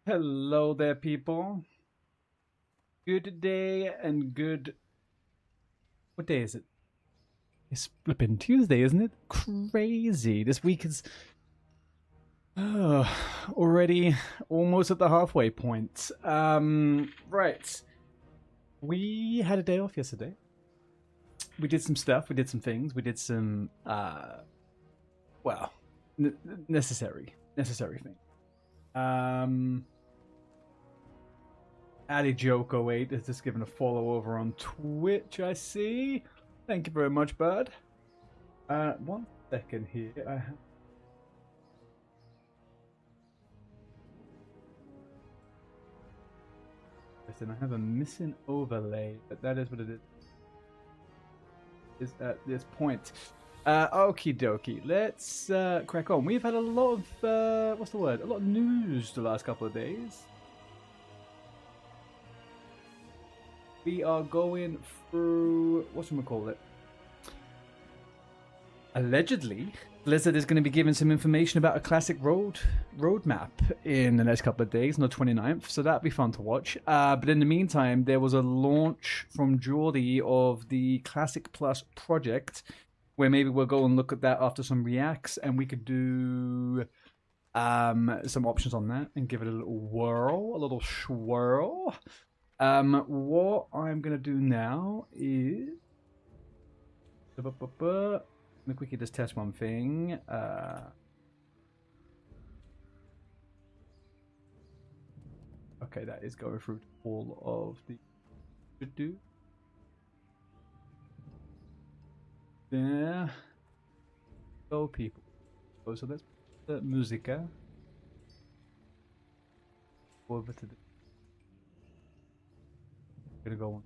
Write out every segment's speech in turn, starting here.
Hello there, people. Good day and good. What day is it? It's flipping Tuesday, isn't it? Crazy. This week is already almost at the halfway point. Right. We had a day off yesterday. We did some stuff. We did some things. We did some, well, necessary things. Ali Joko 8 is just given a follow over on Twitch, I see. Thank you very much, bud. 1 second here. Listen, I have a missing overlay, but that is what it is at this point. Okie dokie. Let's crack on. We've had a lot of, what's the word? A lot of news the last couple of days. We are going through, whatchamacallit? Allegedly, Blizzard is going to be giving some information about a classic roadmap in the next couple of days, on the 29th, so that'll be fun to watch. But in the meantime, there was a launch from Geordie of the Classic Plus project, where maybe we'll go and look at that after some reacts, and we could do some options on that and give it a little whirl, a little swirl. What I'm going to do now is... Let me quickly just test one thing. Okay, that is going through all of the should do. There. Go, people. Oh, so that's the musica. Over to the. Gonna go on.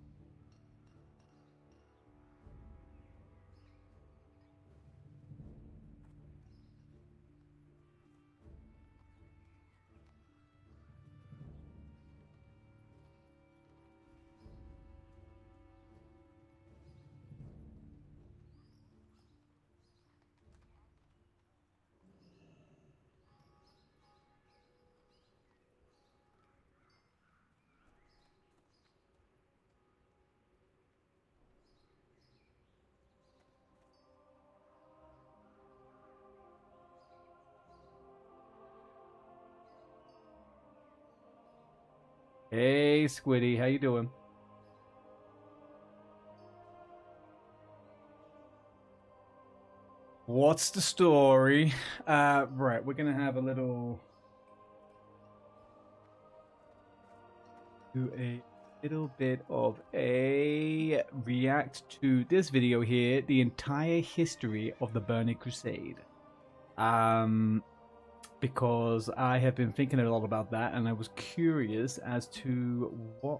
Hey, Squiddy, how you doing? What's the story? Right, we're gonna have a little... do a little bit of a react to this video here, the entire history of the Burning Crusade. Because I have been thinking a lot about that, and I was curious as to what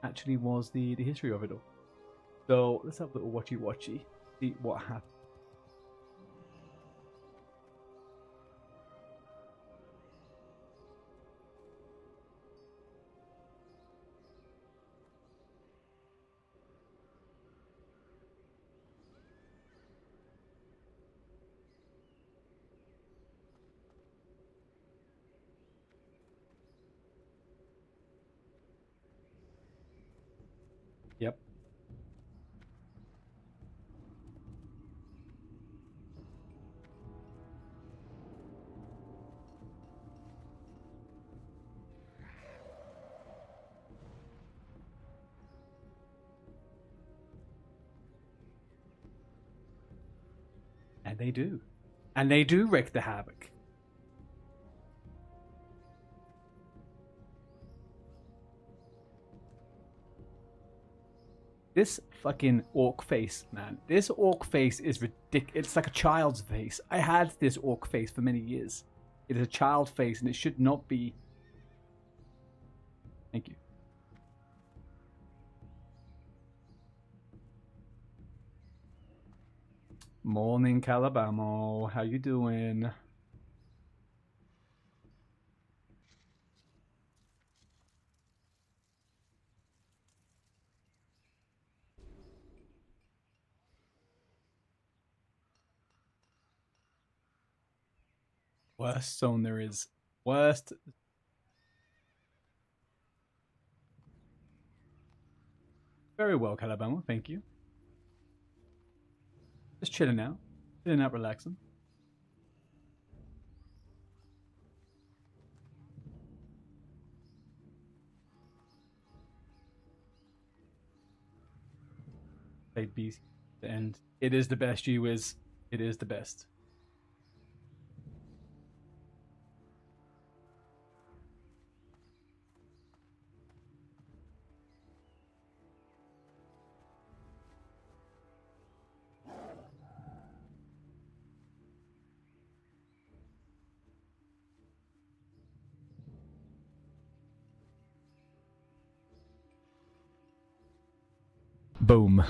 actually was the history of it all. So let's have a little watchy, see what happened. Yep. And they do. And they do wreak the havoc. This fucking orc face, man. This orc face is ridiculous. It's like a child's face. I had this orc face for many years. It is a child face, and it should not be. Thank you. Morning, Calabamo. How you doing? Worst zone there is. Worst Very well, Calabama. Thank you. Just chilling out, relaxing. Played BC and it is the best. You is it is the best. Boom.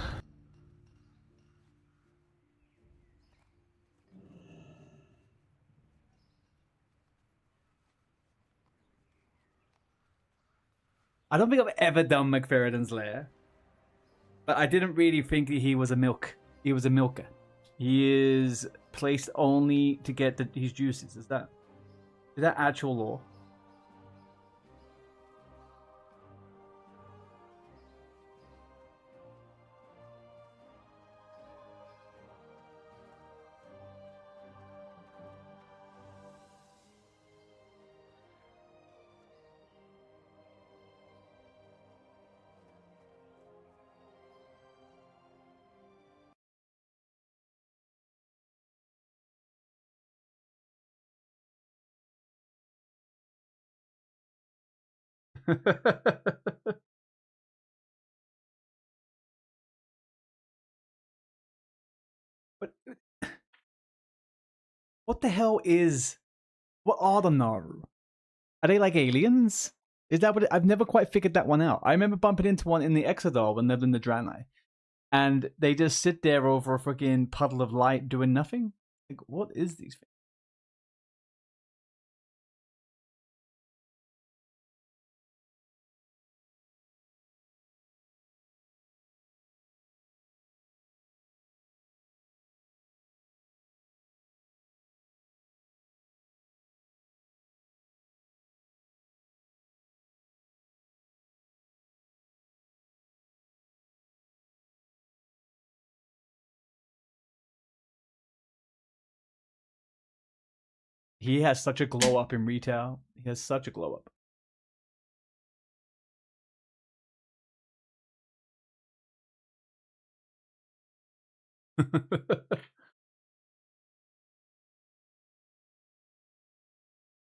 I don't think I've ever done McFerrin's lair, but I didn't really think that he was a milk. He was a milker. He is placed only to get his juices. Is that actual law? But what the hell is? What are the Naru? Are they like aliens? Is that what? I've never quite figured that one out. I remember bumping into one in the Exodar when they lived in the Draenei, and they just sit there over a freaking puddle of light doing nothing. Like, what is these He has such a glow up in retail. He has such a glow up.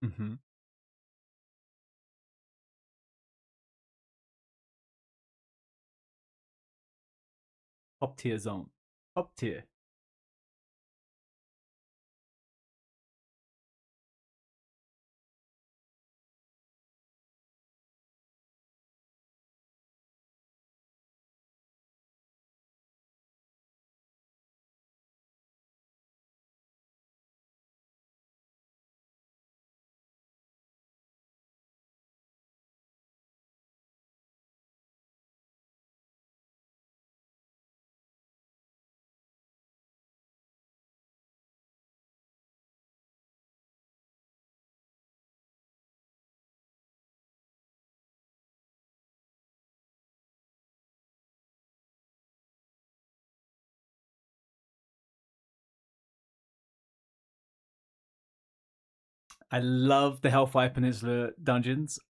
Mm-hmm. Top tier zone. Top tier. I love the Hellfire Peninsula dungeons.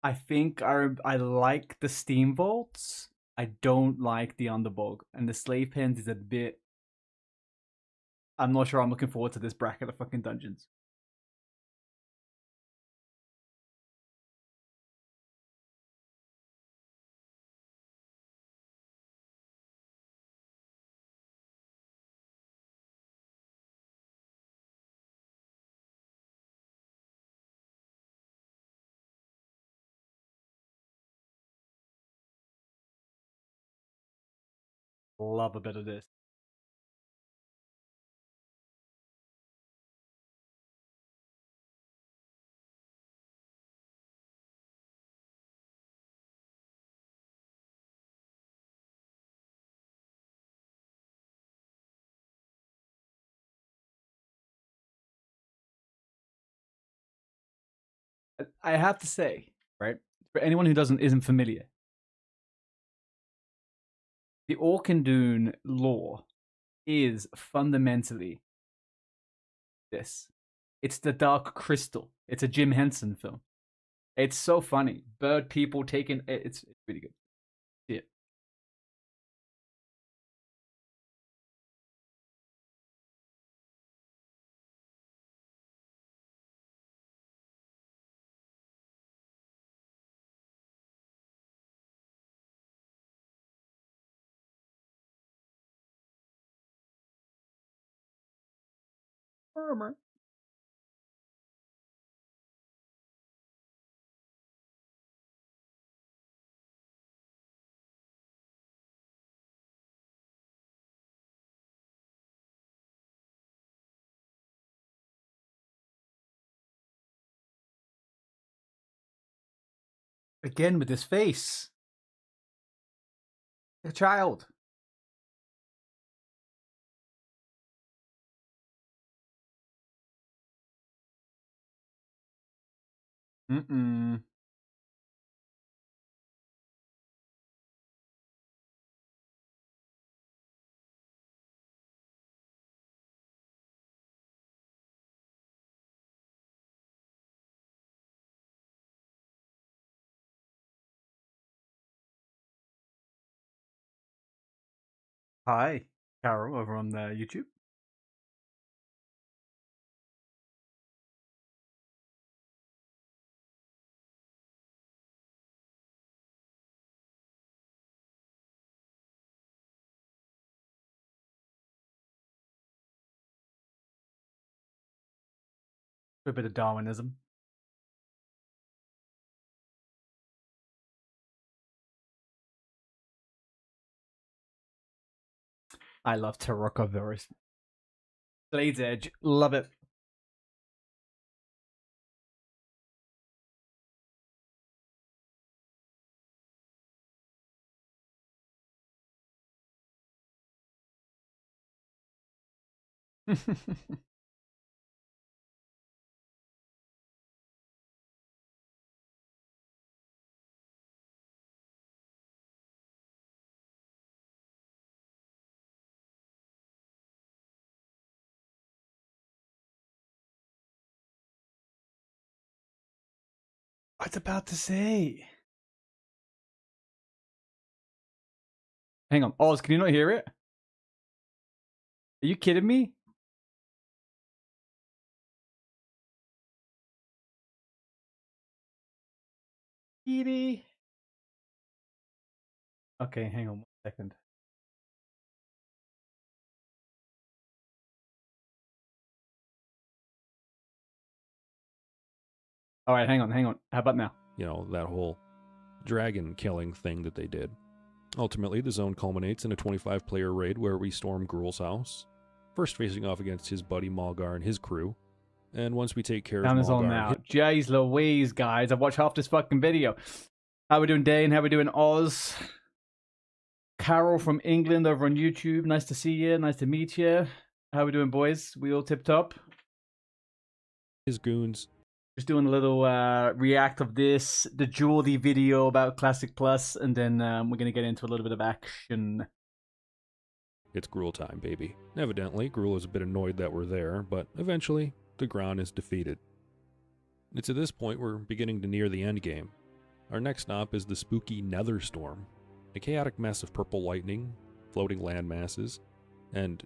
I think I like the Steam Vaults. I don't like the Underbog. And the Slave Pens is a bit. I'm not sure I'm looking forward to this bracket of fucking dungeons. Love a bit of this. I have to say, right, for anyone who doesn't isn't familiar, The Orkandune lore is fundamentally this. It's the Dark Crystal. It's a Jim Henson film. It's so funny. Bird people taking it's really good. See it. Murmur. Again with his face. A child. Mm-mm. Hi, Carol, over on YouTube. A bit of Darwinism. I love Taroko Blade's Edge. Love it. I was about to say. Hang on. Oz, can you not hear it? Are you kidding me? Kitty. Okay, hang on 1 second. All right, hang on. How about now? You know, that whole dragon killing thing that they did. Ultimately, the zone culminates in a 25-player raid where we storm Gruul's house, first facing off against his buddy Malgar and his crew. And once we take care Down of is on Malgar, now. Jeez Louise, guys. I've watched half this fucking video. How we doing, Dane? How we doing, Oz? Carol from England over on YouTube. Nice to see you. Nice to meet you. How we doing, boys? We all tip top? his goons. Just doing a little react of this, the Geordie video about Classic Plus, and then we're going to get into a little bit of action. It's Gruul time, baby. Evidently, Gruul is a bit annoyed that we're there, but eventually, the Gran is defeated. It's at this point we're beginning to near the end game. Our next stop is the spooky Nether Storm, a chaotic mess of purple lightning, floating land masses, and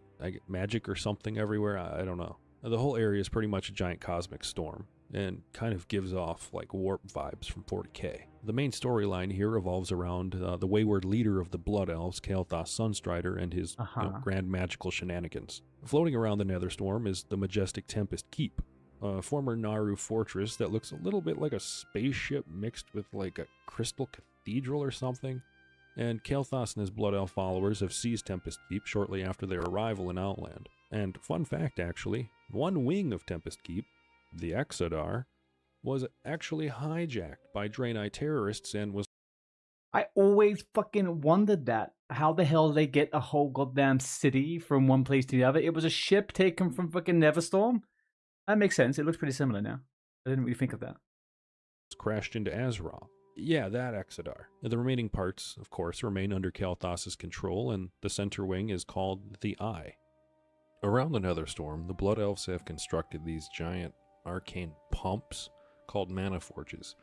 magic or something everywhere, I don't know. The whole area is pretty much a giant cosmic storm, and kind of gives off like warp vibes from 40k. The main storyline here revolves around the wayward leader of the Blood Elves, Kael'thas Sunstrider, and his grand magical shenanigans. Floating around the Netherstorm is the majestic Tempest Keep, a former Naru fortress that looks a little bit like a spaceship mixed with like a crystal cathedral or something. And Kael'thas and his Blood Elf followers have seized Tempest Keep shortly after their arrival in Outland. And fun fact actually, one wing of Tempest Keep, the Exodar, was actually hijacked by Draenei terrorists and was... I always fucking wondered that. How the hell they get a whole goddamn city from one place to the other? It was a ship taken from fucking Netherstorm? That makes sense. It looks pretty similar now. I didn't really think of that. crashed into Azeroth. Yeah, that Exodar. The remaining parts, of course, remain under Kael'thas's control, and the center wing is called the Eye. Around the Netherstorm, the Blood Elves have constructed these giant arcane pumps called mana forges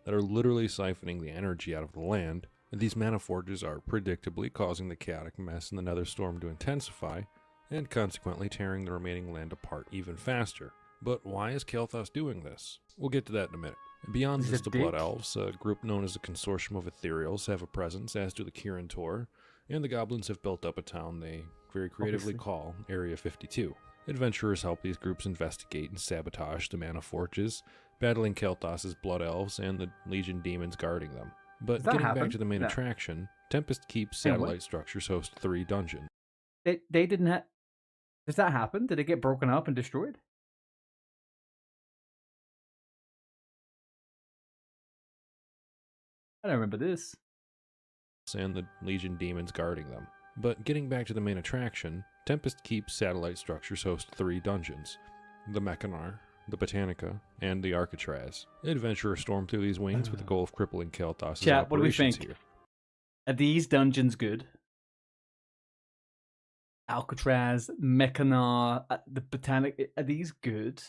that are literally siphoning the energy out of the land, and these mana forges are predictably causing the chaotic mess in the Netherstorm to intensify, and consequently tearing the remaining land apart even faster. But why is Kael'thas doing this? We'll get to that in a minute. Beyond this, the Blood Elves, a group known as the Consortium of Ethereals, have a presence, as do the Kirin Tor, and the Goblins have built up a town they very creatively call Area 52. Adventurers help these groups investigate and sabotage the mana forges, battling Kael'thas's Blood Elves and the Legion demons guarding them. But getting back to the main attraction, Tempest Keep's satellite structures host 3 dungeons. They didn't have... Does that happen? Did it get broken up and destroyed? I don't remember this. And the Legion demons guarding them. But getting back to the main attraction, Tempest Keep's satellite structures host 3 dungeons: the Mechanar, the Botanica, and the Arcatraz. Adventurers storm through these wings with the goal of crippling Kael'thas's operations. What do we think? Here. Are these dungeons good? Alcatraz, Mechanar, the Botanica, are these good?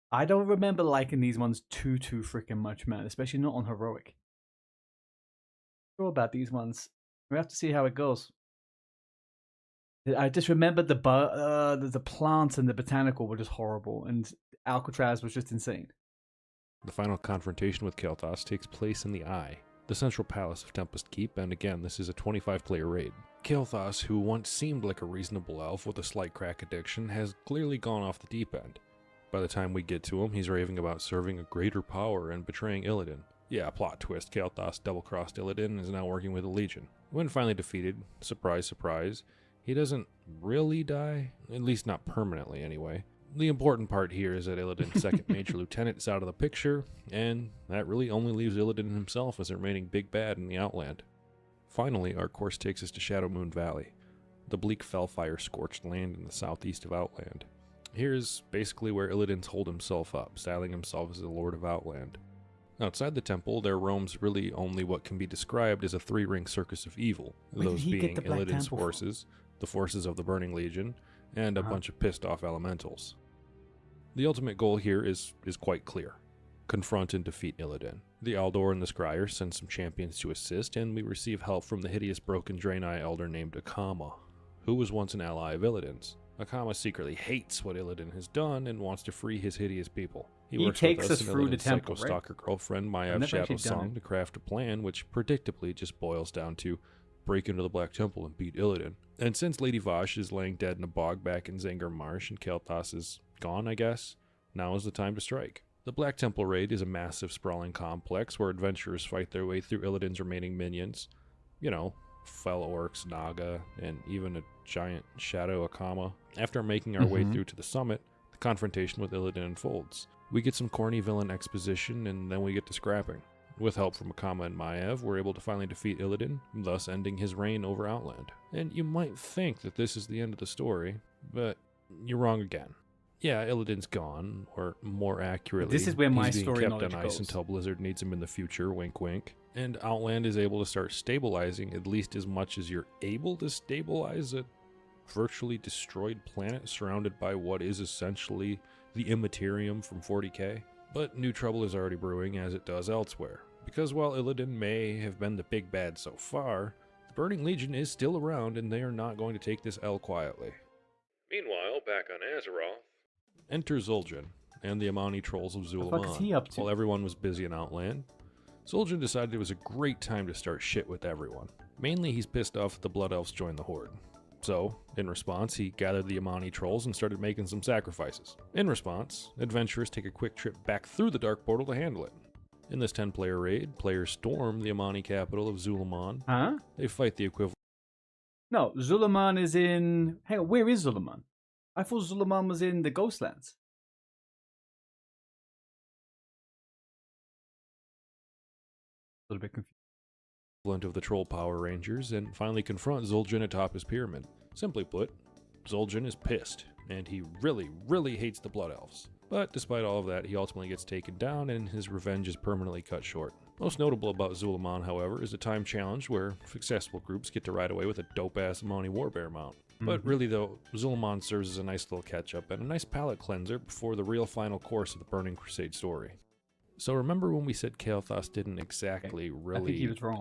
I don't remember liking these ones too freaking much, man, especially not on Heroic. Sure about these ones. We have to see how it goes. I just remember the plants and the botanical were just horrible, and Alcatraz was just insane. The final confrontation with Kael'thas takes place in the Eye, the central palace of Tempest Keep, and again, this is a 25-player raid. Kael'thas, who once seemed like a reasonable elf with a slight crack addiction, has clearly gone off the deep end. By the time we get to him, he's raving about serving a greater power and betraying Illidan. Yeah, plot twist, Kael'thas double-crossed Illidan and is now working with the Legion. When finally defeated, surprise, surprise, he doesn't really die, at least not permanently anyway. The important part here is that Illidan's second major lieutenant is out of the picture, and that really only leaves Illidan himself as the remaining big bad in the Outland. Finally, our course takes us to Shadowmoon Valley, the bleak fellfire-scorched land in the southeast of Outland. Here's basically where Illidan's holed himself up, styling himself as the Lord of Outland. Outside the temple, there roams really only what can be described as a 3-ring circus of evil, those being Illidan's forces, the forces of the Burning Legion, and a bunch of pissed-off elementals. The ultimate goal here is quite clear. Confront and defeat Illidan. The Aldor and the Scryer send some champions to assist, and we receive help from the hideous broken Draenei elder named Akama, who was once an ally of Illidan's. Akama secretly hates what Illidan has done and wants to free his hideous people. He takes us through the temple, right? Psycho-stalker girlfriend Mayav Shadowsong to craft a plan which predictably just boils down to break into the Black Temple and beat Illidan. And since Lady Vosh is laying dead in a bog back in Zangar Marsh and Kael'thas is gone, I guess, now is the time to strike. The Black Temple raid is a massive sprawling complex where adventurers fight their way through Illidan's remaining minions. You know, fell orcs, Naga, and even a giant shadow Akama. After making our way through to the summit, the confrontation with Illidan unfolds. We get some corny villain exposition, and then we get to scrapping. With help from Akama and Maiev, we're able to finally defeat Illidan, thus ending his reign over Outland. And you might think that this is the end of the story, but you're wrong again. Yeah, Illidan's gone, or more accurately, this is where my he's being story kept knowledge on ice goes. Until Blizzard needs him in the future, wink wink. And Outland is able to start stabilizing at least as much as you're able to stabilize a virtually destroyed planet surrounded by what is essentially the Immaterium from 40k. But new trouble is already brewing, as it does elsewhere. Because while Illidan may have been the big bad so far, the Burning Legion is still around and they are not going to take this L quietly. Meanwhile, back on Azeroth, enter Zul'jin and the Amani trolls of Zul'Aman. What the fuck is he up to? While everyone was busy in Outland, Zul'jin decided it was a great time to start shit with everyone. Mainly he's pissed off that the Blood Elves joined the Horde. So, in response, he gathered the Amani trolls and started making some sacrifices. In response, adventurers take a quick trip back through the Dark Portal to handle it. In this 10-player raid, players storm the Amani capital of Zul'Aman. Huh? They fight the equivalent. No, Zul'Aman is in... Hang on, where is Zul'Aman? I thought Zul'Aman was in the Ghostlands. A little bit confused. Of the Troll Power Rangers and finally confront Zul'jin atop his pyramid. Simply put, Zul'jin is pissed, and he really hates the Blood Elves. But despite all of that, he ultimately gets taken down and his revenge is permanently cut short. Most notable about Zulaman, however, is a time challenge where successful groups get to ride away with a dope-ass Amani Warbear mount. But really though, Zulaman serves as a nice little catch-up and a nice palate cleanser before the real final course of the Burning Crusade story. So remember when we said Kael'thas didn't exactly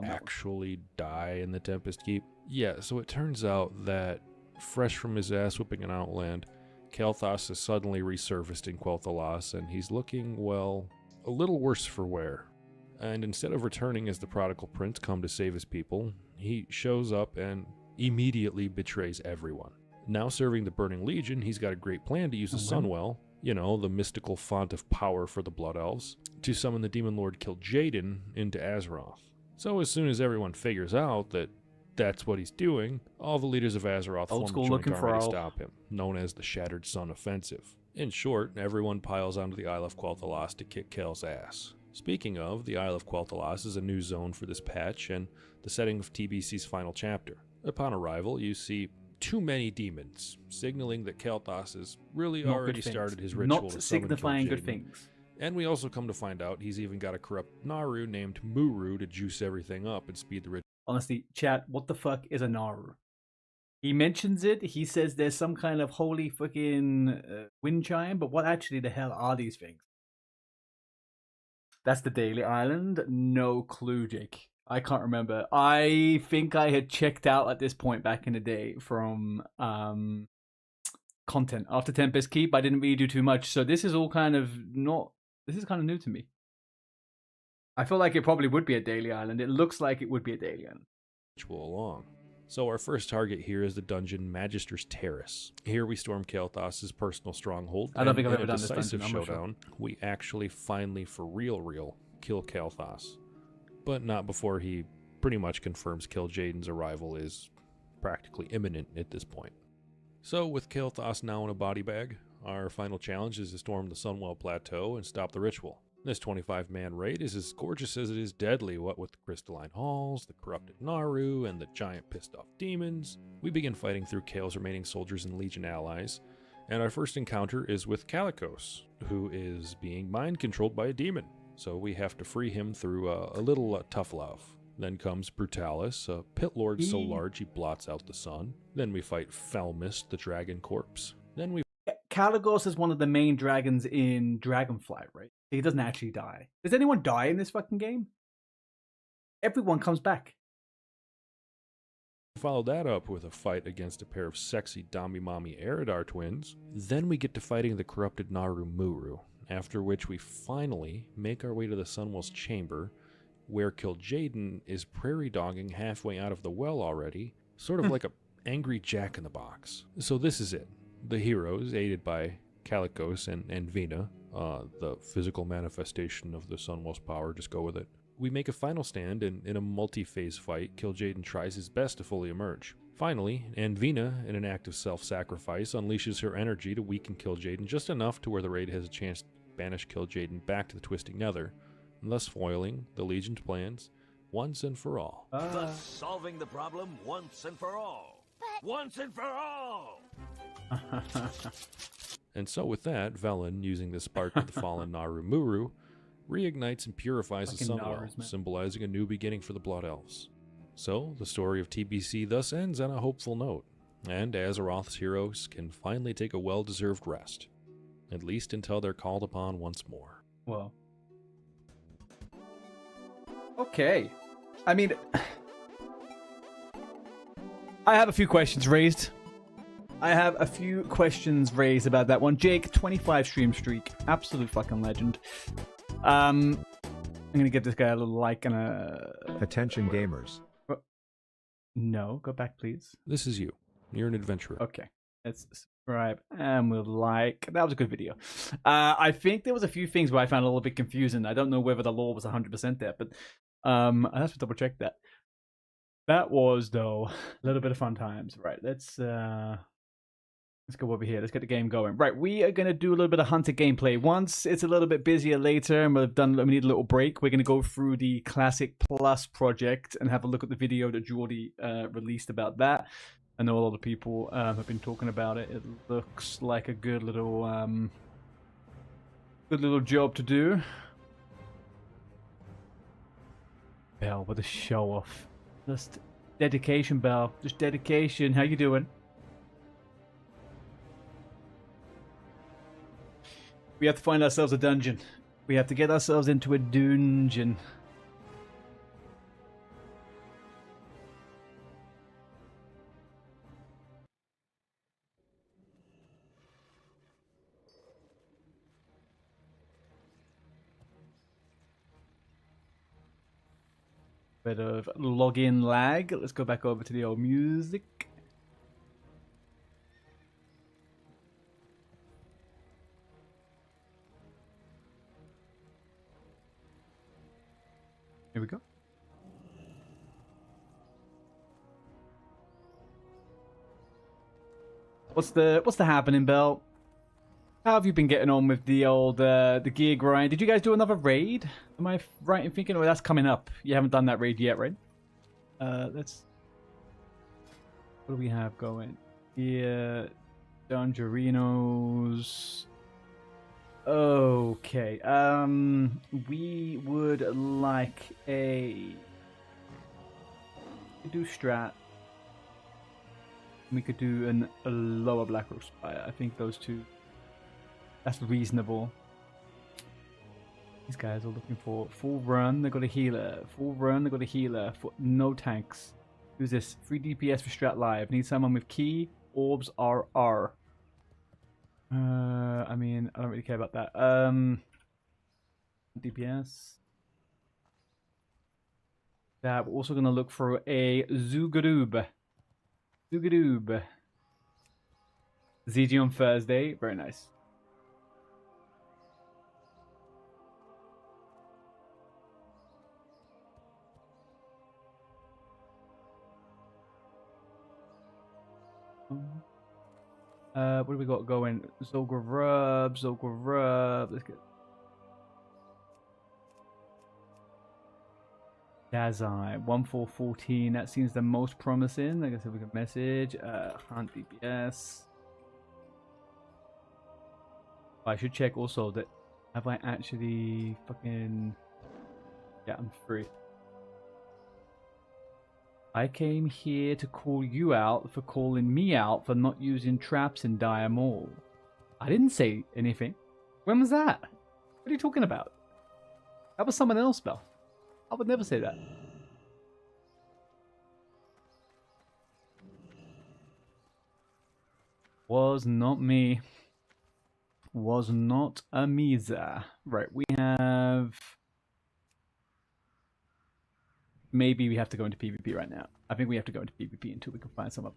actually die in the Tempest Keep? Yeah, so it turns out that, fresh from his ass whooping in Outland, Kael'thas has suddenly resurfaced in Quel'Thalas, and he's looking, well, a little worse for wear. And instead of returning as the prodigal prince come to save his people, he shows up and immediately betrays everyone. Now serving the Burning Legion, he's got a great plan to use the Sunwell, you know, the mystical font of power for the Blood Elves, to summon the Demon Lord Kil'jaeden into Azeroth. So as soon as everyone figures out that that's what he's doing, all the leaders of Azeroth form a joint army to stop him, known as the Shattered Sun Offensive. In short, everyone piles onto the Isle of Quel'Thalas to kick Kael's ass. Speaking of, the Isle of Quel'Thalas is a new zone for this patch and the setting of TBC's final chapter. Upon arrival, you see too many demons, signaling that Kael'thas has really already started his ritual to summon signifying good Kil'jaeden. things. And we also come to find out he's even got a corrupt Naru named Muru to juice everything up and speed the ritual. Honestly, chat, what the fuck is a Naru? He mentions it, he says there's some kind of holy fucking wind chime, but what actually the hell are these things? That's the Daily Island? No clue, Jake. I can't remember. I think I had checked out at this point back in the day from content. After Tempest Keep, I didn't really do too much, so this is all kind of this is kind of new to me. I feel like it probably would be a Daily Island. It looks like it would be a Daily Island. Along. So our first target here is the dungeon Magister's Terrace. Here we storm Kael'thas' personal stronghold. I don't think I've ever in a done this decisive dungeon, showdown, we actually finally, for real, kill Kael'thas. But not before he pretty much confirms Kil'jaeden's arrival is practically imminent at this point. So with Kael'thas now in a body bag, our final challenge is to storm the Sunwell Plateau and stop the ritual. This 25-man raid is as gorgeous as it is deadly, what with the crystalline halls, the corrupted Naru, and the giant pissed-off demons. We begin fighting through Kael's remaining soldiers and Legion allies, and our first encounter is with Kalecgos, who is being mind-controlled by a demon. So we have to free him through a little tough love. Then comes Brutalis, a pit lord so large he blots out the sun. Then we fight Felmist, the dragon corpse. Then we... Kalecgos is one of the main dragons in Dragonflight, right? He doesn't actually die. Does anyone die in this fucking game? Everyone comes back. Follow that up with a fight against a pair of sexy Dami-Mami Eridar twins. Then we get to fighting the corrupted Naru Muru, after which we finally make our way to the Sunwell's chamber, where Kil'jaeden is prairie dogging halfway out of the well already, sort of like a angry jack-in-the-box. So this is it. The heroes, aided by Kalecgos and Vina, the physical manifestation of the Sunwell's power, just go with it. We make a final stand, and in a multi-phase fight, Kil'jaeden tries his best to fully emerge. Finally, Anvina, in an act of self-sacrifice, unleashes her energy to weaken Kil'jaeden just enough to where the raid has a chance to banish Kil'jaeden back to the Twisting Nether, and thus foiling the Legion's plans once and for all. Thus solving the problem once and for all. But... once and for all! And so with that, Velen, using the spark of the fallen Naru Muru, reignites and purifies the Sunwell, symbolizing a new beginning for the Blood Elves. So, the story of TBC thus ends on a hopeful note, and Azeroth's heroes can finally take a well-deserved rest, at least until they're called upon once more. Well. Okay. I mean, I have a few questions raised. about that one. Jake, 25 stream streak. Absolute fucking legend. I'm going to give this guy a little like and a... Attention gamers. No, go back, please. This is you. You're an adventurer. Okay. Let's subscribe and we'll like. That was a good video. I think there was a few things where I found a little bit confusing. I don't know whether the lore was 100% there, but I have to double check that. That was, though, a little bit of fun times. Right, let's go over here. Let's get the game going. Right, we are going to do a little bit of Hunter gameplay. Once it's a little bit busier later and we need a little break, we're going to go through the Classic Plus project and have a look at the video that Jordy released about that. I know a lot of people have been talking about it. It looks like a good little job to do. Bell with a show off. Just dedication, Bell. Just dedication. How you doing? We have to find ourselves a dungeon. We have to get ourselves into a dungeon. Bit of login lag. Let's go back over to the old music. Here we go. What's the happening, Bell? How have you been getting on with the old the gear grind? Did you guys do another raid? Am I right in thinking? Oh, that's coming up. You haven't done that raid yet, right? Let's. What do we have going? Here, Dangerinos. Okay. We would like a. We could do strat. We could do a lower Black Rose Spire. I think those two. That's reasonable. These guys are looking for full run. They got a healer. Full run. They got a healer. For no tanks. Who's this? 3 DPS for Strat Live. Need someone with key. Orbs RR. I mean, I don't really care about that. DPS. Yeah, we're also gonna look for a Zugaroob. Zugaroob. ZG on Thursday. Very nice. What do we got going? Zogrub. Let's get Dazai 1414. That seems the most promising. I guess if we can message. Hunt DPS. I should check also that have I actually fucking. Yeah, I'm free. I came here to call you out for calling me out for not using traps in Dire Mall. I didn't say anything. When was that? What are you talking about? That was someone else, Bell. I would never say that. Was not me. Was not a Misa. Right, we have... Maybe we have to go into PvP right now. I think we have to go into PvP until we can find some up.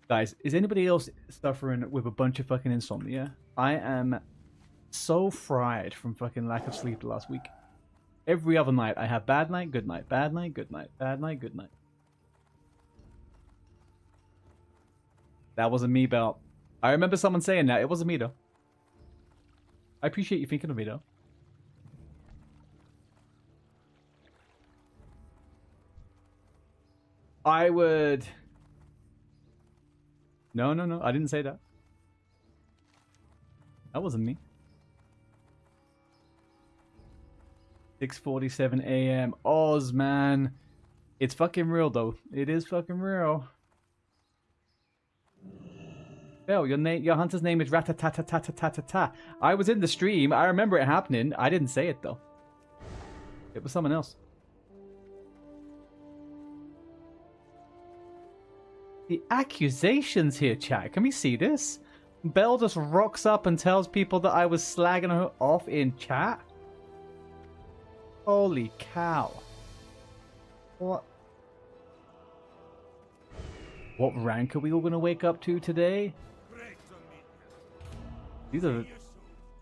Guys, is anybody else suffering with a bunch of fucking insomnia? I am so fried from fucking lack of sleep last week. Every other night I have bad night, good night, bad night, good night, bad night, good night. That wasn't me, Belt. I remember someone saying that. It wasn't me, though. I appreciate you thinking of me, though. I would... No. I didn't say that. That wasn't me. 6:47 a.m. Oz, man. It's fucking real, though. It is fucking real. Bell, your hunter's name is Ratatatatatatatata. I was in the stream. I remember it happening. I didn't say it, though. It was someone else. The accusations here, chat. Can we see this? Bell just rocks up and tells people that I was slagging her off in chat. Holy cow. What rank are we all going to wake up to today? These are...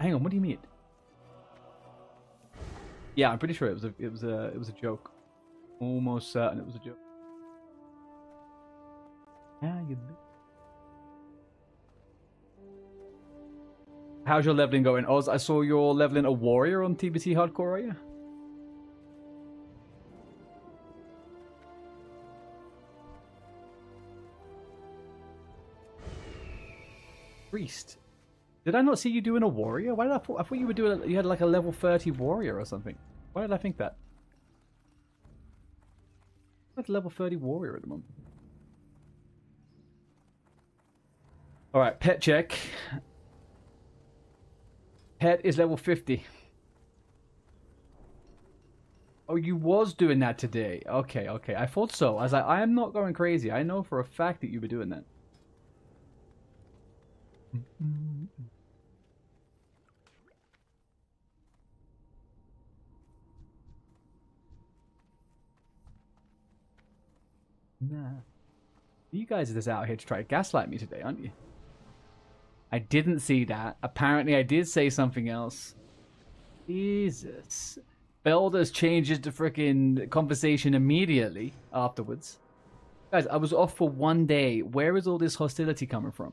Hang on, what do you mean? Yeah, I'm pretty sure it was a joke. Almost certain it was a joke. Yeah, you. How's your leveling going, Oz? I saw you're leveling a warrior on TBC Hardcore, are you? Priest. Did I not see you doing a warrior? Why did I thought you were doing? You had like a level 30 warrior or something. Why did I think that? That's level 30 warrior at the moment. All right, pet check. Pet is level 50. Oh, you was doing that today. Okay, okay. I thought so. I was like, I am not going crazy. I know for a fact that you were doing that. Nah. You guys are just out here to try to gaslight me today, aren't you? I didn't see that. Apparently, I did say something else. Jesus. Belders changes the freaking conversation immediately afterwards. Guys, I was off for 1 day. Where is all this hostility coming from?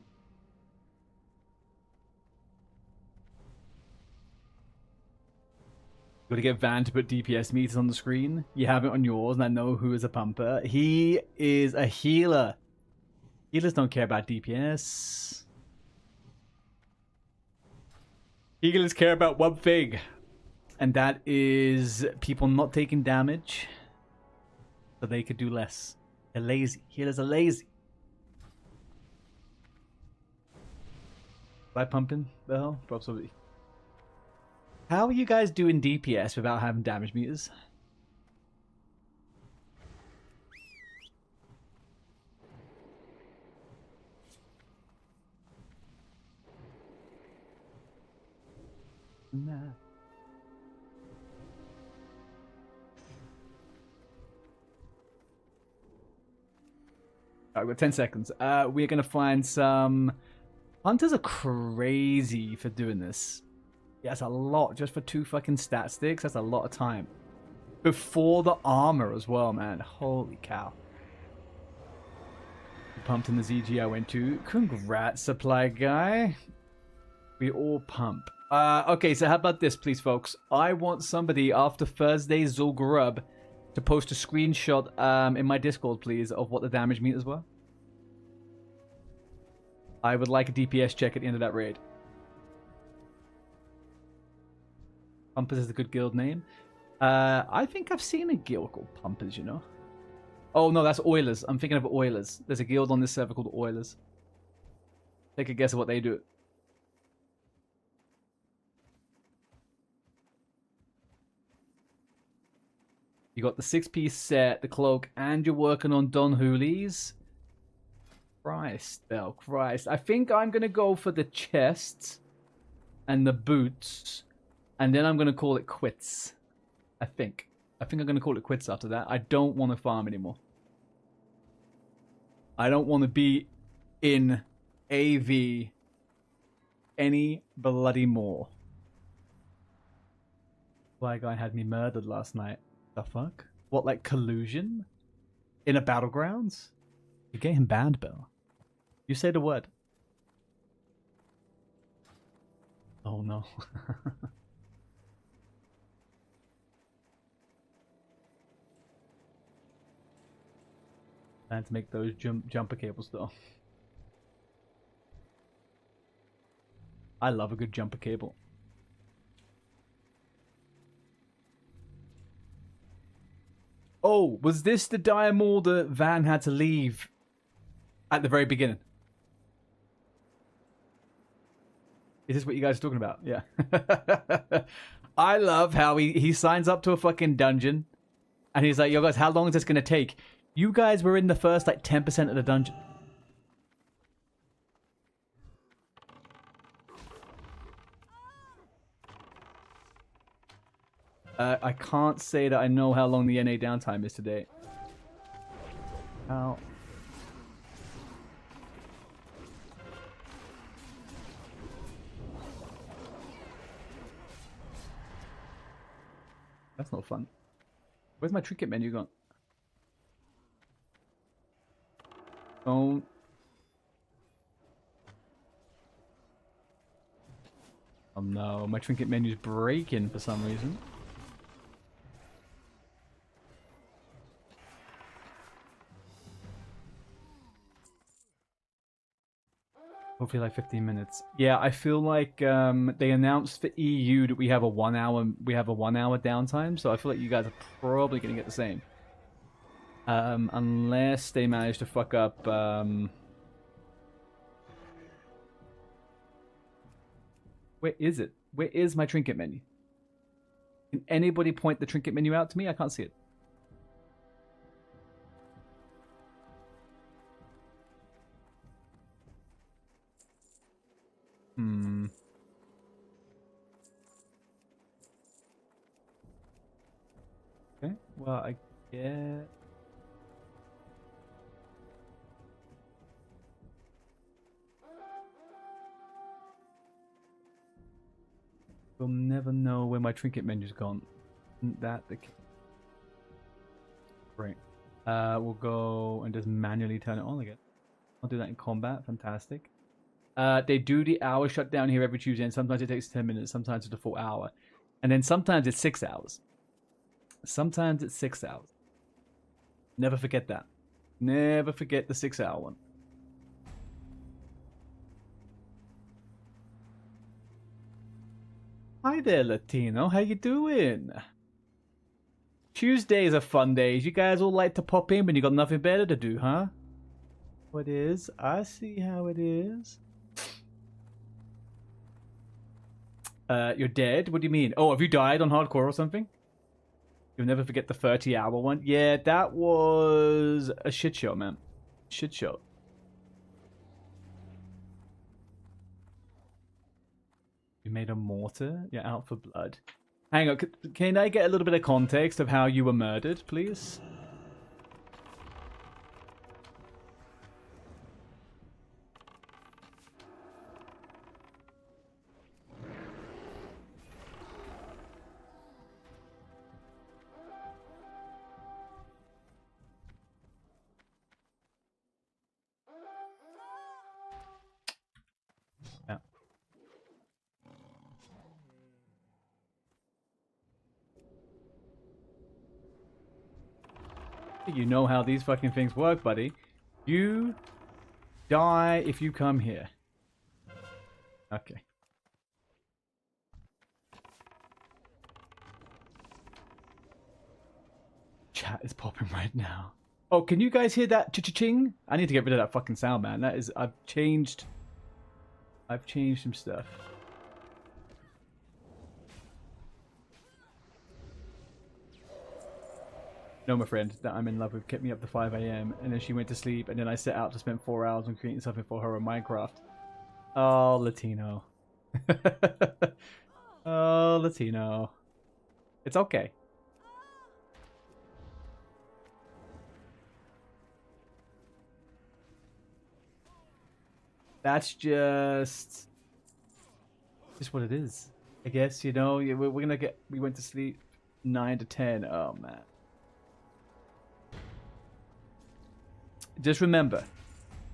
Got to get Van to put DPS meters on the screen. You have it on yours, and I know who is a pumper. He is a healer. Healers don't care about DPS. Healers care about one thing. And that is people not taking damage so they could do less. They're lazy. Healers are lazy. Am I pumping the hell? Probably. How are you guys doing DPS without having damage meters? Nah. Alright, we've got 10 seconds. We're going to find some... Hunters are crazy for doing this. Yeah, that's a lot just for 2 fucking stat sticks. That's a lot of time. Before the armor as well, man. Holy cow. Pumped in the ZG I went to. Congrats, supply guy. We all pump. Okay, so how about this, please, folks? I want somebody after Thursday's Zul'Gurub to post a screenshot in my Discord, please, of what the damage meters were. I would like a DPS check at the end of that raid. Pumpers is a good guild name. I think I've seen a guild called Pumpers, you know. Oh, no, that's Oilers. I'm thinking of Oilers. There's a guild on this server called Oilers. Take a guess at what they do. You got the 6-piece set, the cloak, and you're working on Don Hooley's. Christ, Bell, Christ. I think I'm going to go for the chests and the boots, and then I'm going to call it quits. I think I'm going to call it quits after that. I don't want to farm anymore. I don't want to be in AV any bloody more. Why guy had me murdered last night. The fuck? What, like collusion? In a battlegrounds? You're getting banned, Bill. You say the word. Oh no. Plan to make those jumper cables though. I love a good jumper cable. Oh, was this the Diamore that Van had to leave at the very beginning? Is this what you guys are talking about? Yeah. I love how he signs up to a fucking dungeon and he's like, yo guys, how long is this going to take? You guys were in the first like 10% of the dungeon. I can't say that I know how long the NA downtime is today. Ow. That's not fun. Where's my trinket menu gone? Don't. Oh no, my trinket menu's breaking for some reason. Hopefully like 15 minutes. Yeah, I feel like they announced for EU that we have a 1 hour downtime, so I feel like you guys are probably gonna get the same. Unless they manage to fuck up where is it? Where is my trinket menu? Can anybody point the trinket menu out to me? I can't see it. Okay, well, I get... We'll never know where my trinket menu's gone. Isn't that the case? Great. We'll go and just manually turn it on again. I'll do that in combat. Fantastic. They do the hour shutdown here every Tuesday, and sometimes it takes 10 minutes, sometimes it's a full hour. And then sometimes it's 6 hours. Sometimes it's 6 hours. Never forget that. Never forget the 6-hour one. Hi there, Latino. How you doing? Tuesdays are fun days. You guys all like to pop in when you got nothing better to do, huh? What is? I see how it is. You're dead? What do you mean? Oh, have you died on hardcore or something? You'll never forget the 30-hour one. Yeah, that was a shit show, man. Shit show. You made a mortar? You're out for blood. Hang on, can I get a little bit of context of how you were murdered, please? Yeah. You know how these fucking things work, buddy. You die if you come here. Okay. Chat is popping right now. Oh, can you guys hear that ch-ch-ching? I need to get rid of that fucking sound, man. That is... I've changed some stuff. No, my friend that I'm in love with kept me up to 5 a.m. and then she went to sleep, and then I set out to spend 4 hours on creating something for her on Minecraft. Oh, Latino. Oh, Latino. It's okay. That's just what it is. I guess, you know, we're gonna get... We went to sleep 9 to 10. Oh, man. Just remember.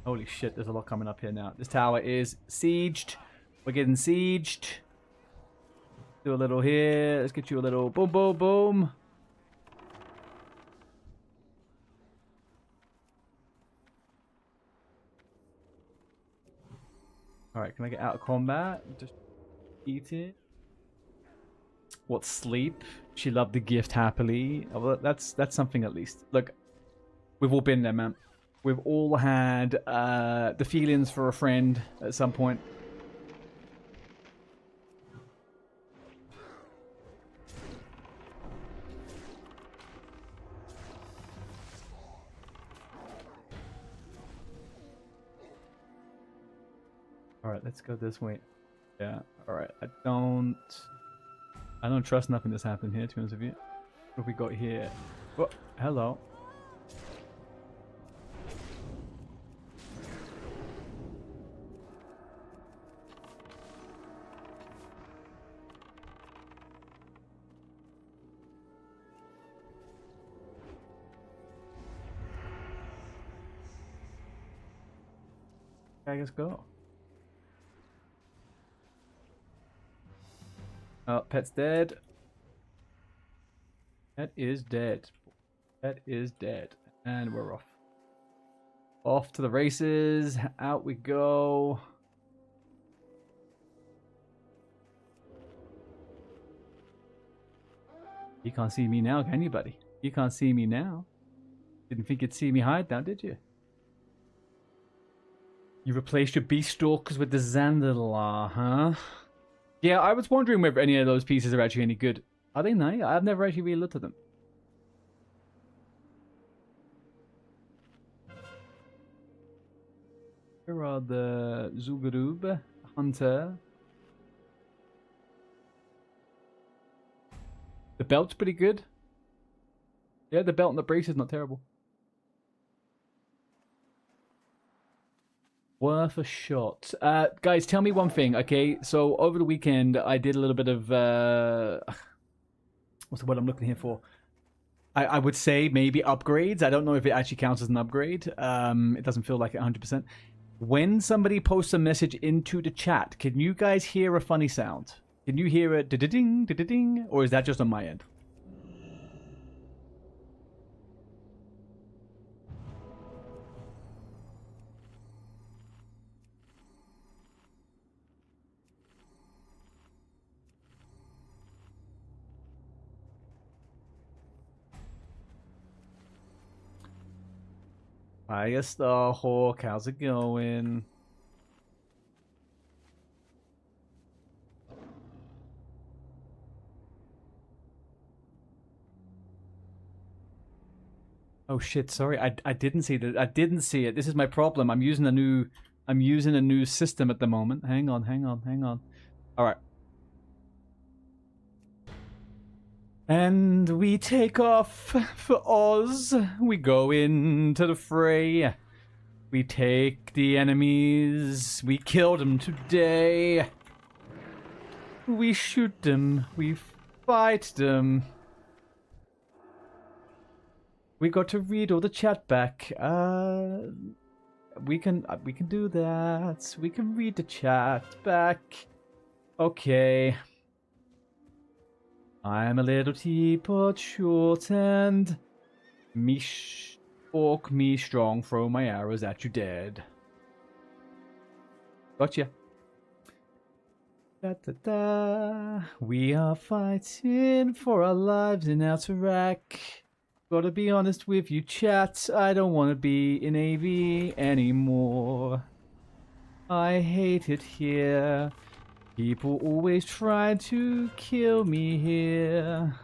Holy shit, there's a lot coming up here now. This tower is sieged. We're getting sieged. Do a little here. Let's get you a little boom, boom, boom. Alright, can I get out of combat? Just eat it. What, sleep? She loved the gift happily. Oh, well, that's something at least. Look, we've all been there, man. We've all had the feelings for a friend at some point. Alright, let's go this way. Yeah, alright. I don't trust nothing that's happened here, to be honest with you. What have we got here? Oh, hello. I guess go. Oh, pet's dead. Pet is dead. Pet is dead. And we're off. Off to the races. Out we go. You can't see me now, can you, buddy? You can't see me now. Didn't think you'd see me hide now, did you? You replaced your beast stalkers with the Zandalar, huh? Yeah, I was wondering whether any of those pieces are actually any good. Are they nice? I've never actually really looked at them. Here are the Zugarub, Hunter. The belt's pretty good. Yeah, the belt and the brace is not terrible. Worth a shot. Guys, tell me one thing, okay? So, over the weekend, I did a little bit of... what's the word I'm looking here for? I would say maybe upgrades. I don't know if it actually counts as an upgrade. It doesn't feel like it 100%. When somebody posts a message into the chat, can you guys hear a funny sound? Can you hear a da-da-ding, da-da-ding? Or is that just on my end? Hiya, Starhawk. How's it going? Oh shit! Sorry, I didn't see that. I didn't see it. This is my problem. I'm using a new system at the moment. Hang on. All right. And we take off for Oz. We go into the fray. We take the enemies. We kill them today. We shoot them. We fight them. We got to read all the chat back. We can do that. We can read the chat back. Okay. I'm a little teapot, short and me orc me strong, throw my arrows at you dead. Gotcha. Da da da. We are fighting for our lives in Alterac. Gotta be honest with you, chat. I don't want to be in AV anymore. I hate it here. People always try to kill me here.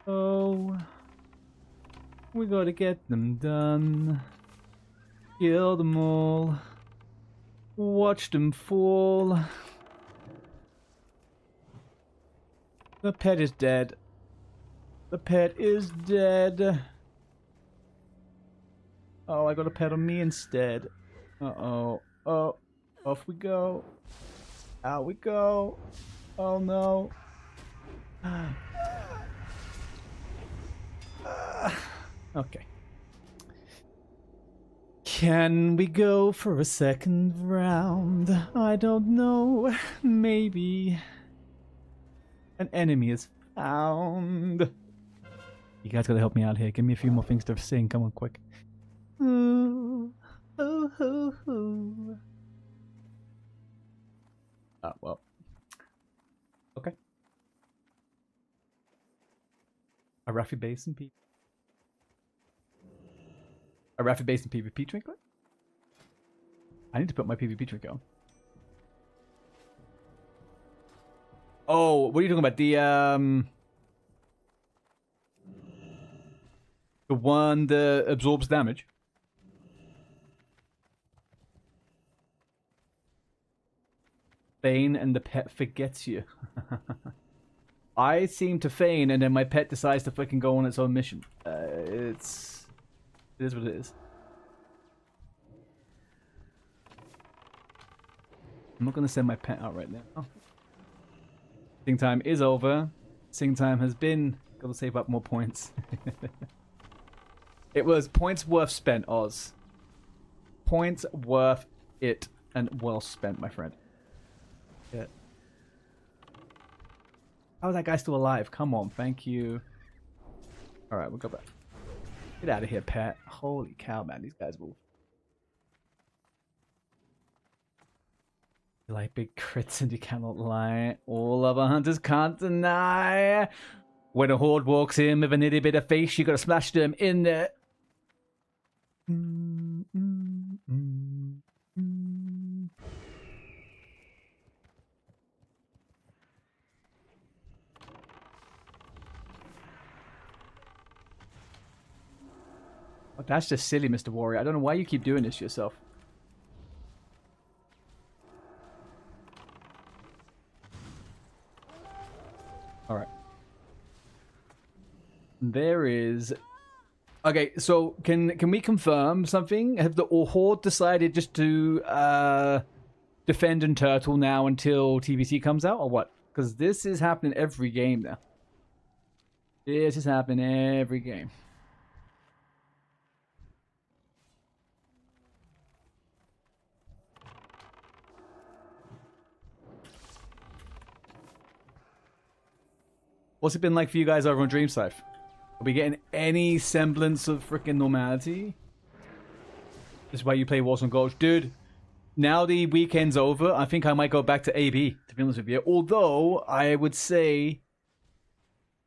Oh, we gotta get them done. Kill them all. Watch them fall. The pet is dead. The pet is dead. Oh, I got a pet on me instead. Uh-oh. Oh, off we go. Out we go. Oh no. Okay. Can we go for a second round? I don't know. Maybe. An enemy is found. You guys gotta help me out here. Give me a few more things to sing. Come on, quick. Ooh, ooh, ooh, ooh. Well. Okay. A Raffy Basin PvP. A Raffy Basin PvP trinket? I need to put my PvP trinket on. Oh, what are you talking about? The one that absorbs damage? Feign and the pet forgets you. I seem to feign and then my pet decides to fucking go on its own mission. It is what it is. I'm not gonna send my pet out right now. Sing time is over. Sing time has been. Gotta save up more points. It was points worth spent, Oz. Points worth it and well spent, my friend. Yeah. How is that guy still alive? Come on, thank you. Alright, we'll go back. Get out of here, Pat. Holy cow, man. These guys will... You like big crits and you cannot lie. All other hunters can't deny. When a horde walks in with an itty bit of face, you gotta smash them in there. Oh, that's just silly, Mr. Warrior. I don't know why you keep doing this to yourself. Alright. There is... Okay, so can we confirm something? Have the Horde decided just to defend and turtle now until TBC comes out, or what? Because this is happening every game now. This is happening every game. What's it been like for you guys over on Dreamscypher? Are we getting any semblance of freaking normality? This is why you play Warzone Gulch. Dude, now the weekend's over, I think I might go back to AB, to be honest with you. Although, I would say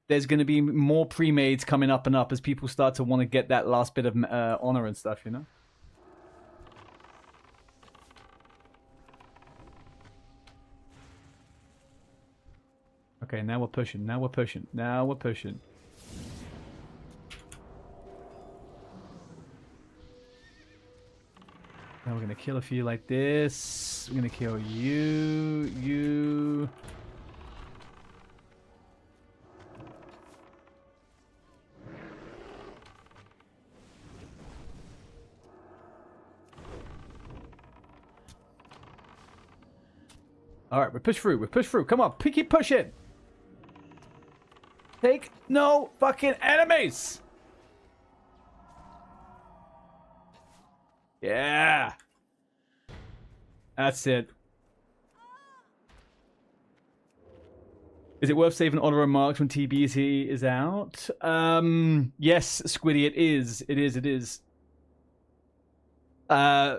there's going to be more pre-mades coming up and up as people start to want to get that last bit of honor and stuff, you know? Okay, now we're pushing. Now we're pushing. Now we're pushing. Now we're gonna kill a few like this. We're gonna kill you. All right, we push through. We push through. Come on, keep pushing. Take no fucking enemies! Yeah! That's it. Is it worth saving honor remarks when TBC is out? Yes, Squiddy, it is. It is. I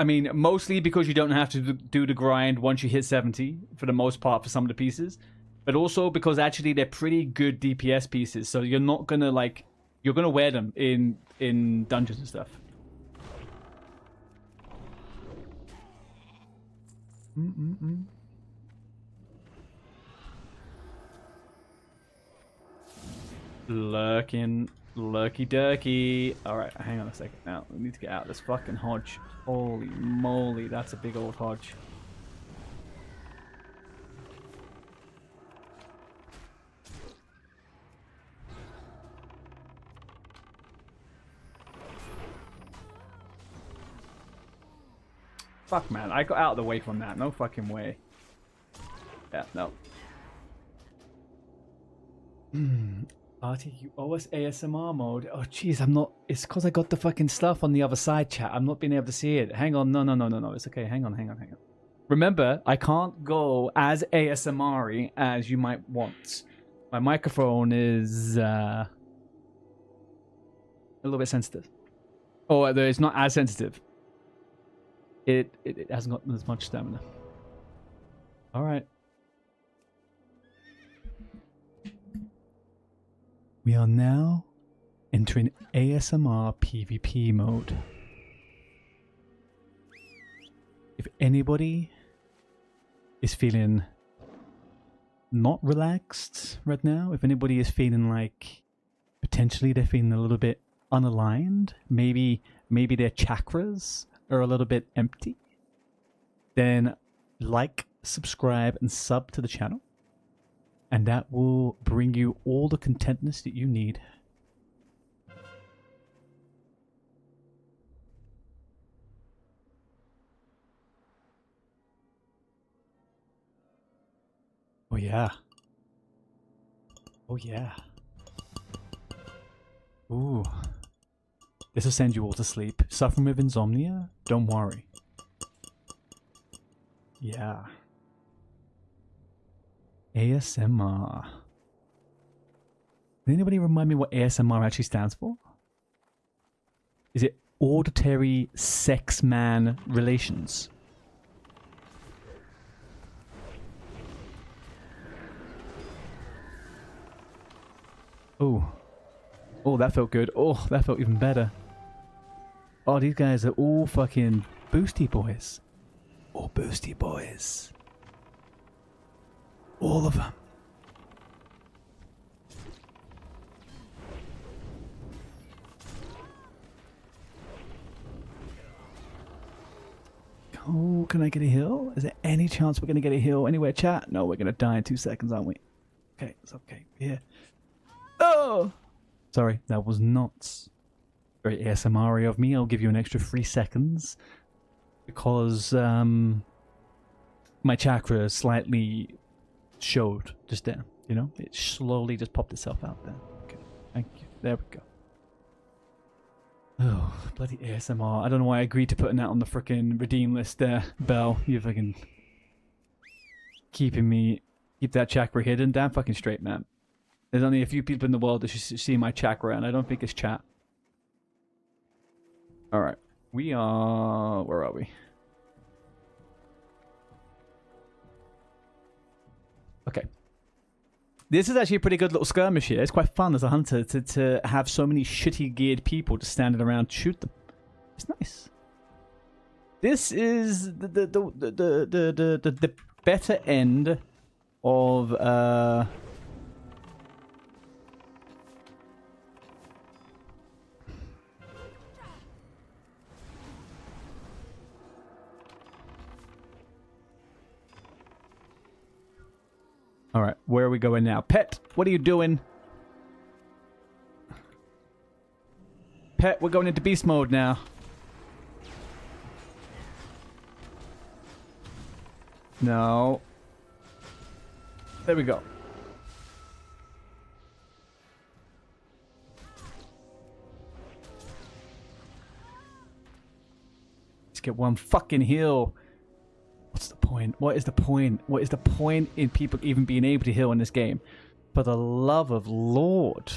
mean, mostly because you don't have to do the grind once you hit 70, for the most part, for some of the pieces. But also because actually they're pretty good DPS pieces, so you're not gonna like... You're gonna wear them in dungeons and stuff. Lurking. Lurky durky. Alright, hang on a second now. We need to get out of this fucking hodge. Holy moly, that's a big old hodge. Fuck, man. I got out of the way from that. No fucking way. Yeah, no. Artie, you owe us ASMR mode. Oh, jeez, I'm not... It's because I got the fucking stuff on the other side, chat. I'm not being able to see it. Hang on. No. It's okay. Hang on. Remember, I can't go as ASMR-y as you might want. My microphone is... a little bit sensitive. Oh, it's not as sensitive. It hasn't got as much stamina. Alright. We are now entering ASMR PvP mode. If anybody is feeling not relaxed right now, if anybody is feeling like potentially they're feeling a little bit unaligned, maybe their chakras are a little bit empty, then like, subscribe, and sub to the channel, and that will bring you all the contentness that you need. Oh yeah. Oh yeah. Ooh. This will send you all to sleep. Suffering with insomnia? Don't worry. Yeah. ASMR. Can anybody remind me what ASMR actually stands for? Is it auditory sex man relations? Oh. Oh, that felt good. Oh, that felt even better. Oh, these guys are all fucking boosty boys. All boosty boys. All of them. Oh, can I get a heal? Is there any chance we're going to get a heal anywhere, chat? No, we're going to die in 2 seconds, aren't we? Okay, it's okay. Yeah. Oh! Sorry, that was not very ASMR of me. I'll give you an extra 3 seconds. Because, my chakra slightly showed just there. You know? It slowly just popped itself out there. Okay, thank you. There we go. Oh, bloody ASMR. I don't know why I agreed to putting that on the frickin' redeem list there, Belle. You fucking keep that chakra hidden. Damn fucking straight, man. There's only a few people in the world that should see my chakra, and I don't think it's chat. Alright. We are... Where are we? Okay. This is actually a pretty good little skirmish here. It's quite fun as a hunter to have so many shitty geared people just standing around to shoot them. It's nice. This is the better end of Alright, where are we going now? Pet, what are you doing? Pet, we're going into beast mode now. No. There we go. Let's get one fucking heal. What's the point? What is the point? What is the point in people even being able to heal in this game? For the love of Lord.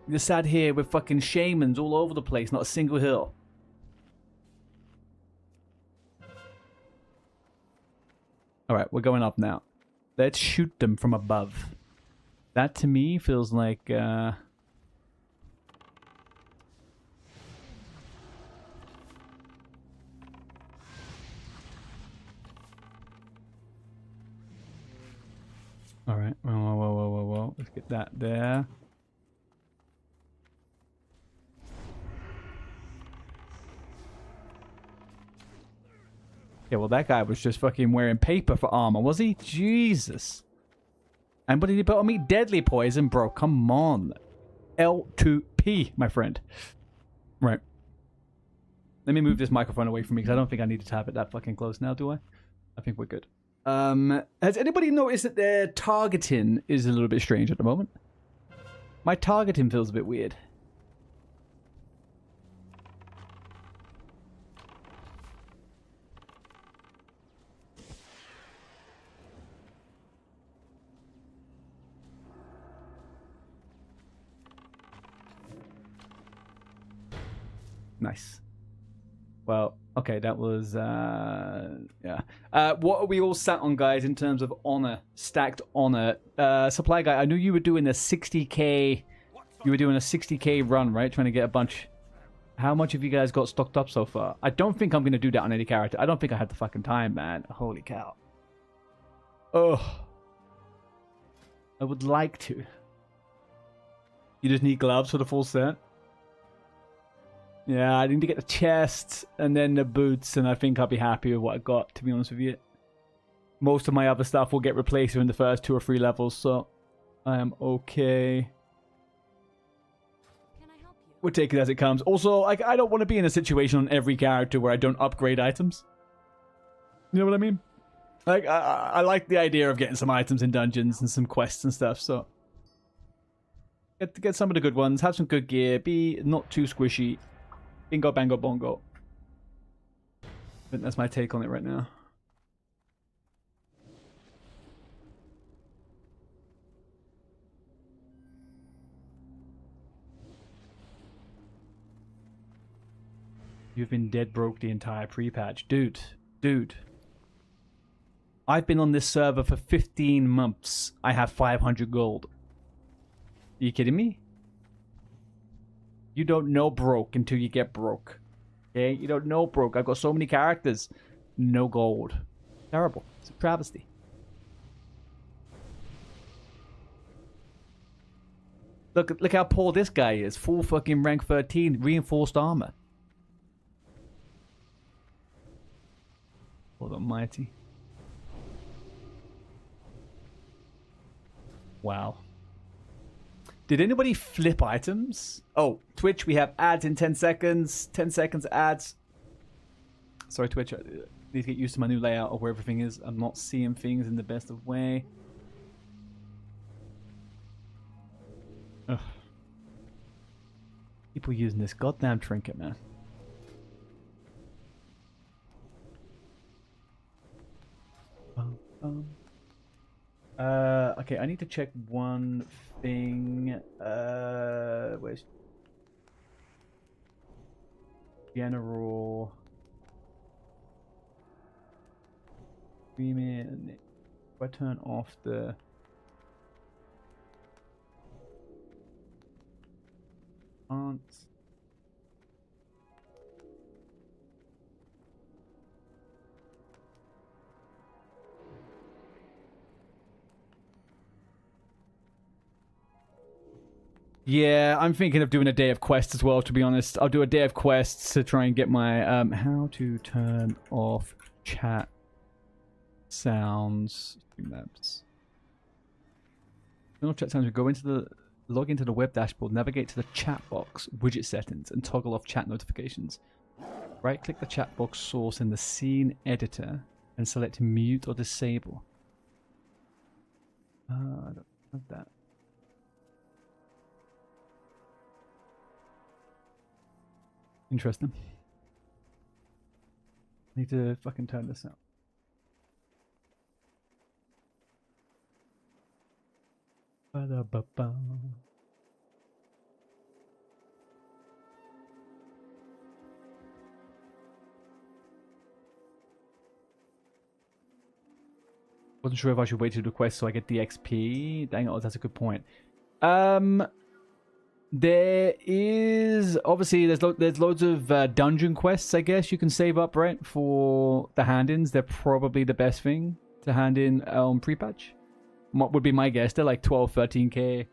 You're sat here with fucking shamans all over the place, not a single heal. Alright, we're going up now. Let's shoot them from above. That to me feels like Alright, whoa. Let's get that there. Yeah, well, that guy was just fucking wearing paper for armor, was he? Jesus. And what did he put on me? Deadly poison, bro. Come on. L2P, my friend. Right. Let me move this microphone away from me because I don't think I need to tap it that fucking close now, do I? I think we're good. Has anybody noticed that their targeting is a little bit strange at the moment? My targeting feels a bit weird. Nice. Well, okay, that was, yeah. What are we all sat on, guys, in terms of honor, stacked honor? Supply guy, I knew you were doing a 60k, run, right? Trying to get a bunch. How much have you guys got stocked up so far? I don't think I'm going to do that on any character. I don't think I had the fucking time, man. Holy cow. Oh. I would like to. You just need gloves for the full set? Yeah, I need to get the chest and then the boots, and I think I'll be happy with what I got, to be honest with you. Most of my other stuff will get replaced in the first 2 or 3 levels, so I am okay. Can I help you? We'll take it as it comes. Also, like, I don't want to be in a situation on every character where I don't upgrade items. You know what I mean? Like, I like the idea of getting some items in dungeons and some quests and stuff, so get some of the good ones, have some good gear, be not too squishy. Bingo, bango, bongo. I think that's my take on it right now. You've been dead broke the entire pre-patch. Dude. I've been on this server for 15 months. I have 500 gold. you kidding me? You don't know broke until you get broke. Okay? You don't know broke. I've got so many characters. No gold. Terrible. It's a travesty. Look how poor this guy is. Full fucking rank 13. Reinforced armor. Lord almighty. Wow. Did anybody flip items? Oh, Twitch, we have ads in 10 seconds. 10 seconds ads. Sorry, Twitch. I need to get used to my new layout of where everything is. I'm not seeing things in the best of way. Ugh. People using this goddamn trinket, man. Okay, I need to check one thing. Where's general? If I turn off the fonts. Yeah, I'm thinking of doing a day of quests as well, to be honest. I'll do a day of quests to try and get my how to turn off chat sounds maps. Turn off chat sounds. Log into the web dashboard, navigate to the chat box, widget settings, and toggle off chat notifications. Right click the chat box source in the scene editor and select mute or disable. I don't have that. Interesting. Need to fucking turn this out. Ba-da-ba-ba. Wasn't sure if I should wait to do the quest so I get the XP. Dang it, that's a good point. There is obviously there's loads of dungeon quests, I guess you can save up, right, for the hand-ins. They're probably the best thing to hand in on pre-patch. What would be my guess? They're like 12, 13k.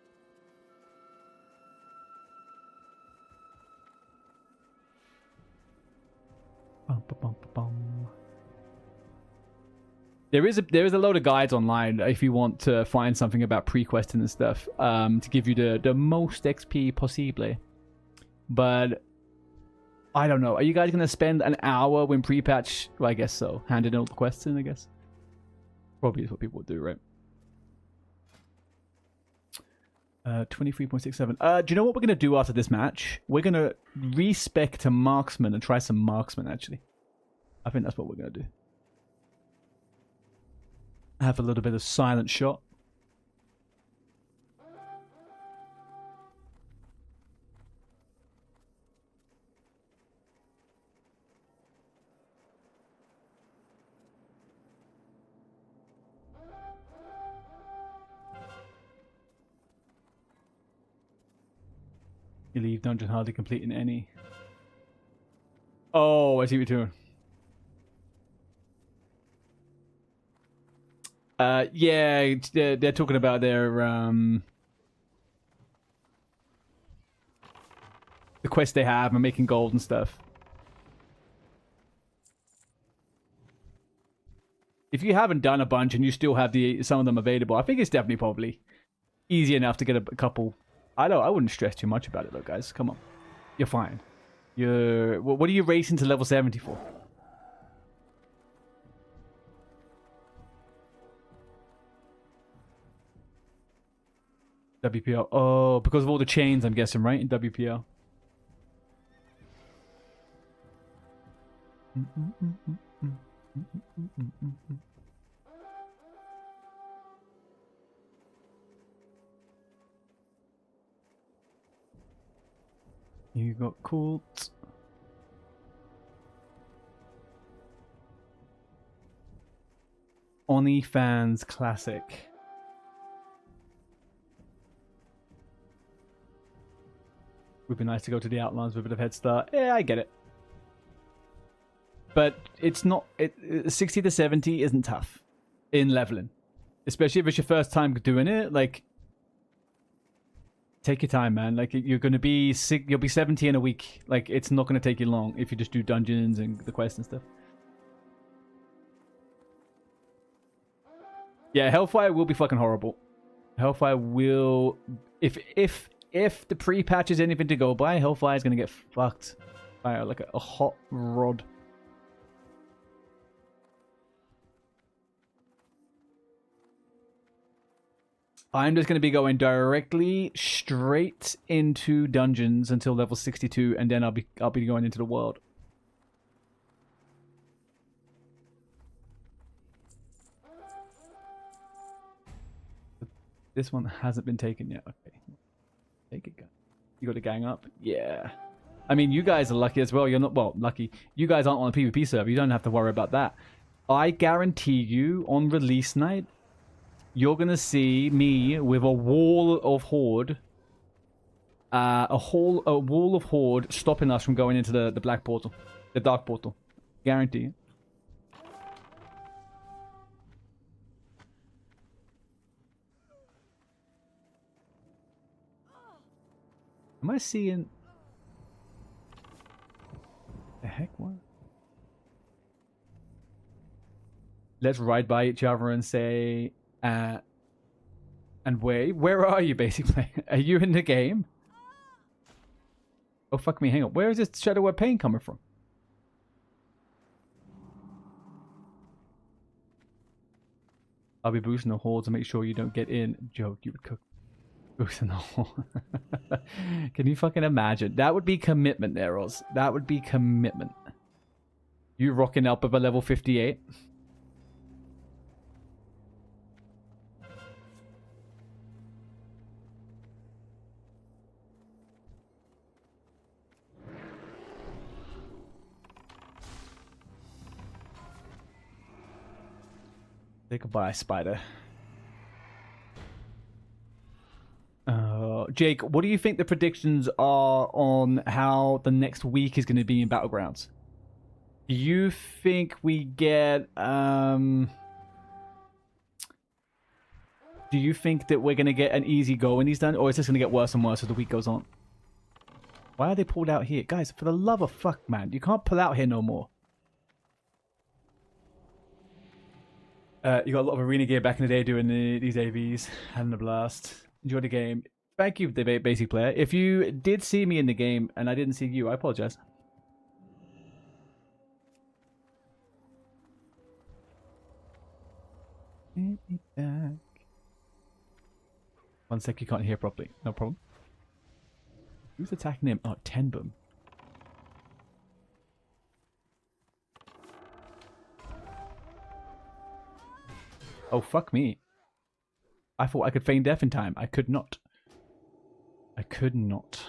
There is a load of guides online if you want to find something about pre-questing and stuff to give you the most XP possible. But I don't know. Are you guys going to spend an hour when pre-patch? Well, I guess so. Handing all the quests in, I guess. Probably is what people would do, right? 23.67. Do you know what we're going to do after this match? We're going to respec to marksman and try some marksman, actually. I think that's what we're going to do. Have a little bit of silent shot. You leave dungeon hardly completing any. Oh, I see what you're doing. Yeah, they're talking about their the quest they have and making gold and stuff. If you haven't done a bunch and you still have some of them available, I think it's definitely probably easy enough to get a couple. I wouldn't stress too much about it though, guys. Come on, you're fine. What are you racing to level 70 for? WPL. Oh, because of all the chains, I'm guessing, right? In WPL. You got Colt. OnlyFans Classic. Would be nice to go to the Outlands with a bit of head start. Yeah, I get it. But it's not... 60 to 70 isn't tough in leveling. Especially if it's your first time doing it. Like, take your time, man. Like, you're going to be... You'll be 70 in a week. Like, it's not going to take you long if you just do dungeons and the quests and stuff. Yeah, Hellfire will be fucking horrible. Hellfire will... If the pre-patch is anything to go by, Hellfire is going to get fucked by like a hot rod. I'm just going to be going directly straight into dungeons until level 62, and then I'll be going into the world. This one hasn't been taken yet. Okay. Take it, guys. You got to gang up? Yeah. I mean, you guys are lucky as well. You're not, well, lucky. You guys aren't on a PvP server. You don't have to worry about that. I guarantee you, on release night, you're going to see me with a wall of horde. A wall of horde stopping us from going into the black portal. The dark portal. Guarantee you. Am I seeing... The heck, what? Let's ride by each other and say... and wait, where are you, basically? Are you in the game? Oh, fuck me, hang on. Where is this Shadow of Pain coming from? I'll be boosting the horde to make sure you don't get in. Joke, you would cook. Boosting the horde. Can you fucking imagine? That would be commitment there, Oz. That would be commitment. You rocking up with a level 58? Say goodbye, spider. Jake, what do you think the predictions are on how the next week is going to be in Battlegrounds? Do you think we get... do you think that we're going to get an easy go in these done, or is this going to get worse and worse as the week goes on? Why are they pulled out here? Guys, for the love of fuck, man. You can't pull out here no more. You got a lot of arena gear back in the day doing these AVs. Having a blast. Enjoy the game. Thank you, the basic player. If you did see me in the game and I didn't see you, I apologize. Get me back. One sec, you can't hear properly. No problem. Who's attacking him? Oh, Tenbum. Oh, fuck me. I thought I could feign death in time. I could not. I could not.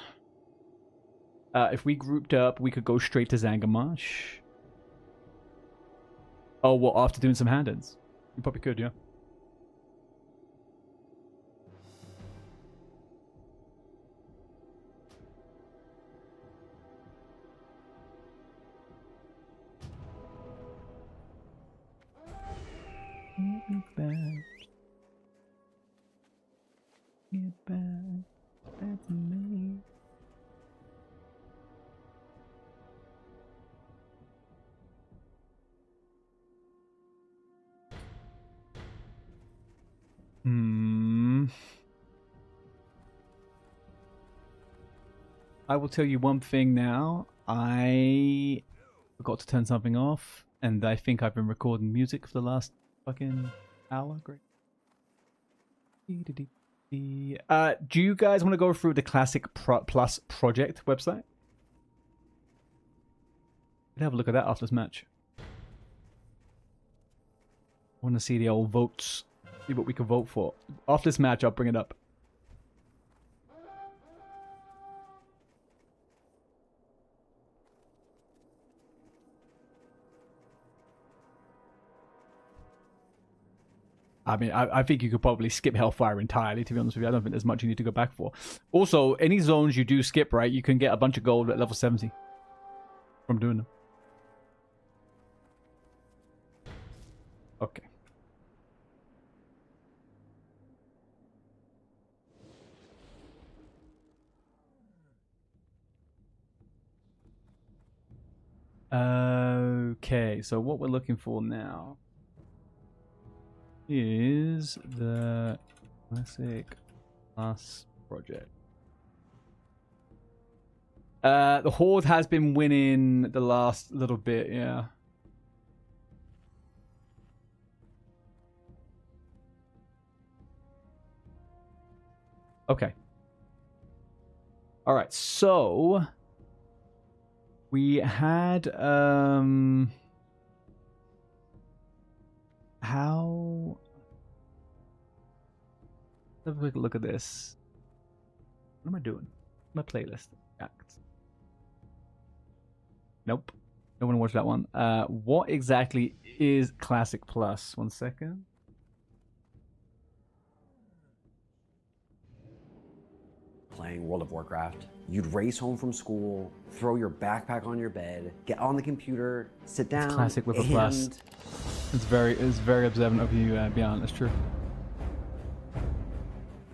If we grouped up, we could go straight to Zangarmarsh. Oh, well, after doing some hand-ins? You probably could, yeah. Get back. Get back. That's me. I will tell you one thing now. I forgot to turn something off, and I think I've been recording music for the last fucking hour. Great. Do you guys want to go through the Classic Plus Project website? Let's have a look at that after this match. I want to see the old votes. See what we can vote for. After this match, I'll bring it up. I mean, I think you could probably skip Hellfire entirely, to be honest with you. I don't think there's much you need to go back for. Also, any zones you do skip, right, you can get a bunch of gold at level 70 from doing them. Okay. Okay, so what we're looking for now is the Classic Plus project. The Horde has been winning the last little bit, yeah. Okay. All right, so we had how? Let's have a quick look at this. What am I doing? My playlist. Acts. Nope. No one watched that one. What exactly is Classic Plus? 1 second. Playing World of Warcraft, you'd race home from school, throw your backpack on your bed, get on the computer, sit down. It's classic with a plus. It's very observant of you, Beyond. That's true.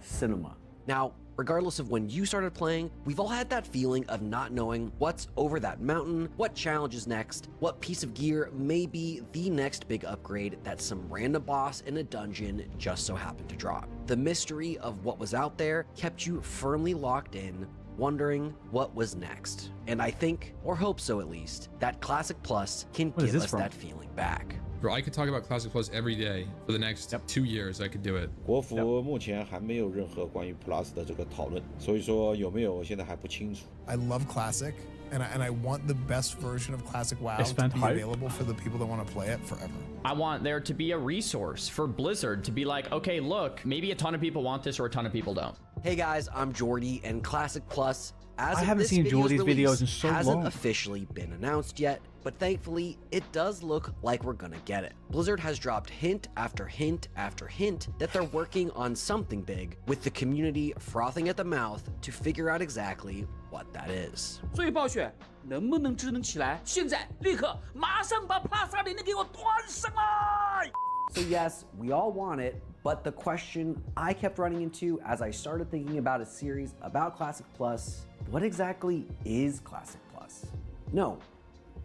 Cinema. Now, regardless of when you started playing, we've all had that feeling of not knowing what's over that mountain, what challenge is next, what piece of gear may be the next big upgrade that some random boss in a dungeon just so happened to drop. The mystery of what was out there kept you firmly locked in, wondering what was next. And I think, or hope so at least, that Classic Plus can give us that feeling back. Bro, I could talk about Classic Plus every day for the next 2 years. I could do it. 国服目前还没有任何关于 Plus 的这个讨论，所以说有没有我现在还不清楚。I love Classic, and I want the best version of Classic WoW to be available for the people that want to play it forever. I want there to be a resource for Blizzard to be like, okay, look, maybe a ton of people want this or a ton of people don't. Hey guys, I'm Jordy, and Classic Plus, as I of haven't this seen video's Jordy's release, videos in so hasn't long. officially been announced yet, but thankfully, it does look like we're gonna get it. Blizzard has dropped hint after hint after hint that they're working on something big, with the community frothing at the mouth to figure out exactly what that is. 所以暴雪能不能智能起来？现在立刻马上把 Plus 2.0的给我端上来！ So yes, we all want it, but the question I kept running into as I started thinking about a series about Classic Plus, what exactly is Classic Plus? No,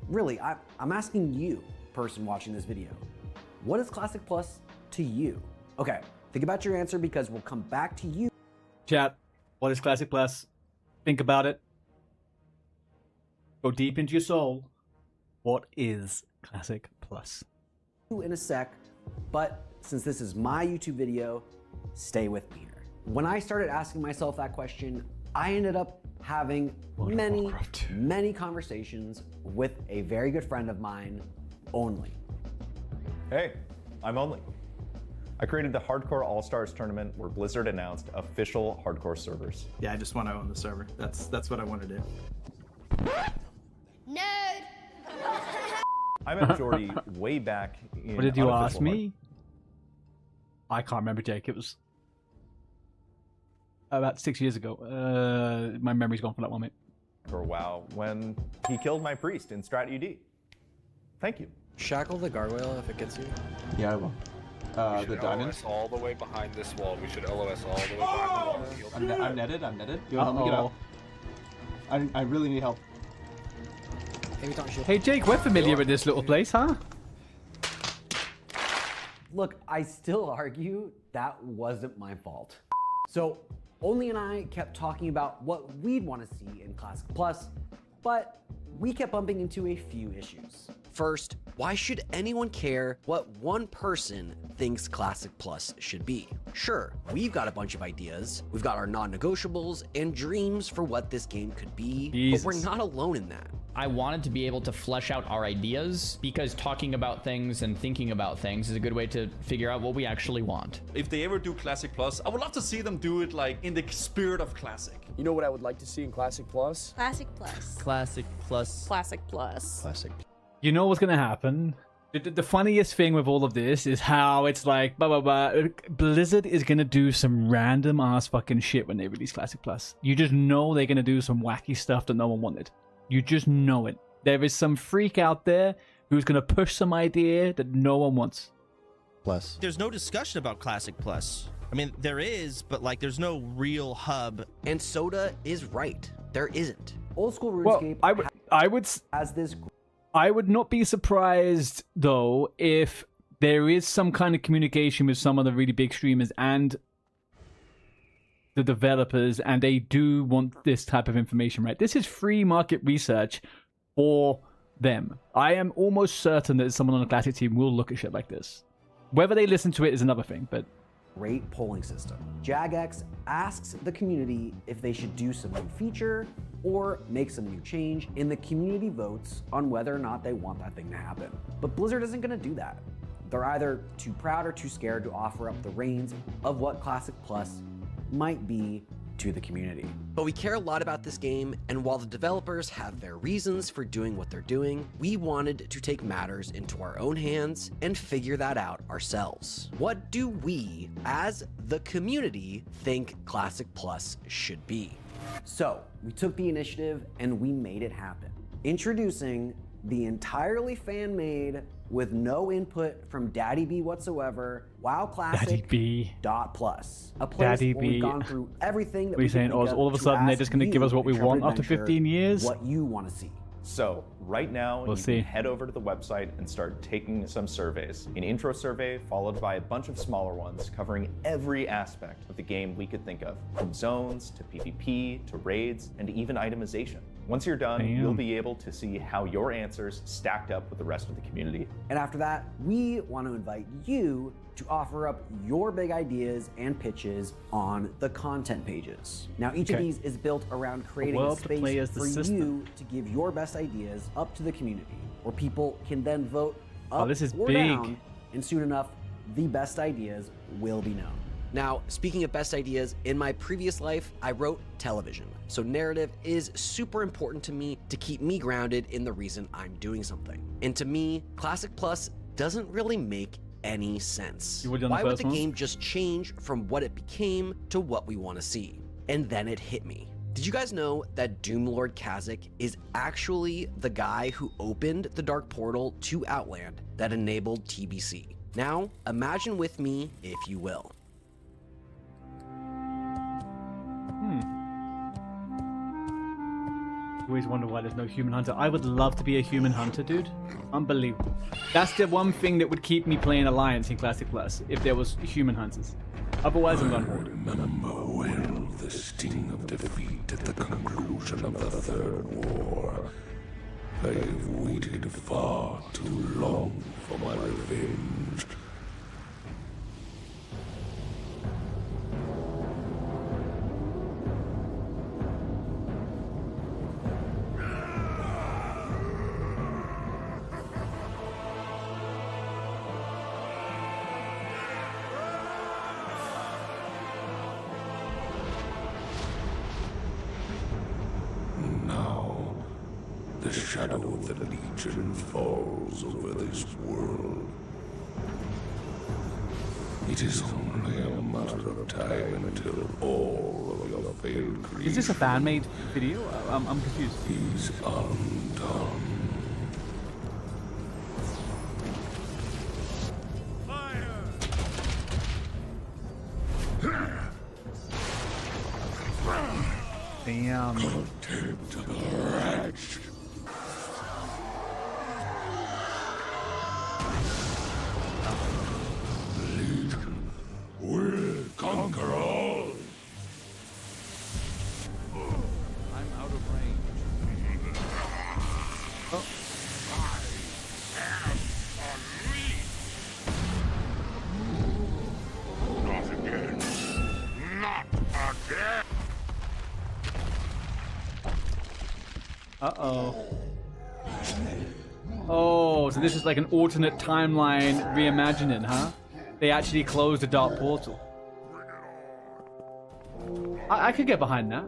really, I'm asking you, person watching this video, what is Classic Plus to you? Okay, think about your answer because we'll come back to you. Chat, what is Classic Plus? Think about it. Go deep into your soul. What is Classic Plus? In a sec, but since this is my YouTube video, stay with me here. When I started asking myself that question, I ended up having many conversations with a very good friend of mine, Only. Hey, I'm Only. I created the Hardcore All-Stars tournament where Blizzard announced official hardcore servers. Yeah, I just want to own the server. That's what I want to do. Nerd! I met Jordy way back in What did you ask unofficial me? I can't remember, Jake. It was about 6 years ago. My memory's gone from that one, mate. For WoW when he killed my priest in Strat UD. Thank you. Shackle the gargoyle if it gets you. Yeah, I will. The diamonds. LOS all the way behind this wall. We should LOS all the way behind the wall. I'm netted. You want me to get up? I really need help. Hey, Jake, we're familiar with this little place, huh? Look, I still argue that wasn't my fault. So, Only and I kept talking about what we'd want to see in Classic Plus, but we kept bumping into a few issues. First, why should anyone care what one person thinks Classic Plus should be? Sure, we've got a bunch of ideas, we've got our non-negotiables and dreams for what this game could be, but we're not alone in that. I wanted to be able to flesh out our ideas because talking about things and thinking about things is a good way to figure out what we actually want. If they ever do Classic Plus, I would love to see them do it like in the spirit of Classic. You know what I would like to see in Classic Plus? Classic Plus. Classic Plus. Classic Plus. Classic. You know what's going to happen? The funniest thing with all of this is how it's like, blah, blah, blah. Blizzard is going to do some random ass fucking shit when they release Classic Plus. You just know they're going to do some wacky stuff that no one wanted. You just know it. There is some freak out there who's going to push some idea that no one wants. Plus. There's no discussion about Classic Plus. I mean, there is, but like, there's no real hub. And Soda is right. There isn't. Old school RuneScape I would not be surprised, though, if there is some kind of communication with some of the really big streamers and the developers, and they do want this type of information, right? This is free market research for them. I am almost certain that someone on the Classic team will look at shit like this. Whether they listen to it is another thing, but... Great polling system. Jagex asks the community if they should do some new feature or make some new change, and the community votes on whether or not they want that thing to happen. But Blizzard isn't going to do that. They're either too proud or too scared to offer up the reins of what Classic Plus might be to the community. But we care a lot about this game, and while the developers have their reasons for doing what they're doing, we wanted to take matters into our own hands and figure that out ourselves. What do we, as the community, think Classic Plus should be? So, we took the initiative and we made it happen. Introducing the entirely fan-made, with no input from Daddy B whatsoever, WoW Classic .plus. A place where we've gone through everything that we can think of all of a sudden they're just going to give us what we want after 15 years? What you want to see. So, right now, you can head over to the website and start taking some surveys. An intro survey followed by a bunch of smaller ones covering every aspect of the game we could think of, from zones to PvP to raids and even itemization. Once you're done, you'll be able to see how your answers stacked up with the rest of the community. And after that, we want to invite you to offer up your big ideas and pitches on the content pages. Now, each of these is built around creating a space for you to give your best ideas up to the community, where people can then vote up or down, and soon enough, the best ideas will be known. Now, speaking of best ideas, in my previous life, I wrote television. So narrative is super important to me to keep me grounded in the reason I'm doing something. And to me, Classic Plus doesn't really make any sense. Why would the game just change from what it became to what we want to see? And then it hit me. Did you guys know that Doomlord Kazakh is actually the guy who opened the Dark Portal to Outland that enabled TBC? Now, imagine with me, if you will. Always wonder why there's no human hunter. I would love to be a human hunter, dude. Unbelievable. That's the one thing that would keep me playing Alliance in Classic Plus, if there was human hunters. Otherwise, I'm gone. Remember well the sting of defeat at the conclusion of the Third War. I have waited far too long for my revenge. The shadow of the Legion falls over this world. It is only a matter of time until all of your failed creations... Is this a fan-made video? I'm confused. Is undone. Damn. Contemptible wretch. Legion will conquer all. I'm out of range. Oh. Not again. Not again. Uh-oh. Oh, so this is like an alternate timeline reimagining, huh? They actually closed the Dark Portal. I could get behind that.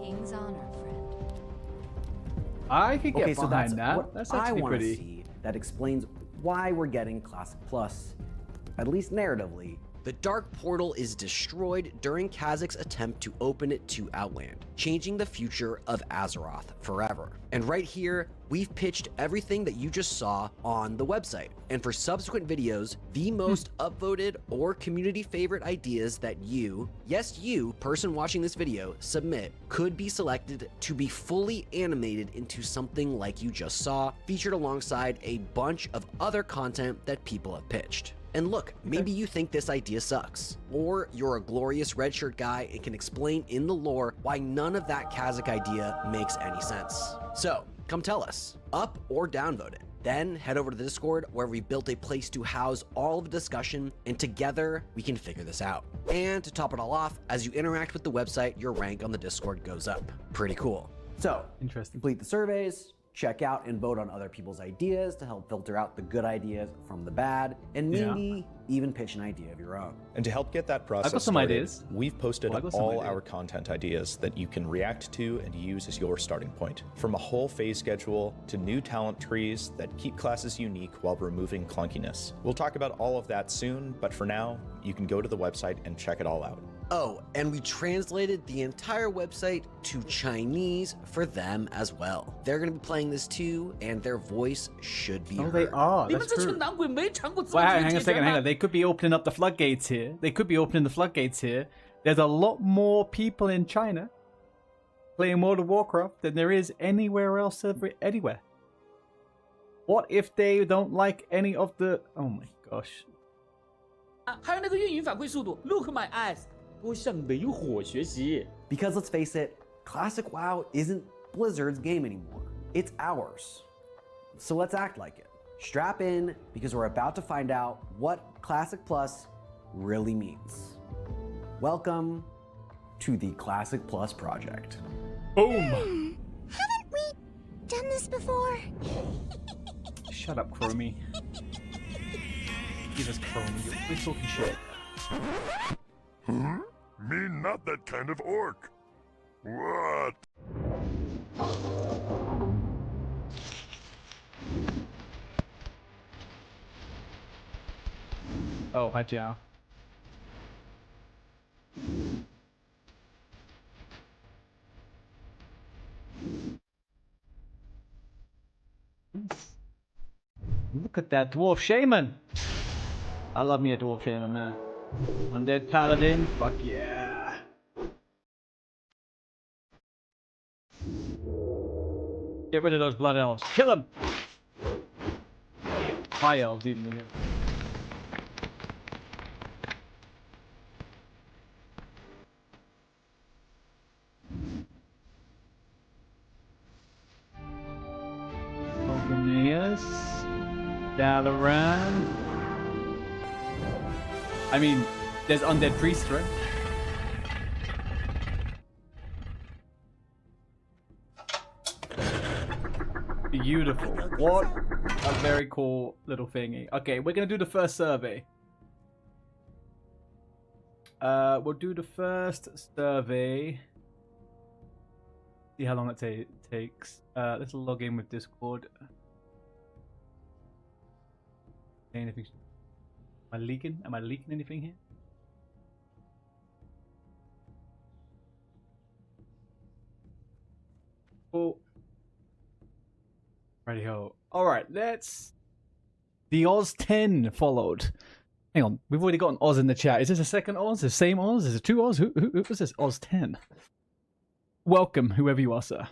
King's honor, friend. I could get so behind that's that. what That's I actually want to pretty. see that explains why we're getting Classic Plus, at least narratively. The Dark Portal is destroyed during Kazac's attempt to open it to Outland, changing the future of Azeroth forever. And right here, we've pitched everything that you just saw on the website. And for subsequent videos, the most upvoted or community favorite ideas that you, yes you, person watching this video, submit could be selected to be fully animated into something like you just saw, featured alongside a bunch of other content that people have pitched. And look, maybe you think this idea sucks, or you're a glorious red shirt guy and can explain in the lore why none of that Kazakh idea makes any sense. So, come tell us, up or downvote it. Then head over to the Discord where we built a place to house all of the discussion, and together we can figure this out. And to top it all off, as you interact with the website, your rank on the Discord goes up. Pretty cool. So, complete the surveys, check out and vote on other people's ideas to help filter out the good ideas from the bad, and maybe even pitch an idea of your own. And to help get that process I've got some started, ideas. we've posted all our content ideas that you can react to and use as your starting point. From a whole phase schedule to new talent trees that keep classes unique while removing clunkiness. We'll talk about all of that soon, but for now, you can go to the website and check it all out. Oh, and we translated the entire website to Chinese for them as well. They're going to be playing this too, and their voice should be heard. They are. That's true. Well, hang on. They could be opening up the floodgates here. There's a lot more people in China playing World of Warcraft than there is anywhere else anywhere. What if they don't like any of the... Oh my gosh. 还有那个运营反馈速度 ，Look my eyes， 多向煤火学习。 Because let's face it, Classic WoW isn't Blizzard's game anymore. It's ours. So let's act like it. Strap in, because we're about to find out what Classic Plus really means. Welcome to the Classic Plus project. Boom! Haven't we done this before? Shut up, Chromie. Jesus, Chromie, you're talking shit. Huh? Me not that kind of orc. What? Oh, hi, Jiao. Look at that dwarf shaman. I love me a dwarf shaman, man. Undead paladin, fuck yeah. Get rid of those blood elves. Kill them. High elves, even. Dalaran. I mean, there's undead priests, right? Beautiful. What a very cool little thingy. Okay, we're gonna do the first survey. We'll do the first survey. See how long it takes. Let's log in with Discord. Anything? Am I leaking? Am I leaking anything here? Oh. Righty ho. Alright, let's... The Oz 10 followed. Hang on, we've already got an Oz in the chat. Is this a second Oz? The same Oz? Is it two Oz? Who was this? Oz 10. Welcome, whoever you are, sir.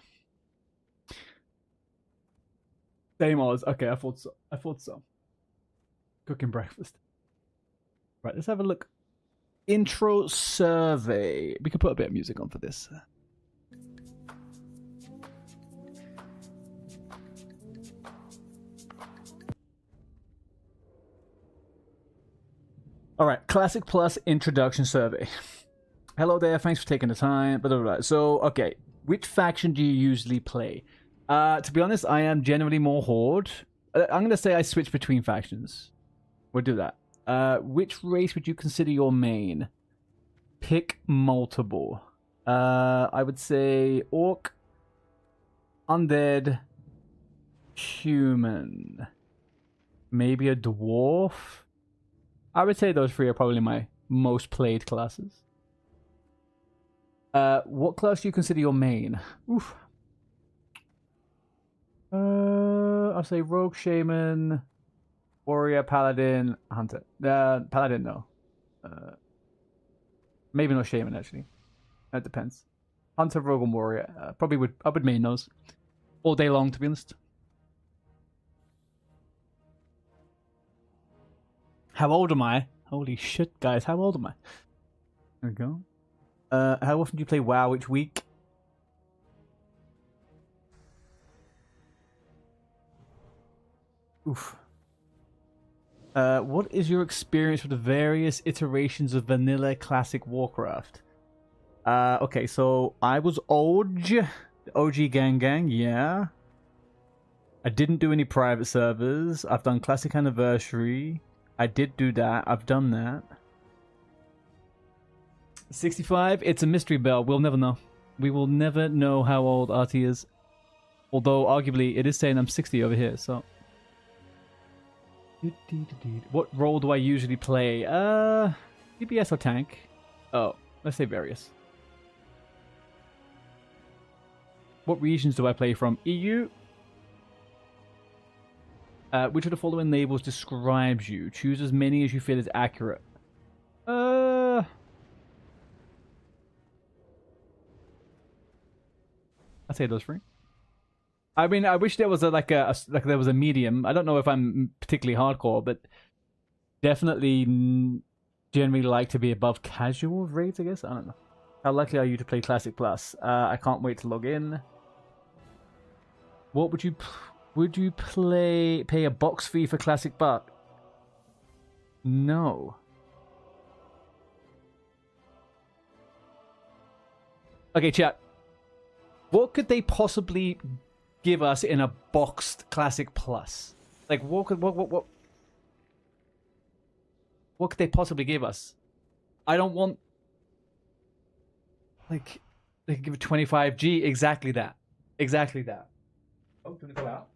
Same Oz. Okay, I thought so. Cooking breakfast. Right, let's have a look. Intro survey. We can put a bit of music on for this. All right, Classic Plus introduction survey. Hello there, thanks for taking the time. Blah, blah, blah. So, okay, which faction do you usually play? To be honest, I am generally more Horde. I'm going to say I switch between factions. We'll do that. Which race would you consider your main? Pick multiple. I would say Orc, Undead, Human. Maybe a dwarf. I would say those three are probably my most played classes. What class do you consider your main? Oof. I'll say rogue, shaman, warrior, paladin, hunter. Paladin, no. Maybe not shaman actually. That depends. Hunter, rogue, and warrior. I would main those all day long, to be honest. How old am I? Holy shit, guys! How old am I? There we go. How often do you play WoW each week? Oof. What is your experience with the various iterations of vanilla classic Warcraft? Okay, so I was OG gang, yeah. I didn't do any private servers. I've done Classic Anniversary. I did do that. I've done that. 65, it's a mystery bell. We'll never know. We will never know how old RT is. Although, arguably, it is saying I'm 60 over here, so... What role do I usually play? DPS or tank? Oh, let's say various. What regions do I play from? EU? Which of the following labels describes you? Choose as many as you feel is accurate. I'd say those three. I mean, I wish there was there was a medium. I don't know if I'm particularly hardcore, but definitely generally like to be above casual rate, I guess. I don't know. How likely are you to play Classic Plus? I can't wait to log in. What would you pay a box fee for Classic Buck? No. Okay, chat. What could they possibly give us in a boxed Classic Plus? Like, what could they possibly give us? I don't want... Like, they could give it 25G. Exactly that. Exactly that. Oh, gonna go out.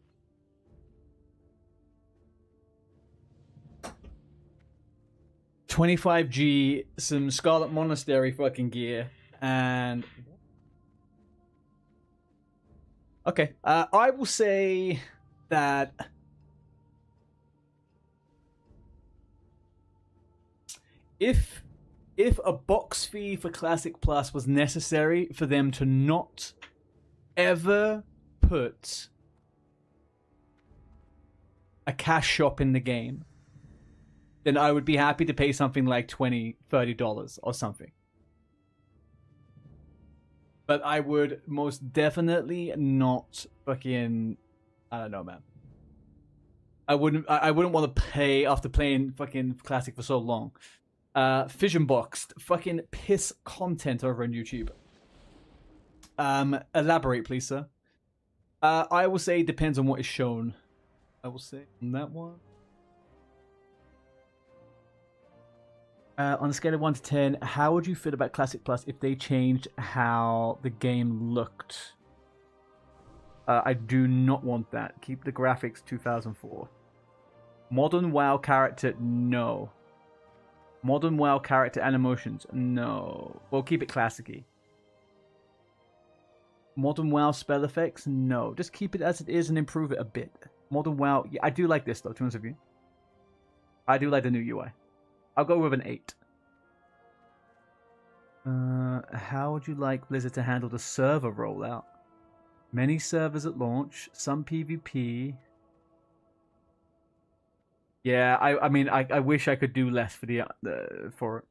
$25G, some Scarlet Monastery fucking gear, and... Okay, I will say that... If a box fee for Classic Plus was necessary for them to not ever put a cash shop in the game, then I would be happy to pay something like $20, $30 or something. But I would most definitely not fucking... I don't know, man. I wouldn't want to pay after playing fucking Classic for so long. Fission Boxed. Fucking piss content over on YouTube. Elaborate, please, sir. I will say it depends on what is shown. I will say on that one. On a scale of 1 to 10, how would you feel about Classic Plus if they changed how the game looked? I do not want that. Keep the graphics 2004. Modern WoW character, no. Modern WoW character and emotions, no. Well, keep it classic-y. Modern WoW spell effects, no. Just keep it as it is and improve it a bit. Modern WoW, yeah, I do like this though, to be honest with you. I do like the new UI. I'll go with an 8. How would you like Blizzard to handle the server rollout? Many servers at launch, some PvP. Yeah, I mean, I wish I could do less for for it.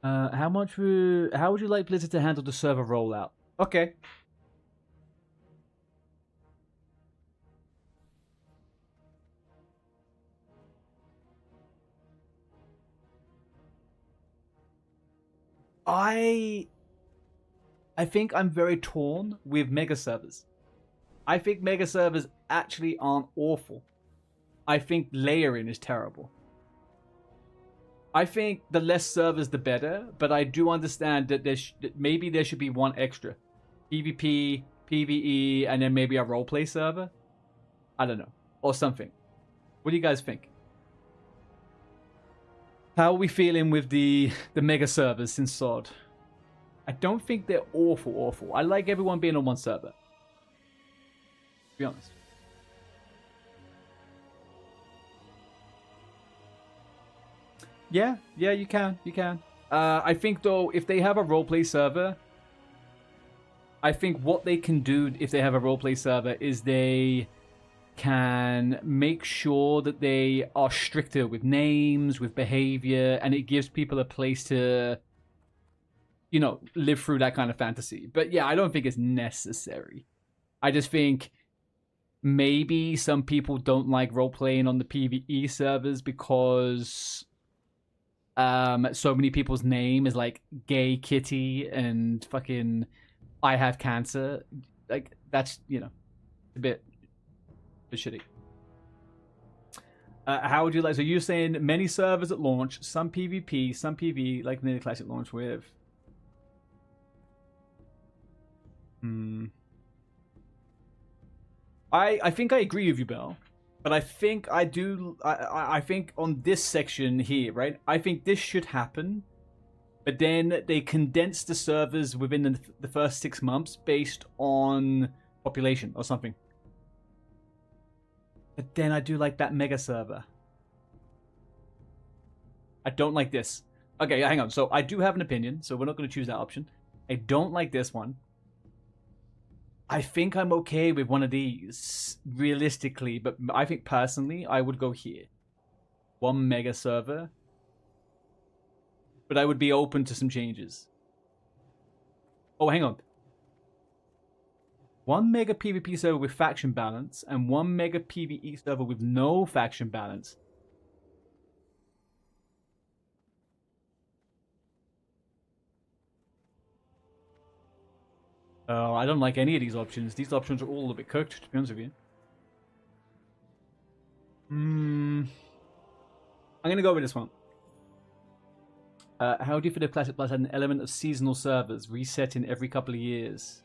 How would you like Blizzard to handle the server rollout? Okay. I think I'm very torn with mega servers. I think mega servers actually aren't awful. I think layering is terrible. I think the less servers the better, but I do understand that maybe there should be one extra. PvP, PvE, and then maybe a roleplay server. I don't know. or something. What do you guys think? How are we feeling with the mega servers since SOD? I don't think they're awful. I like everyone being on one server. To be honest. Yeah, you can. I think, though, if they have a roleplay server, I think what they can do if they have a roleplay server is they can make sure that they are stricter with names, with behavior, and it gives people a place to, you know, live through that kind of fantasy. But yeah, I don't think it's necessary. I just think maybe some people don't like role-playing on the PvE servers because so many people's name is like Gay Kitty and fucking I have cancer. Like, that's, you know, a bit shitty. How would you like? So you're saying many servers at launch, some PvP, some PvE, like the classic launch with. I think I agree with you, Bell, but I think I think on this section here, right? I think this should happen, but then they condense the servers within the first 6 months based on population or something. But then I do like that mega server. I don't like this. Okay, hang on. So I do have an opinion, so we're not going to choose that option. I don't like this one. I think I'm okay with one of these, realistically, but I think personally, I would go here. One mega server. But I would be open to some changes. Oh, hang on. One mega PvP server with faction balance, and one mega PvE server with no faction balance. Oh, I don't like any of these options. These options are all a bit cooked, to be honest with you. I'm going to go with this one. How do you feel if Classic Plus had an element of seasonal servers, resetting every couple of years?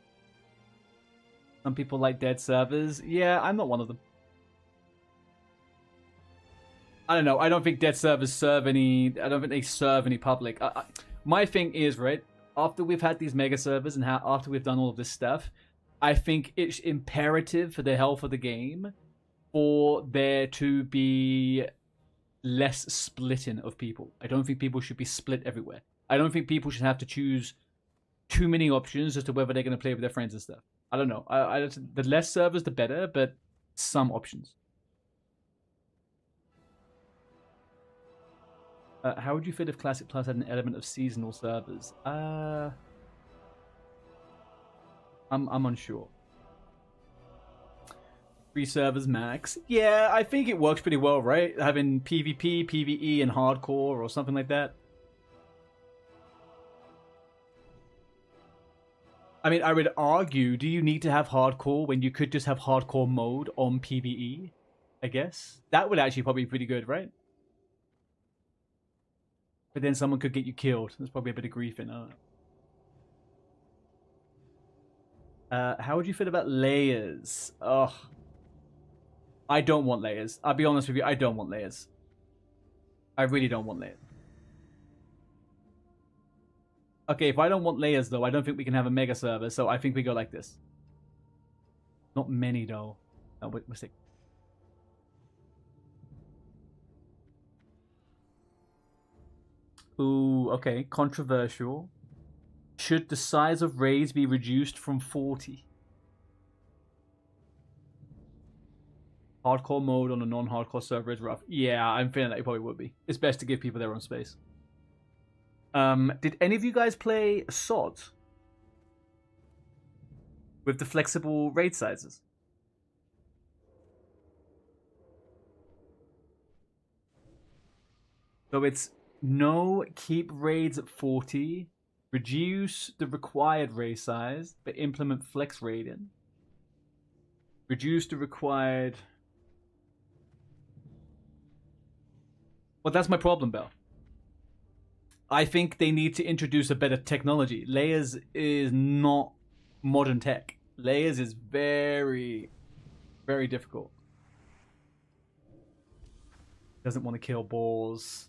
Some people like dead servers. Yeah, I'm not one of them. I don't know. I don't think dead servers serve any... I don't think they serve any public. My thing is, right, after we've had these mega servers and after we've done all of this stuff, I think it's imperative for the health of the game for there to be less splitting of people. I don't think people should be split everywhere. I don't think people should have to choose too many options as to whether they're going to play with their friends and stuff. I don't know. The less servers, the better, but some options. How would you feel if Classic Plus had an element of seasonal servers? I'm unsure. 3 servers max. Yeah, I think it works pretty well, right? Having PvP, PvE, and hardcore or something like that. I mean, I would argue, do you need to have hardcore when you could just have hardcore mode on PvE? I guess. That would actually probably be pretty good, right? But then someone could get you killed. There's probably a bit of grief in it. How would you feel about layers? Ugh. I don't want layers. I'll be honest with you, I don't want layers. I really don't want layers. Okay, if I don't want layers, though, I don't think we can have a mega server, so I think we go like this. Not many, though. Oh, wait, mistake. Ooh, okay. Controversial. Should the size of raids be reduced from 40? Hardcore mode on a non-hardcore server is rough. Yeah, I'm feeling that it probably would be. It's best to give people their own space. Did any of you guys play SOD? With the flexible raid sizes? So it's no, keep raids at 40, reduce the required raid size, but implement flex raiding. Reduce the required... Well, that's my problem, Bell. I think they need to introduce a better technology. Layers is not modern tech. Layers is very, very difficult. Doesn't want to kill boars.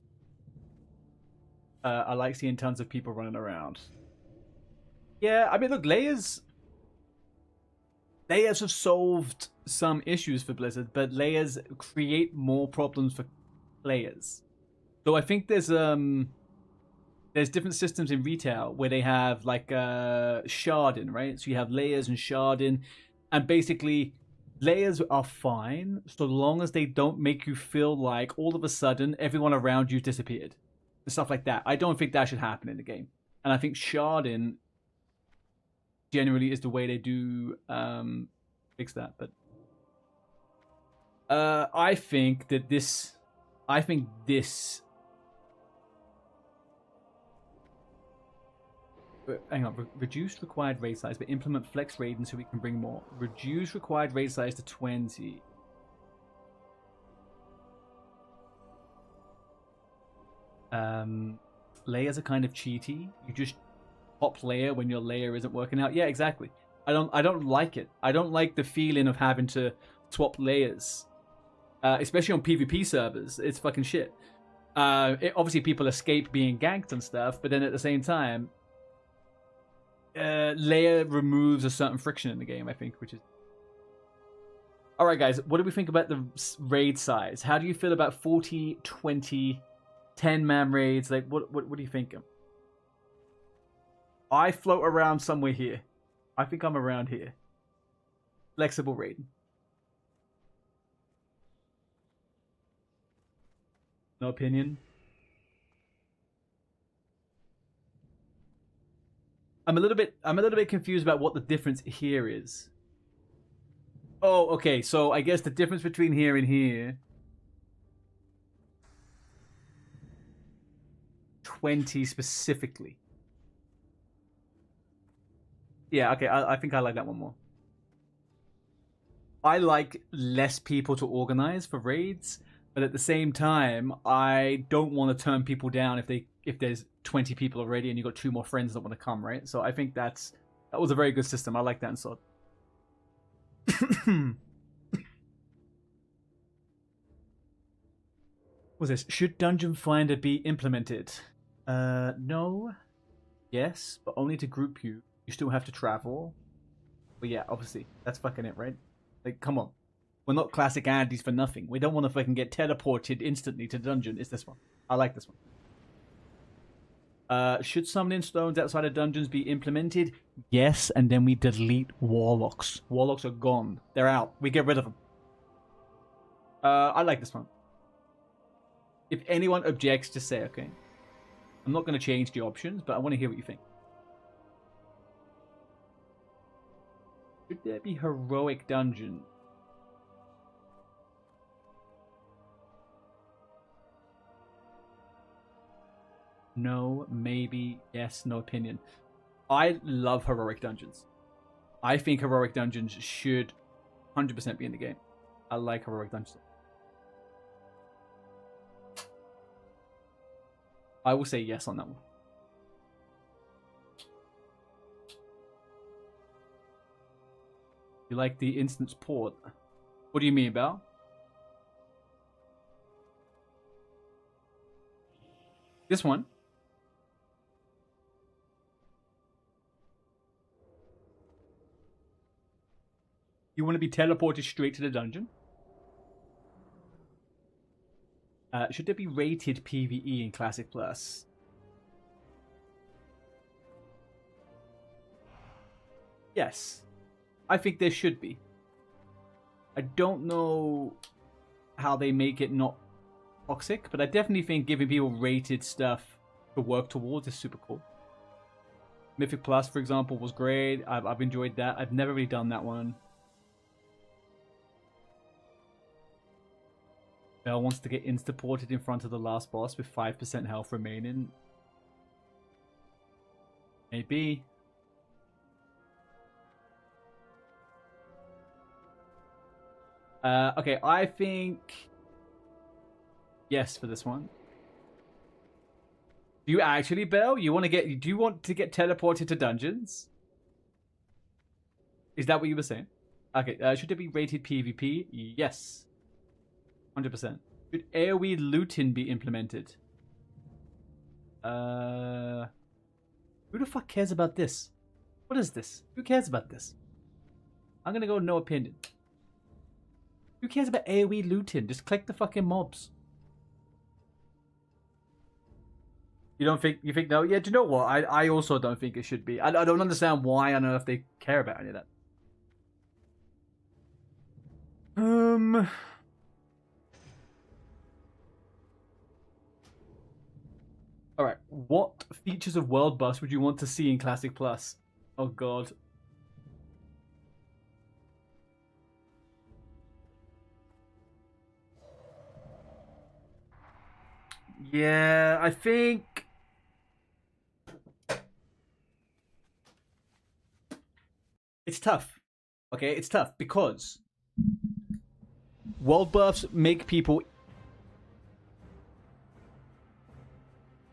I like seeing tons of people running around. Yeah, I mean, look, layers have solved some issues for Blizzard, but layers create more problems for players. So I think there's different systems in retail where they have like sharding, right? So you have layers and sharding, and basically layers are fine so long as they don't make you feel like all of a sudden everyone around you disappeared. Stuff like that. I don't think that should happen in the game. And I think sharding generally is the way they do fix that. But I think this hang on, reduce required raid size, but implement flex raiding so we can bring more. Reduce required raid size to 20. Layers are kind of cheaty. You just pop layer when your layer isn't working out. Yeah, exactly. I don't like it. I don't like the feeling of having to swap layers, especially on PvP servers. It's fucking shit. Obviously, people escape being ganked and stuff, but then at the same time, layer removes a certain friction in the game, I think, which is... Alright, guys, what do we think about the raid size? How do you feel about 40, 20, 10-man raids? Like, what do you think? I float around somewhere here. I think I'm around here. Flexible raiding. No opinion? I'm a little bit confused about what the difference here is. Oh, okay. So I guess the difference between here and here, 20 specifically. Yeah, okay. I think I like that one more. I like less people to organize for raids, but at the same time, I don't want to turn people down if there's 20 people already and you've got 2 more friends that want to come, right? So I think that was a very good system. I like that in SOD. What's this? Should Dungeon Finder be implemented? No. Yes, but only to group you. You still have to travel. But yeah, obviously, that's fucking it, right? Like, come on. We're not classic Andes for nothing. We don't want to fucking get teleported instantly to the dungeon. It's this one. I like this one. Should summoning stones outside of dungeons be implemented? Yes, and then we delete warlocks. Warlocks are gone. They're out. We get rid of them. I like this one. If anyone objects, just say, okay. I'm not going to change the options, but I want to hear what you think. Should there be heroic dungeon? No, maybe, yes, no opinion. I love heroic dungeons. I think heroic dungeons should 100% be in the game. I like heroic dungeons. I will say yes on that one. You like the instance port? What do you mean, Bal? This one? You want to be teleported straight to the dungeon? Should there be rated PvE in Classic Plus? Yes. I think there should be. I don't know how they make it not toxic, but I definitely think giving people rated stuff to work towards is super cool. Mythic Plus, for example, was great. I've enjoyed that. I've never really done that one. Bell wants to get insta-ported in front of the last boss with 5% health remaining. Maybe. Okay, I think yes for this one. Do you actually, Bell? Do you want to get teleported to dungeons? Is that what you were saying? Okay, should it be rated PvP? Yes. 100%. Should AoE looting be implemented? Who the fuck cares about this? What is this? Who cares about this? I'm gonna go no opinion. Who cares about AoE looting? Just click the fucking mobs. You don't think? You think no? Yeah. Do you know what? I also don't think it should be. I don't understand why on earth they care about any of that. All right. What features of World Bus would you want to see in Classic Plus? Oh God. Yeah, I think it's tough. Okay, it's tough because world buffs make people.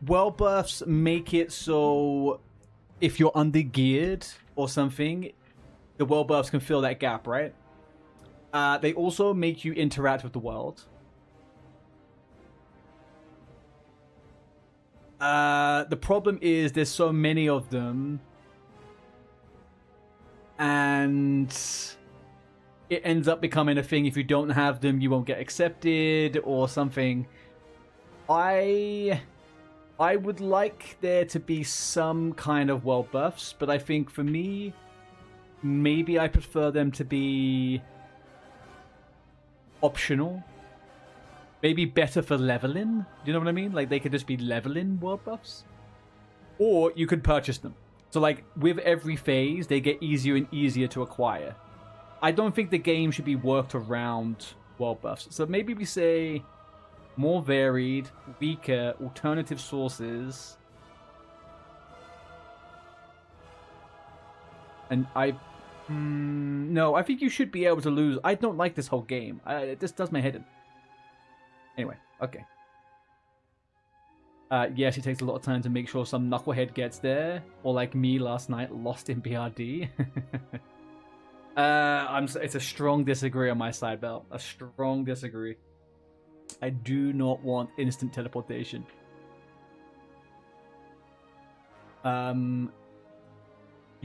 World buffs make it so if you're under-geared or something, the world buffs can fill that gap, right? They also make you interact with the world. The problem is there's so many of them, and it ends up becoming a thing. If you don't have them, you won't get accepted or something. I would like there to be some kind of world buffs, but I think for me, maybe I prefer them to be optional. Maybe better for leveling. Do you know what I mean? Like, they could just be leveling world buffs. Or you could purchase them. So, like, with every phase, they get easier and easier to acquire. I don't think the game should be worked around world buffs. So maybe we say more varied, weaker, alternative sources. And no, I think you should be able to lose. I don't like this whole game. This does my head in. Anyway, okay. Yes, it takes a lot of time to make sure some knucklehead gets there. Or like me last night, lost in BRD. It's a strong disagree on my side, Bell. A strong disagree. I do not want instant teleportation. You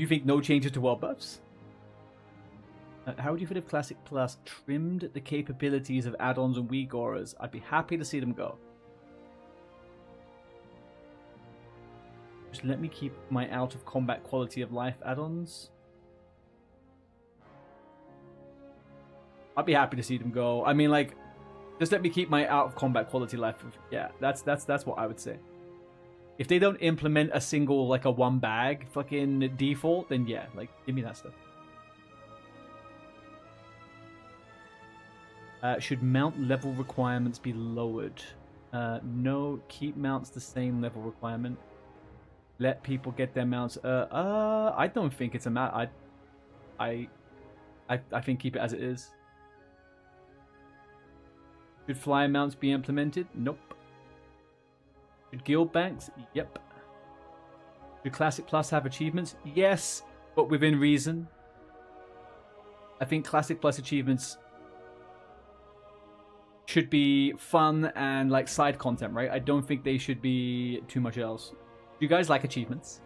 think no changes to world buffs? How would you feel if Classic Plus trimmed the capabilities of add-ons and weak auras? I'd be happy to see them go. Just let me keep my out-of-combat quality of life add-ons. I'd be happy to see them go. I mean, like, just let me keep my out-of-combat quality life. Yeah, that's what I would say. If they don't implement a single, like, a one-bag fucking default, then yeah, like, give me that stuff. Should mount level requirements be lowered? No, keep mounts the same level requirement. Let people get their mounts. I don't think it's a mount. I think keep it as it is. Should flyer mounts be implemented? Nope. Should guild banks? Yep. Should Classic Plus have achievements? Yes, but within reason. I think Classic Plus achievements should be fun and like side content, right? I don't think they should be too much else. Do you guys like achievements?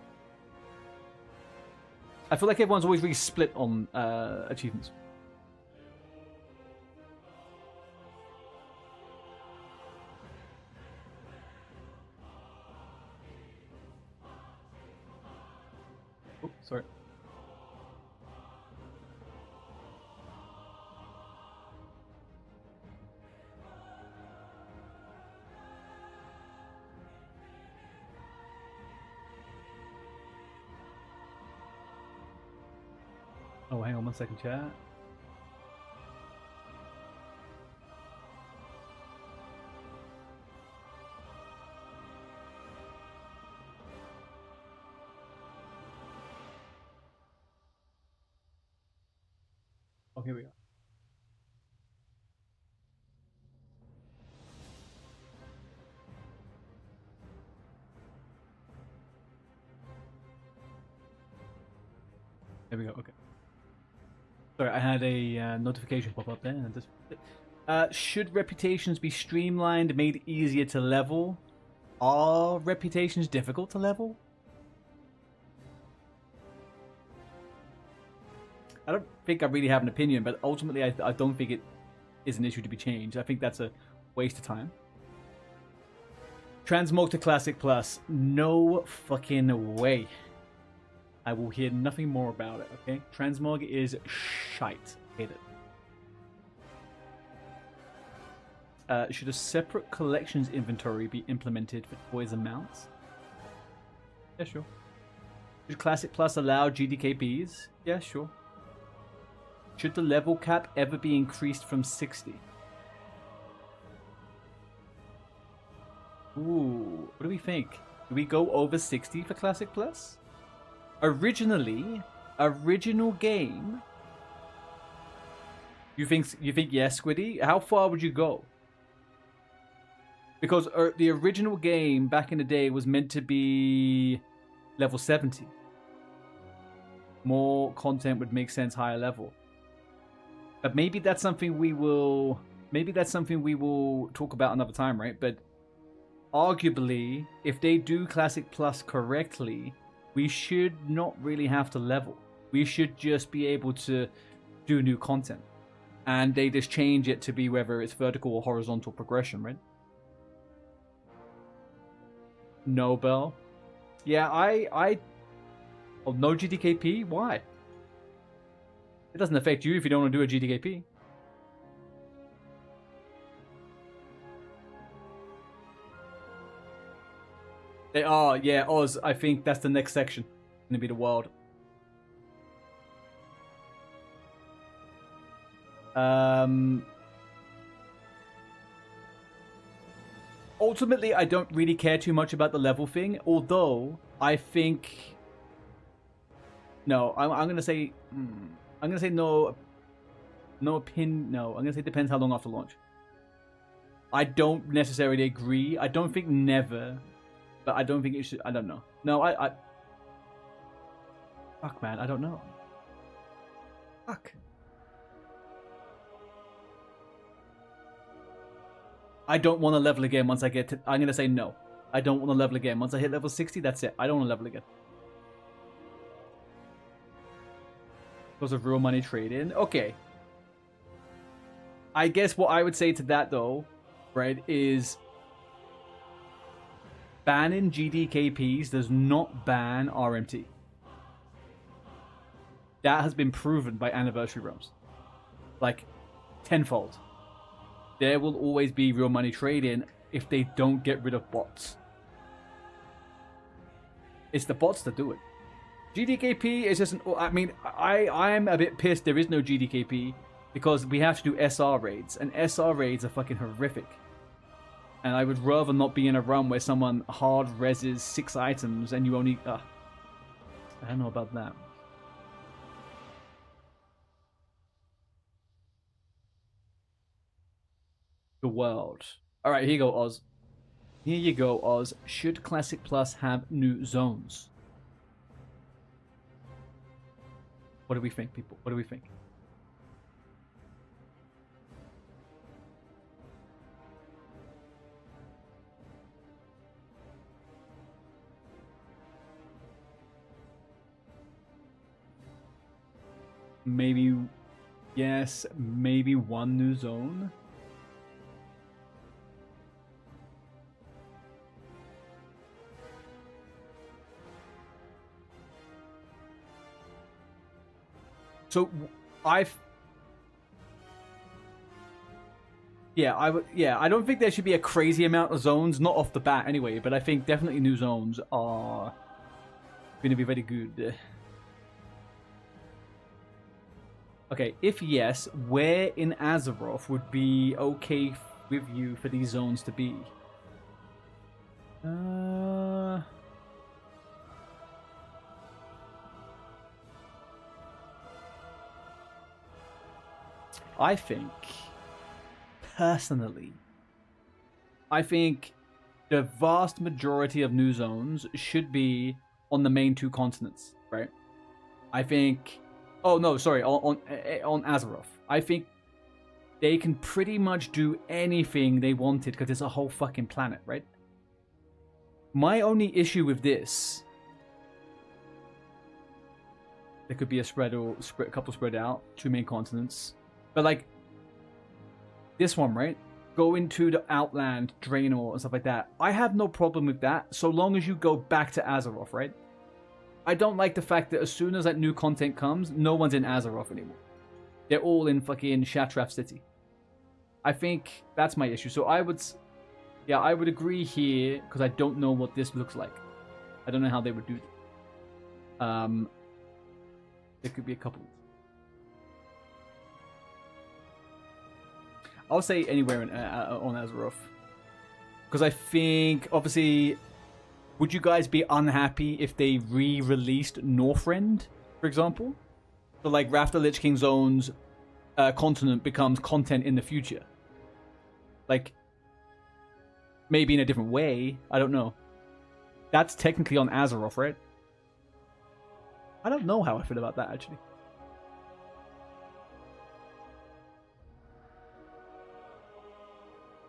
I feel like everyone's always really split on achievements. Oh, sorry. Oh, hang on 1 second, chat. Oh, here we go. There we go, okay. Sorry, I had a notification pop up there and just... Should reputations be streamlined, made easier to level? Are reputations difficult to level? I don't think I really have an opinion, but ultimately I don't think it is an issue to be changed. I think that's a waste of time. Transmog to Classic Plus. No fucking way. I will hear nothing more about it, okay? Transmog is shite. Hate it. Should a separate collections inventory be implemented for toys and mounts? Yeah, sure. Should Classic Plus allow GDKPs? Yeah, sure. Should the level cap ever be increased from 60? Ooh, what do we think? Do we go over 60 for Classic Plus? Original game. You think yes, Squiddy? How far would you go? Because the original game back in the day was meant to be level 70. More content would make sense higher level. But maybe that's something we will talk about another time, right? But arguably, if they do Classic Plus correctly, we should not really have to level. We should just be able to do new content. And they just change it to be whether it's vertical or horizontal progression, right? Nobel. Yeah, Oh, no GDKP? Why? It doesn't affect you if you don't want to do a GDKP. They are, yeah, Oz. I think that's the next section. Gonna be the world. Ultimately, I don't really care too much about the level thing, although I think... No, I'm gonna say... I'm gonna say no... No opinion... No, I'm gonna say depends how long after launch. I don't necessarily agree. I don't think never... But I don't think it should... I don't know. No, I... Fuck, man. I don't know. Fuck. I don't want to level again once I get to... I'm going to say no. I don't want to level again. Once I hit level 60, that's it. I don't want to level again. Because of real money trade-in. Okay. I guess what I would say to that, though, right, is... Banning GDKPs does not ban RMT. That has been proven by anniversary realms. Like, tenfold. There will always be real money trade-in if they don't get rid of bots. It's the bots that do it. GDKP is just... I mean, I'm a bit pissed there is no GDKP because we have to do SR raids. And SR raids are fucking horrific. And I would rather not be in a run where someone hard reses 6 items and you only... I don't know about that. The world. Alright, here you go, Oz. Here you go, Oz. Should Classic Plus have new zones? What do we think, people? What do we think? Maybe, yes, maybe one new zone. So, I don't think there should be a crazy amount of zones, not off the bat anyway, but I think definitely new zones are going to be very good. Okay, if yes, where in Azeroth would be okay with you for these zones to be? I think, personally, I think the vast majority of new zones should be on the main 2 continents, right? I think... Oh, no, sorry, on Azeroth. I think they can pretty much do anything they wanted because it's a whole fucking planet, right? My only issue with this, there could be a couple spread out, 2 main continents, but like this one, right? Go into the Outland, Draenor, and stuff like that. I have no problem with that, so long as you go back to Azeroth, right? I don't like the fact that as soon as that new content comes, no one's in Azeroth anymore. They're all in fucking Shattrath City. I think that's my issue. So I would agree here, because I don't know what this looks like. I don't know how they would do it. There could be a couple. I'll say anywhere on Azeroth. Because I think, obviously, would you guys be unhappy if they re-released Northrend, for example? So like Wrath of the Lich King's own continent becomes content in the future. Like, maybe in a different way. I don't know. That's technically on Azeroth, right? I don't know how I feel about that, actually.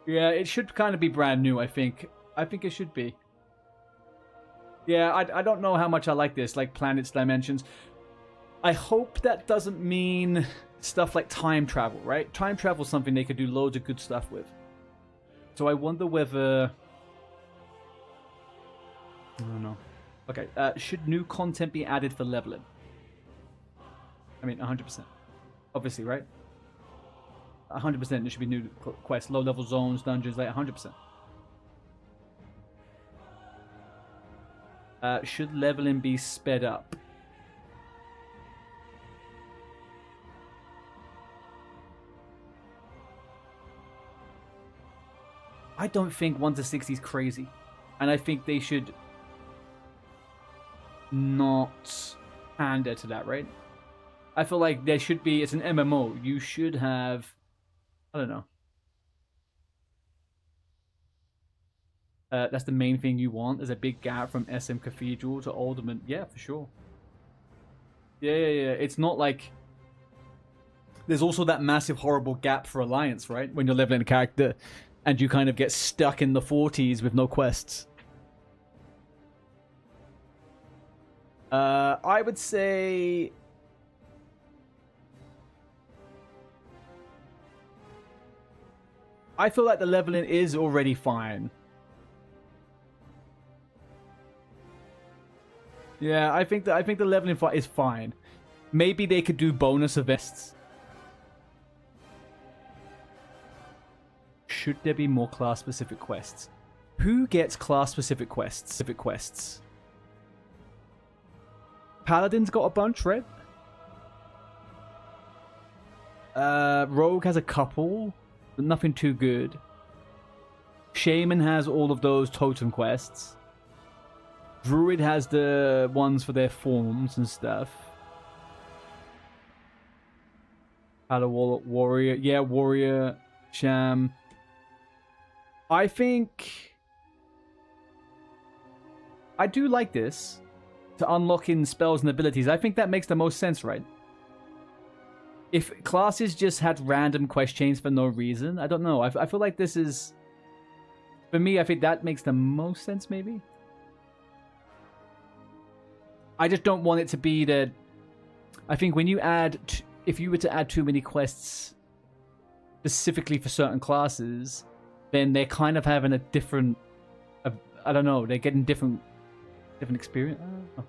Yeah, it should kind of be brand new, I think. I think it should be. Yeah, I don't know how much I like this, like planets, dimensions. I hope that doesn't mean stuff like time travel, right? Time travel is something they could do loads of good stuff with. So I wonder whether... I don't know. Okay, should new content be added for leveling? I mean, 100%. Obviously, right? 100% there should be new quests, low-level zones, dungeons, like 100%. Should leveling be sped up? I don't think 1 to 60 is crazy. And I think they should not pander to that, right? I feel like there should be, it's an MMO, you should have, I don't know. That's the main thing you want, is a big gap from SM Cathedral to Alderman. Yeah, for sure. Yeah. It's not like... There's also that massive, horrible gap for Alliance, right? When you're leveling a character and you kind of get stuck in the 40s with no quests. I would say... I feel like the leveling is already fine. Yeah, I think the leveling is fine. Maybe they could do bonus events. Should there be more class-specific quests? Who gets class-specific quests? Paladin's got a bunch, right? Rogue has a couple, but nothing too good. Shaman has all of those totem quests. Druid has the ones for their forms and stuff. Warrior. Yeah, Warrior. Sham. I think... I do like this. To unlock in spells and abilities. I think that makes the most sense, right? If classes just had random quest chains for no reason, I don't know. I feel like this is... For me, I think that makes the most sense, maybe? I just don't want it to be that... I think when you add... If you were to add too many quests specifically for certain classes, then they're kind of having a different... I don't know. They're getting different experience. I don't know.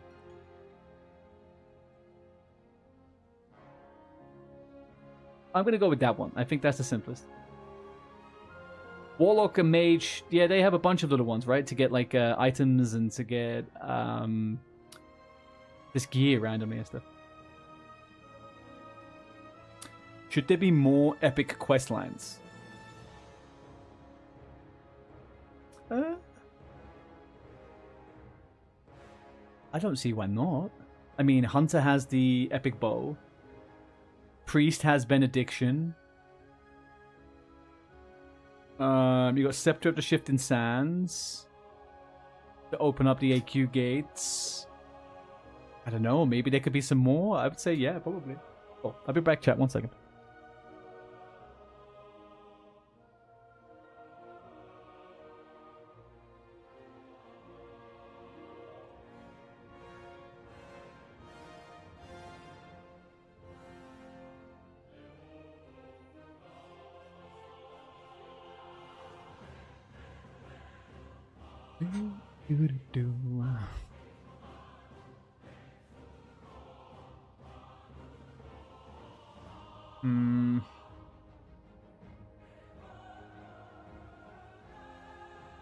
I'm going to go with that one. I think that's the simplest. Warlock and Mage, yeah, they have a bunch of little ones, right? To get, like, items and to get... this gear randomly and stuff. Should there be more epic quest lines? I don't see why not. I mean, Hunter has the epic bow. Priest has benediction. You got Scepter of the Shifting Sands to open up the AQ gates. I don't know. Maybe there could be some more. I would say yeah, probably. Oh, I'll be back, chat. 1 second.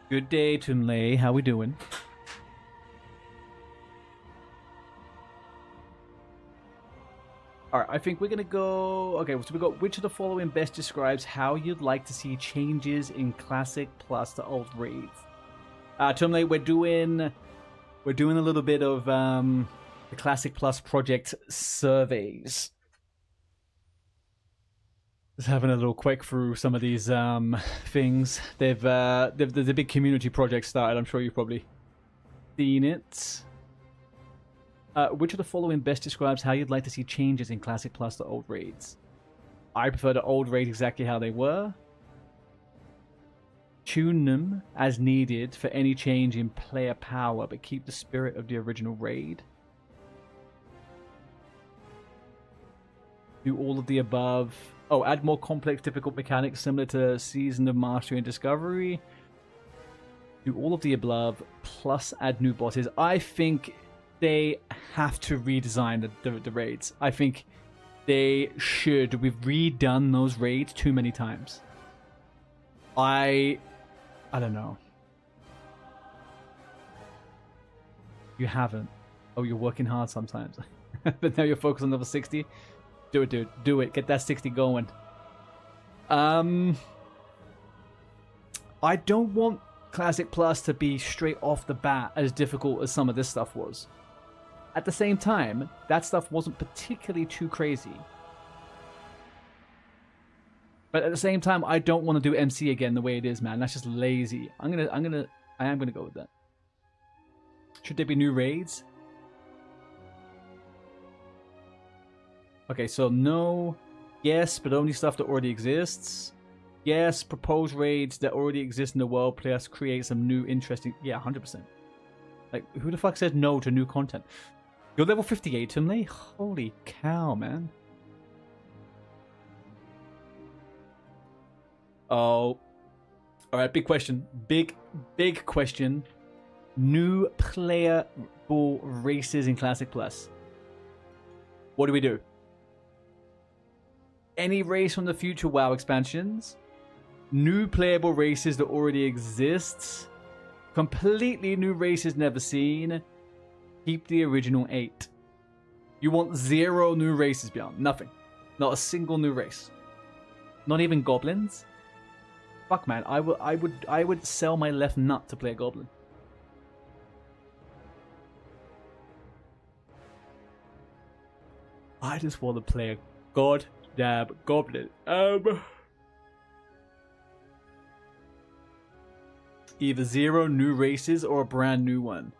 Good day, Tunlei. How we doing? Alright, I think we're gonna go... Okay, so we got which of the following best describes how you'd like to see changes in Classic Plus to old raids. Tunlei, we're doing a little bit of the Classic Plus project surveys. Just having a little quick through some of these things. There's a big community project started. I'm sure you've probably seen it. Which of the following best describes how you'd like to see changes in Classic Plus to old raids? I prefer the old raids exactly how they were. Tune them as needed for any change in player power, but keep the spirit of the original raid. Do all of the above. Oh, add more complex, difficult mechanics similar to Season of Mastery and Discovery. Do all of the above, plus add new bosses. I think they have to redesign the raids. I think they should. We've redone those raids too many times. I don't know. You haven't. Oh, you're working hard sometimes. But now you're focused on level 60. Do it, dude. Do it. Get that 60 going. I don't want Classic Plus to be straight off the bat as difficult as some of this stuff was. At the same time, that stuff wasn't particularly too crazy. But at the same time, I don't want to do MC again the way it is, man. That's just lazy. I am gonna go with that. Should there be new raids? Okay, so no, yes, but only stuff that already exists. Yes, propose raids that already exist in the world, plus create some new interesting... Yeah, 100%. Like, who the fuck says no to new content? You're level 58, Tunlei? Holy cow, man. Oh. Alright, big question. Big question. New playable races in Classic Plus. What do we do? Any race from the future WoW expansions, new playable races that already exist, completely new races never seen, keep the original 8. You want 0 new races, Beyond. Nothing. Not a single new race. Not even goblins? Fuck, man. I would sell my left nut to play a goblin. I just want to play a goddamn goblin. Either 0 new races or a brand new one.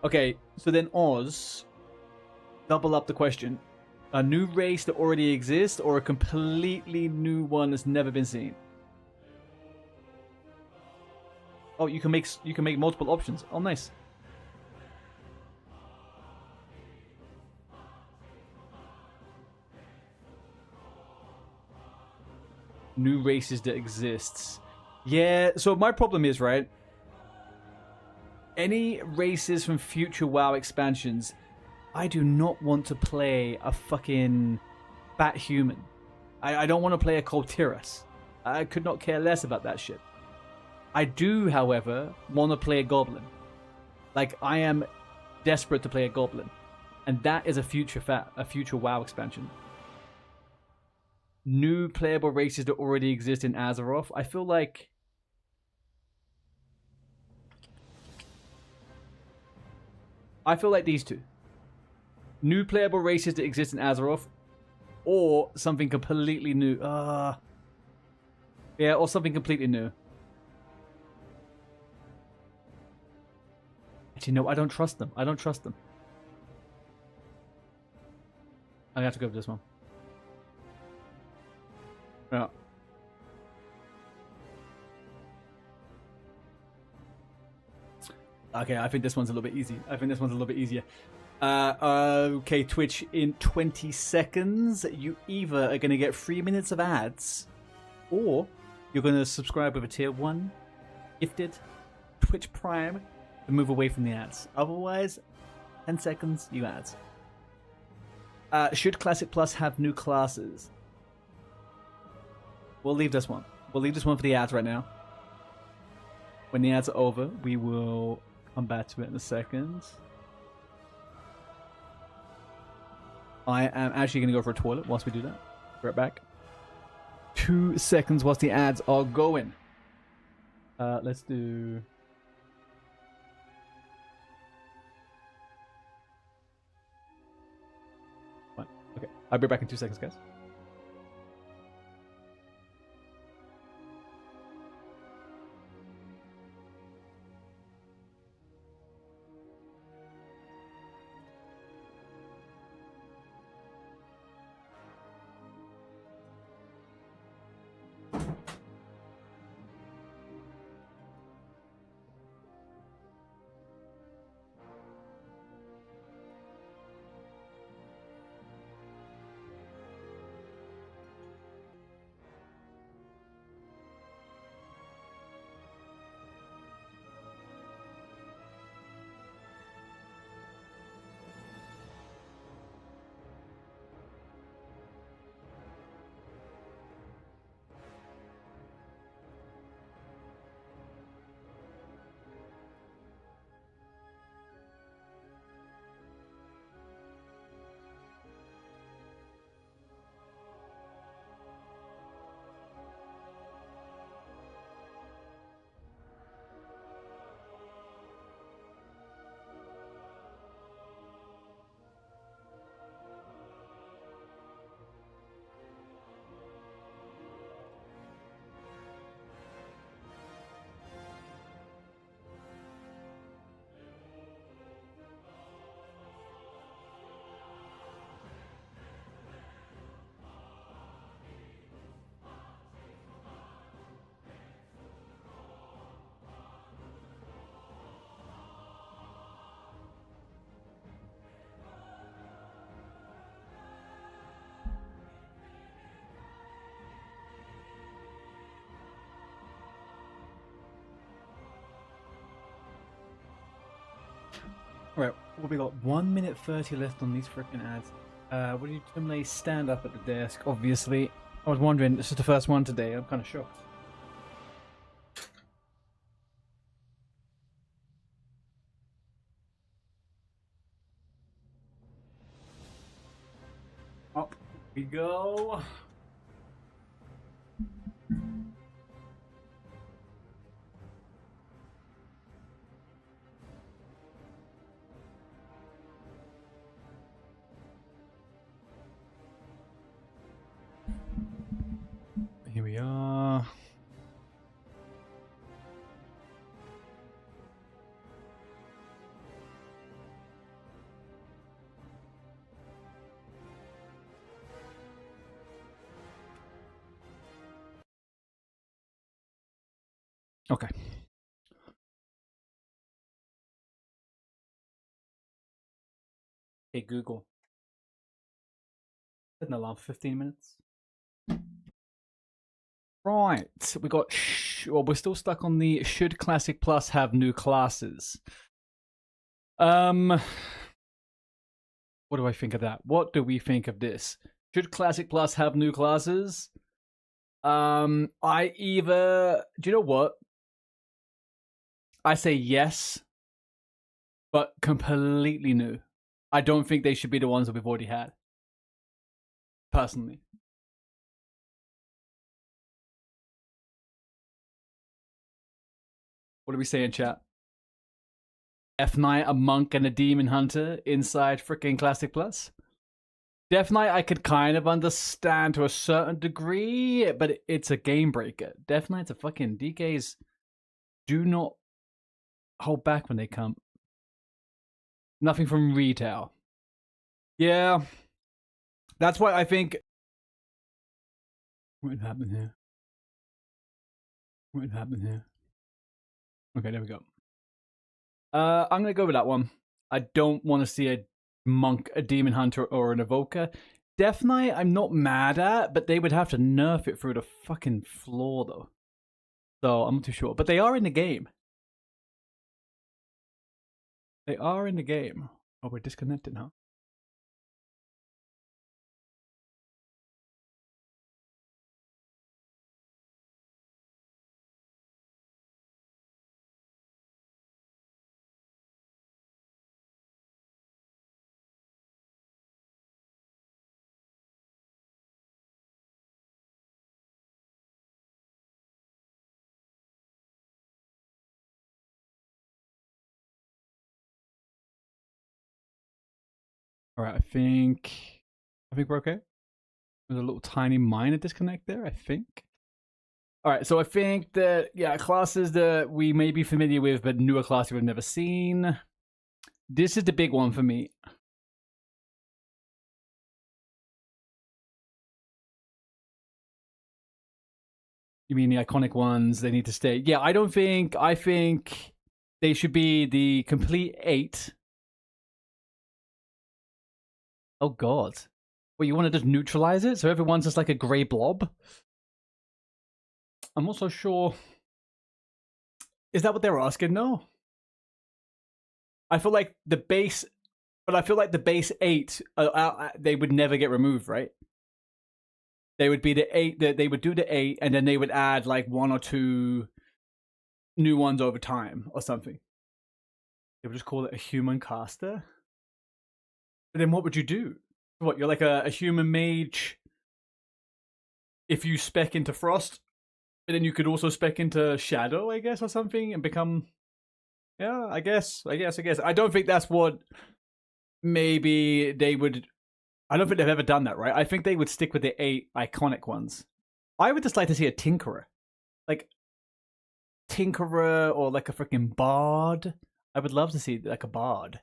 Okay, so then Oz, double up the question. A new race that already exists or a completely new one that's never been seen? Oh, you can make multiple options. Oh, nice. New races that exists. Yeah, so my problem is, right? Any races from future WoW expansions, I do not want to play a fucking fat human. I don't want to play a Coltiras. I could not care less about that shit. I do, however, want to play a goblin. Like, I am desperate to play a goblin. And that is a future WoW expansion. New playable races that already exist in Azeroth. I feel like these two. New playable races that exist in Azeroth, or something completely new. Yeah, or something completely new. Actually, no, I don't trust them. I don't trust them. I'm gonna have to go for this one. Yeah. Okay, I think this one's a little bit easy. I think this one's a little bit easier. Okay, Twitch, in 20 seconds, you either are going to get 3 minutes of ads, or you're going to subscribe with a tier 1 gifted Twitch Prime to move away from the ads. Otherwise, 10 seconds, you ads. Should Classic Plus have new classes? We'll leave this one. We'll leave this one for the ads right now. When the ads are over, we will come back to it in a second. I am actually going to go for a toilet whilst we do that. Right back. 2 seconds whilst the ads are going. Let's do... Fine. Okay, I'll be back in 2 seconds, guys. Alright, well, we got 1 minute 30 left on these freaking ads. What do you terminate? Stand up at the desk, obviously. I was wondering, this is the first one today, I'm kind of shocked. Up we go. Here we are. Okay. Hey Google. Set an alarm for 15 minutes. Right, we got. Well, we're still stuck on the should Classic Plus have new classes. What do I think of that? What do we think of this? Should Classic Plus have new classes? I either. Do you know what? I say yes, but completely new. I don't think they should be the ones that we've already had. Personally. What do we say in chat? Death Knight, a monk, and a demon hunter inside freaking Classic Plus? Death Knight I could kind of understand to a certain degree, but it's a game breaker. Death Knight's a fucking... DKs do not hold back when they come. Nothing from retail. Yeah. That's why I think... What happened here? What happened here? Okay, there we go. I'm gonna go with that one. I don't want to see a monk, a demon hunter, or an evoker. Death Knight, I'm not mad at, but they would have to nerf it through the fucking floor, though. So I'm not too sure. But they are in the game. They are in the game. Oh, we're disconnected now. All right, I think we're okay. There's a little tiny minor disconnect there, I think. All right, so I think that, yeah, classes that we may be familiar with, but newer classes we've never seen. This is the big one for me. You mean the iconic ones? They need to stay. Yeah, I think they should be the complete 8. Oh, God. Well, you want to just neutralize it? So everyone's just like a grey blob? I'm not so sure. Is that what they were asking? No. I feel like the base... But I feel like the base 8, they would never get removed, right? They would be the 8, they would do the 8, and then they would add like 1 or 2 new ones over time or something. They would just call it a human caster. But then what would you do? What, you're like a human mage if you spec into Frost, and then you could also spec into Shadow, I guess, or something, and become... Yeah, I guess. I don't think that's what maybe they would... I don't think they've ever done that, right? I think they would stick with the 8 iconic ones. I would just like to see a Tinkerer. Like, Tinkerer or like a freaking Bard. I would love to see like a Bard.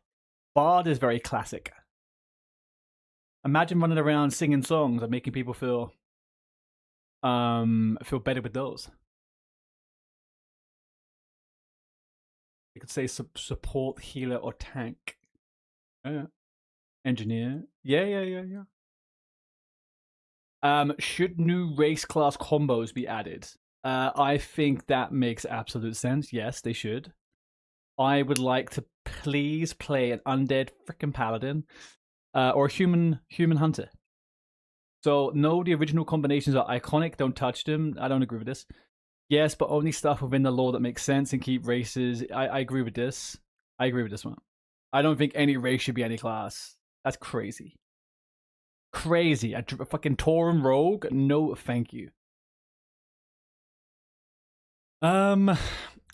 Bard is very classic. Imagine running around singing songs and making people feel better with those. You could say support, healer, or tank. Engineer. Yeah. Should new race class combos be added? I think that makes absolute sense. Yes, they should. I would like to please play an undead freaking paladin or a human hunter. So no, the original combinations are iconic. Don't touch them. I don't agree with this. Yes, but only stuff within the lore that makes sense and keep races. I agree with this. I agree with this one. I don't think any race should be any class. That's crazy. Crazy. A fucking Tauren rogue? No, thank you.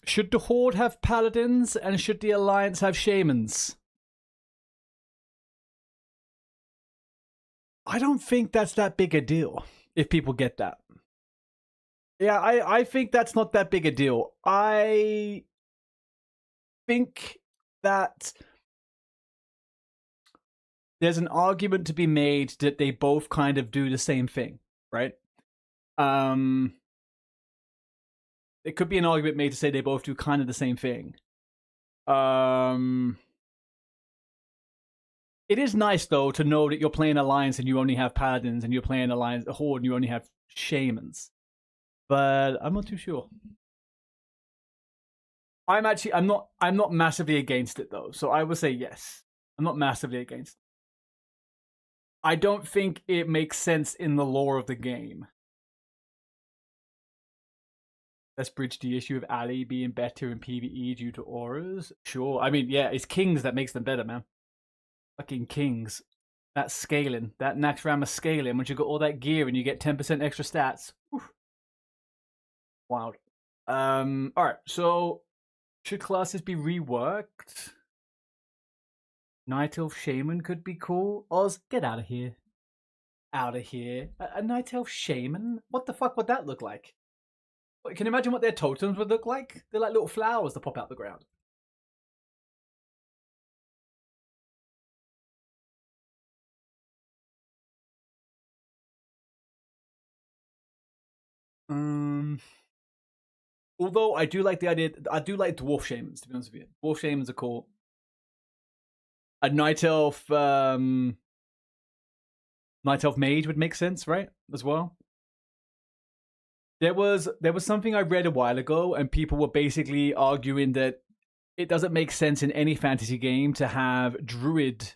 Should the Horde have paladins and should the Alliance have shamans? I don't think that's that big a deal, if people get that. Yeah, I think that's not that big a deal. I think that there's an argument to be made that they both kind of do the same thing, right? It could be an argument made to say they both do kind of the same thing. It is nice, though, to know that you're playing Alliance and you only have Paladins, and you're playing Alliance Horde and you only have Shamans. But I'm not too sure. I'm not massively against it, though, so I would say yes. I'm not massively against it. I don't think it makes sense in the lore of the game. Let's bridge the issue of Ali being better in PvE due to auras. Sure. I mean, yeah, it's Kings that makes them better, man. Fucking Kings. That scaling. That Naxxramas scaling. Once you got all that gear and you get 10% extra stats. Oof. Wild. Alright, so should classes be reworked? Night Elf Shaman could be cool. Oz, get out of here. Out of here. A Night Elf Shaman? What the fuck would that look like? Can you imagine what their totems would look like? They're like little flowers that pop out the ground. Although I do like the idea, I do like dwarf shamans, to be honest with you. Dwarf shamans are cool. A night elf mage would make sense, right? As well. There was something I read a while ago, and people were basically arguing that it doesn't make sense in any fantasy game to have druid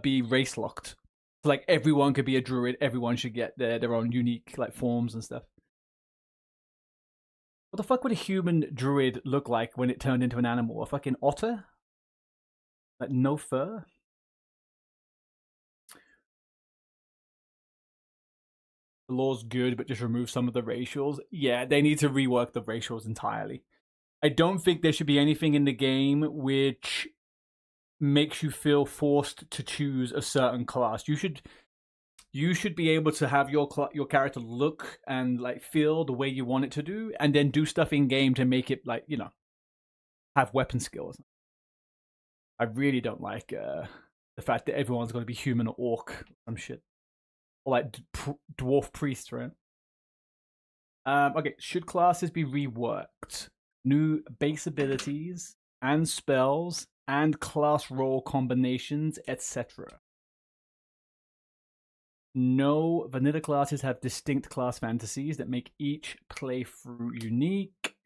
be race locked. So, like, everyone could be a druid, everyone should get their own unique like forms and stuff. What the fuck would a human druid look like when it turned into an animal? A fucking otter? Like, no fur? The law's good, but just remove some of the racials. Yeah, they need to rework the racials entirely. I don't think there should be anything in the game which makes you feel forced to choose a certain class. You should be able to have your character look and like feel the way you want it to do, and then do stuff in game to make it like, you know, have weapon skills. I really don't like the fact that everyone's going to be human or orc or some shit, or like dwarf priest, right? Okay, should classes be reworked? New base abilities and spells and class role combinations, etc. No, vanilla classes have distinct class fantasies that make each playthrough unique.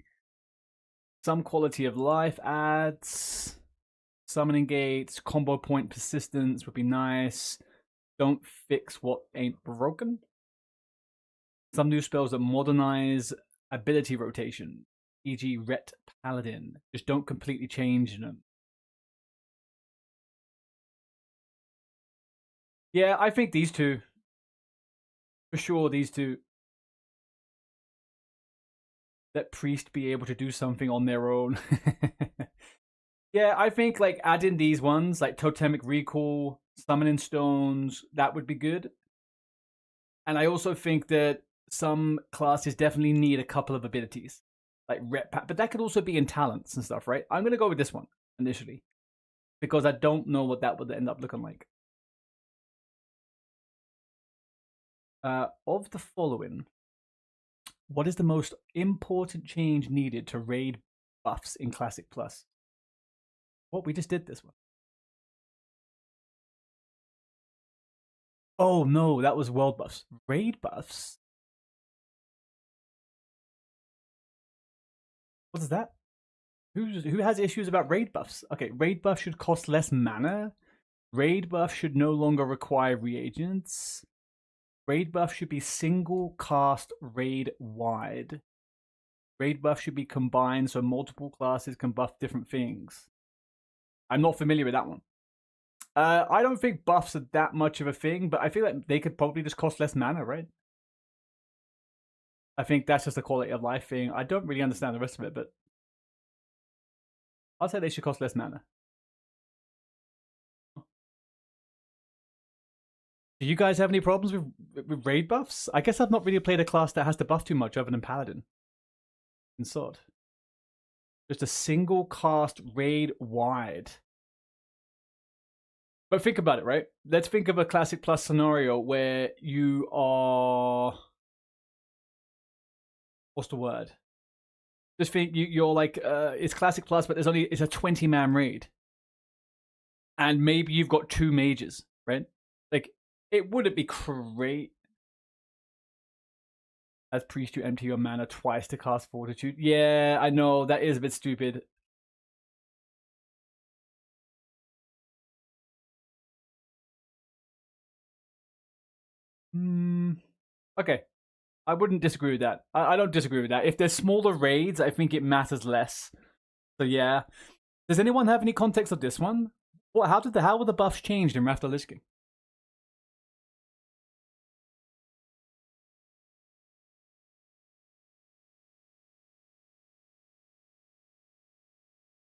Some quality of life adds. Summoning gates, combo point persistence would be nice. Don't fix what ain't broken. Some new spells that modernize ability rotation, e.g. Ret Paladin. Just don't completely change them. Yeah, I think these two. For sure, these two. Let priest be able to do something on their own. Yeah, I think like adding these ones, like totemic recall, summoning stones, that would be good. And I also think that some classes definitely need a couple of abilities, like rep, but that could also be in talents and stuff, right? I'm gonna go with this one initially because I don't know what that would end up looking like. Of the following, what is the most important change needed to raid buffs in Classic Plus? What, we just did this one. Oh no, that was world buffs. Raid buffs? What is that? Who has issues about raid buffs? Okay, raid buff should cost less mana. Raid buff should no longer require reagents. Raid buff should be single cast raid wide. Raid buff should be combined so multiple classes can buff different things. I'm not familiar with that one. I don't think buffs are that much of a thing, but I feel like they could probably just cost less mana, right? I think that's just a quality of life thing. I don't really understand the rest of it, but I'll say they should cost less mana. Do you guys have any problems with raid buffs? I guess I've not really played a class that has to buff too much other than Paladin and Sword. Just a single cast raid wide. But think about it, right? Let's think of a Classic Plus scenario where you are... What's the word? Just think you're like, it's Classic Plus, but it's a 20-man raid. And maybe you've got 2 mages, right? Like, it wouldn't be great as priest you empty your mana twice to cast Fortitude. Yeah, I know, that is a bit stupid. Okay. I wouldn't disagree with that. I don't disagree with that. If there's smaller raids, I think it matters less. So yeah. Does anyone have any context of this one? What? How were the buffs changed in Wrath of the Lich King?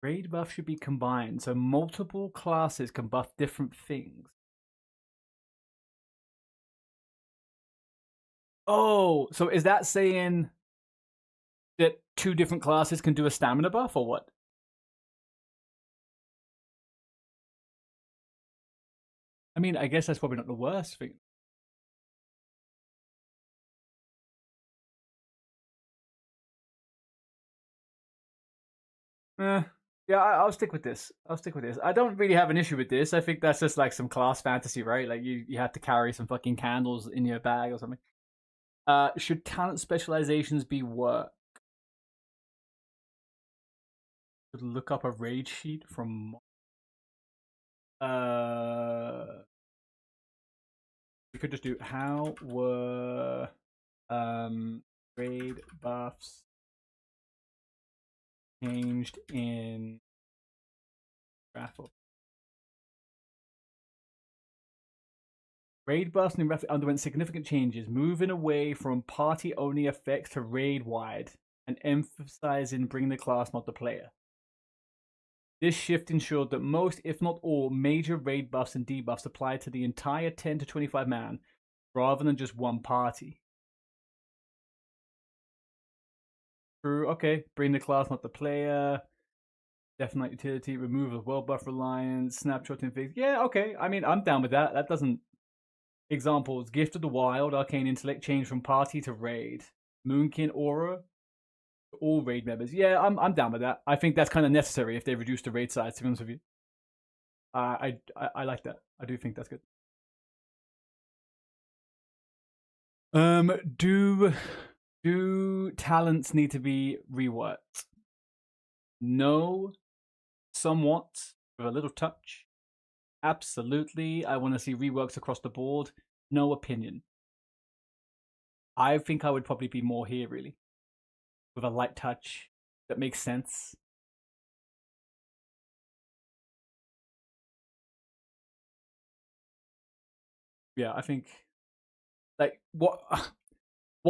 Raid buff should be combined, so multiple classes can buff different things. Oh, so is that saying that 2 different classes can do a stamina buff, or what? I mean, I guess that's probably not the worst thing. Yeah, I'll stick with this. I don't really have an issue with this. I think that's just like some class fantasy, right? Like you have to carry some fucking candles in your bag or something. Should talent specializations be work? Should look up a raid sheet from. We could just do how were raid buffs changed in raffle. Raid buffs in raffle underwent significant changes, moving away from party-only effects to raid-wide, and emphasizing bring the class, not the player. This shift ensured that most, if not all, major raid buffs and debuffs applied to the entire 10 to 25 man, rather than just one party. True, okay. Bring the class, not the player. Definite utility, remove of world buff reliance, snapshotting things. Yeah, okay. I mean, I'm down with that. That doesn't... Examples, Gift of the Wild, Arcane Intellect, change from party to raid. Moonkin Aura, all raid members. Yeah, I'm down with that. I think that's kind of necessary if they reduce the raid size, to be honest with you. I like that. I do think that's good. Do talents need to be reworked? No, somewhat, with a little touch. Absolutely, I want to see reworks across the board. No opinion. I think I would probably be more here, really. With a light touch that makes sense. Yeah, I think... Like, what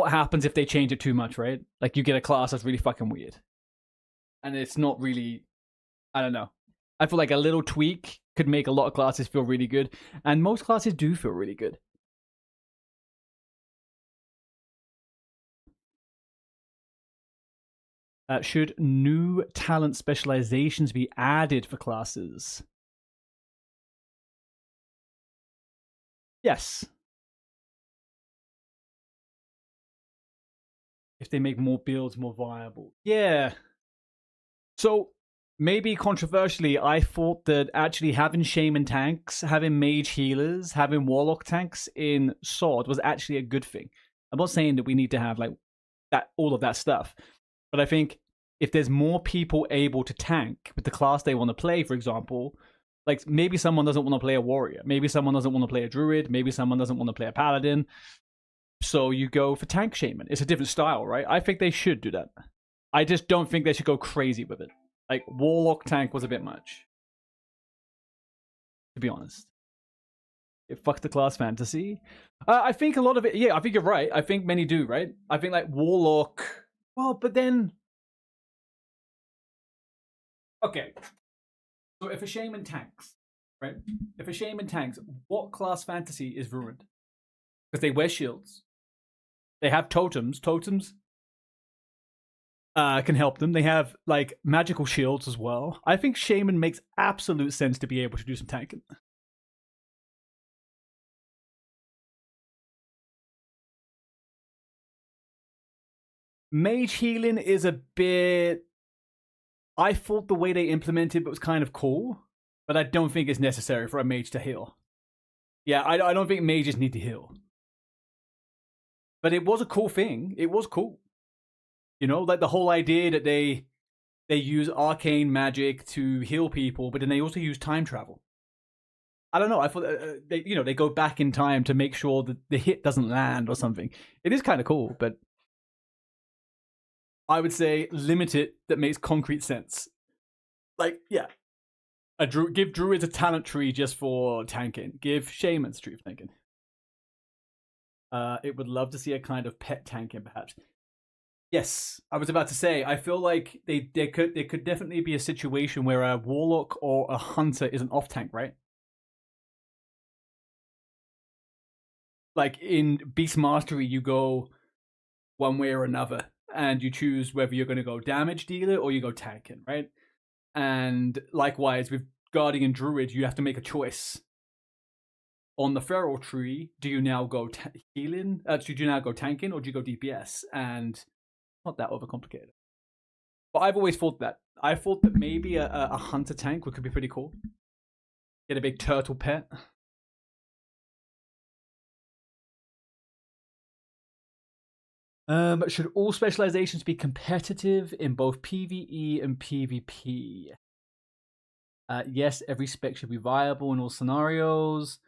happens if they change it too much, right? Like, you get a class that's really fucking weird. And it's not really... I don't know. I feel like a little tweak could make a lot of classes feel really good. And most classes do feel really good. Should new talent specializations be added for classes? Yes. If they make more builds more viable. Yeah. So, maybe controversially, I thought that actually having Shaman tanks, having Mage healers, having Warlock tanks in Sword was actually a good thing. I'm not saying that we need to have like that, all of that stuff. But I think if there's more people able to tank with the class they want to play, for example, like maybe someone doesn't want to play a warrior, maybe someone doesn't want to play a druid, maybe someone doesn't want to play a paladin, so you go for tank shaman. It's a different style, right? I think they should do that. I just don't think they should go crazy with it. Like warlock tank was a bit much, to be honest. It fucked the class fantasy. I think a lot of it, yeah, I think you're right. I think many do, right? I think like warlock, well, but then okay, so if a shaman tanks, right? If a shaman tanks, what class fantasy is ruined? Because they wear shields. They have totems. Totems can help them. They have, like, magical shields as well. I think shaman makes absolute sense to be able to do some tanking. Mage healing is a bit... I thought the way they implemented it was kind of cool, but I don't think it's necessary for a mage to heal. Yeah, I don't think mages need to heal. But it was a cool thing. It was cool. You know, like the whole idea that they use arcane magic to heal people, but then they also use time travel. I don't know. I thought they go back in time to make sure that the hit doesn't land or something. It is kind of cool, but I would say limit it that makes concrete sense. Like, yeah. Give druids a talent tree just for tanking. Give shamans a tree for tanking. It would love to see a kind of pet tanking, perhaps. Yes, I was about to say, I feel like there could definitely be a situation where a warlock or a hunter is an off tank, right? Like in Beast Mastery, you go one way or another, and you choose whether you're going to go damage dealer or you go tanking, right? And likewise, with Guardian Druid, you have to make a choice. On the Feral Tree, do you now go healing? Do you now go tanking or do you go DPS? And not that overcomplicated. But I've always thought that. I thought that maybe a hunter tank could be pretty cool. Get a big turtle pet. Should all specializations be competitive in both PvE and PvP? Yes, every spec should be viable in all scenarios.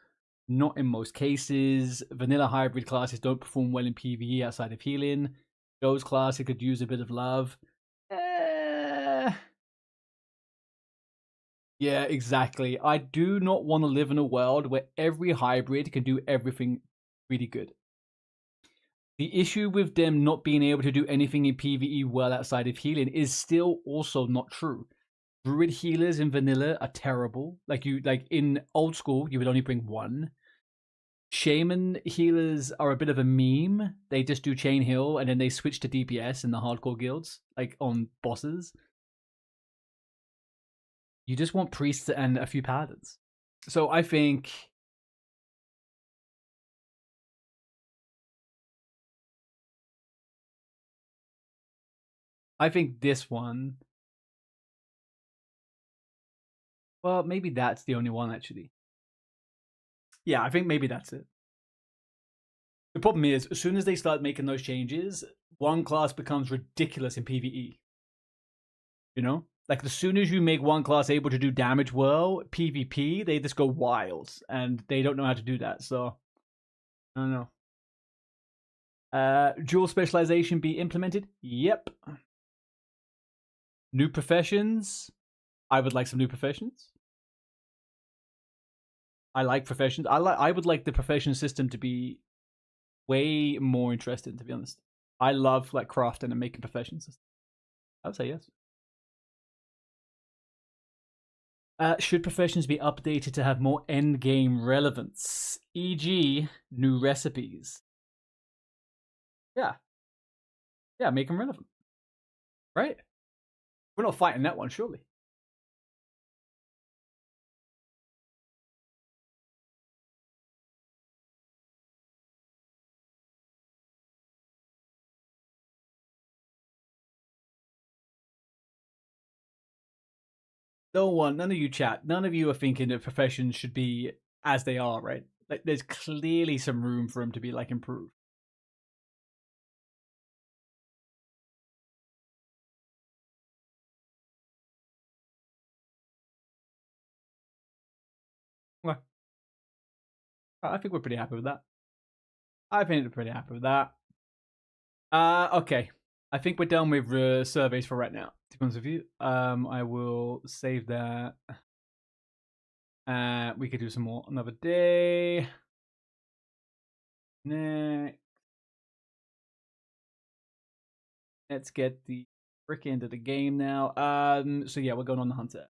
Not in most cases. Vanilla hybrid classes don't perform well in PvE outside of healing. Those classes could use a bit of love. Yeah, exactly. I do not want to live in a world where every hybrid can do everything really good. The issue with them not being able to do anything in PvE well outside of healing is still also not true. Druid healers in vanilla are terrible. Like in old school, you would only bring one. Shaman healers are a bit of a meme. They just do chain heal and then they switch to DPS in the hardcore guilds, like on bosses. You just want priests and a few paladins. So I think this one, well, maybe that's the only one actually. Yeah, I think maybe that's it. The problem is, as soon as they start making those changes, one class becomes ridiculous in PvE. You know? Like, as soon as you make one class able to do damage well, PvP, they just go wild. And they don't know how to do that, so... I don't know. Dual specialization be implemented? Yep. New professions? I would like some new professions. I like professions. I would like the profession system to be way more interesting, to be honest. I love like crafting and making professions. I would say yes. Should professions be updated to have more endgame relevance, e.g., new recipes? Yeah. Yeah, make them relevant. Right? We're not fighting that one, surely. No one, none of you chat, none of you are thinking that professions should be as they are, right? Like, there's clearly some room for them to be, like, improved. Well, I think we're pretty happy with that. Okay. I think we're done with surveys for right now, to be honest with you. I will save that. We could do some more another day. Next. Let's get the frick into the game now. So yeah, we're going on the hunter.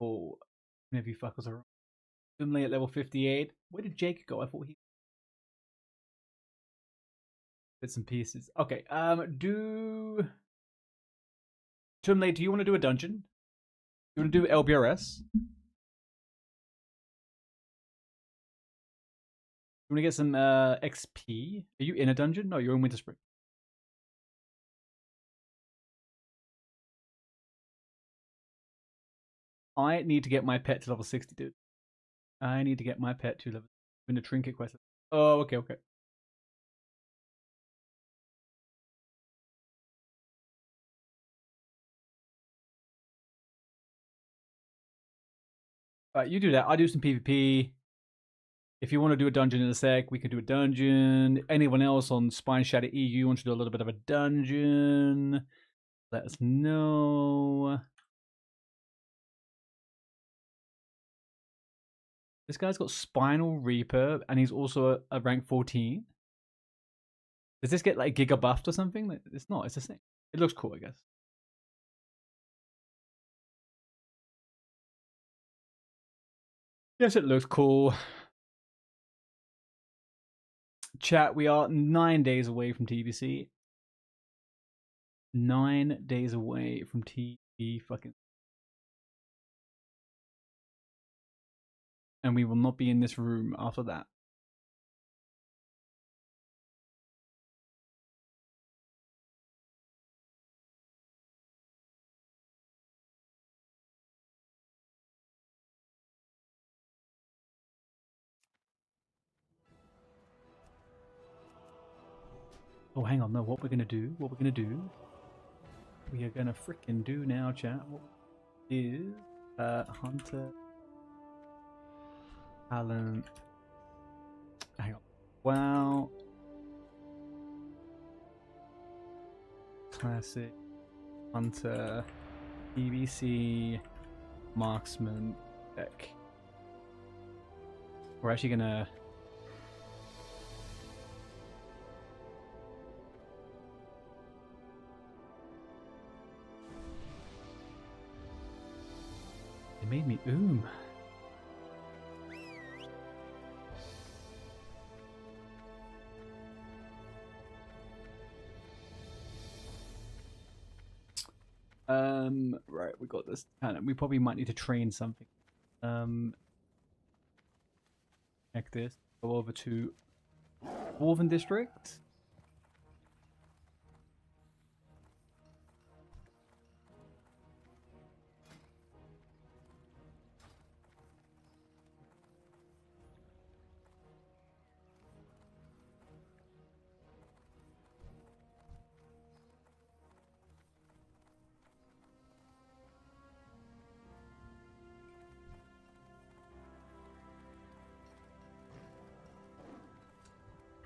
T4. Maybe fuckers are suddenly at level 58. Where did Jake go? I thought he bits and pieces. Okay, Tumley, do you want to do a dungeon? You want to do LBRS? You want to get some XP? Are you in a dungeon? No, you're in Winterspring. I need to get my pet to level 60, dude. I need to get my pet to level... in the trinket quest. Oh, okay. Alright, you do that. I'll do some PvP. If you want to do a dungeon in a sec, we can do a dungeon. Anyone else on Spine Shadow EU wants to do a little bit of a dungeon, let us know. This guy's got Spinal Reaper, and he's also a rank 14. Does this get like Giga buffed or something? It's not. It's the same. It looks cool, I guess. Yes, it looks cool. Chat, we are 9 days away from TBC. 9 days away from TB fucking. And we will not be in this room after that. Oh, hang on, no, what we're gonna do, we are gonna freaking do now, chat. What is Hunter Talent? Hang on. Wow. Classic Hunter PvC Marksman deck. We're actually gonna made me right, we got this talent. We probably might need to train something. Check this. Go over to Dwarven District.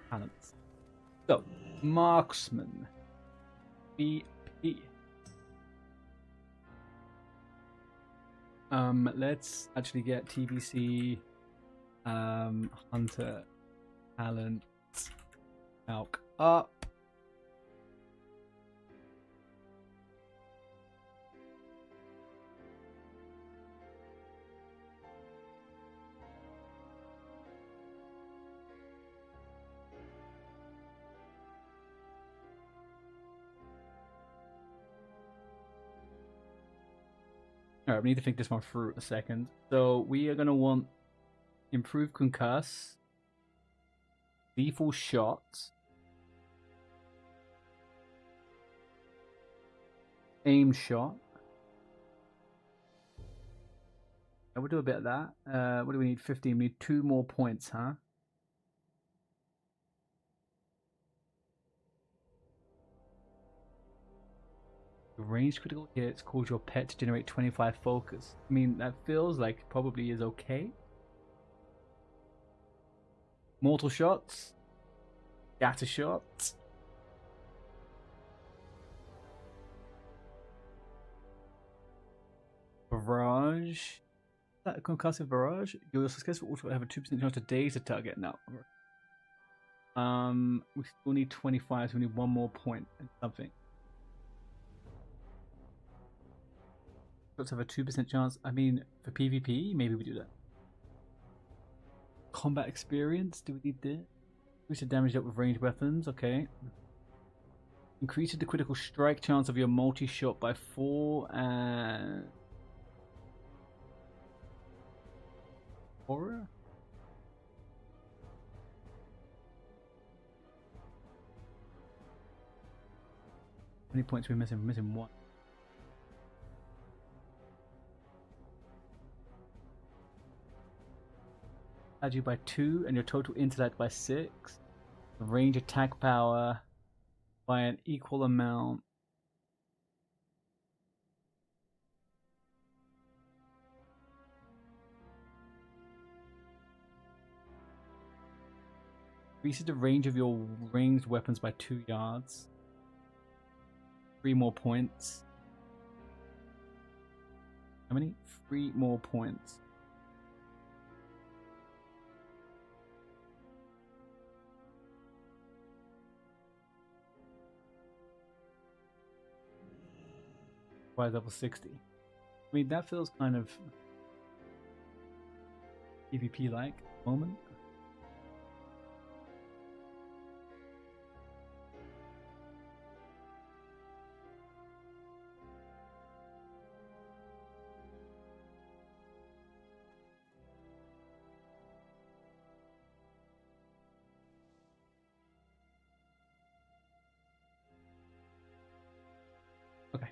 Talents. So, Marksman. BP. Let's actually get TBC Hunter Talent Calc up. Alright, we need to think this one through a second. So we are going to want improved concuss, lethal shots, aim shot. We'll do a bit of that. What do we need? 15. We need 2 more points, huh? Ranged critical hits cause your pet to generate 25 focus. I mean, that feels like probably is okay. Mortal shots. Scatter shots. Barrage. Is that a concussive barrage? Your successful auto have a 2% chance to daze a target. No. We still need 25, so we need 1 more point and something. Let's have a 2% chance. I mean, for PvP, maybe we do that. Combat experience, do we need this? Increase the damage up with ranged weapons, okay. Increases the critical strike chance of your multi-shot by 4 and... Horror? How many points are we missing? We're missing 1. Add you by 2 and your total intellect by 6. Range attack power by an equal amount. Increases the range of your ranged weapons by 2 yards. 3 more points. How many? 3 more points. By level 60. I mean, that feels kind of PvP-like moment. Okay.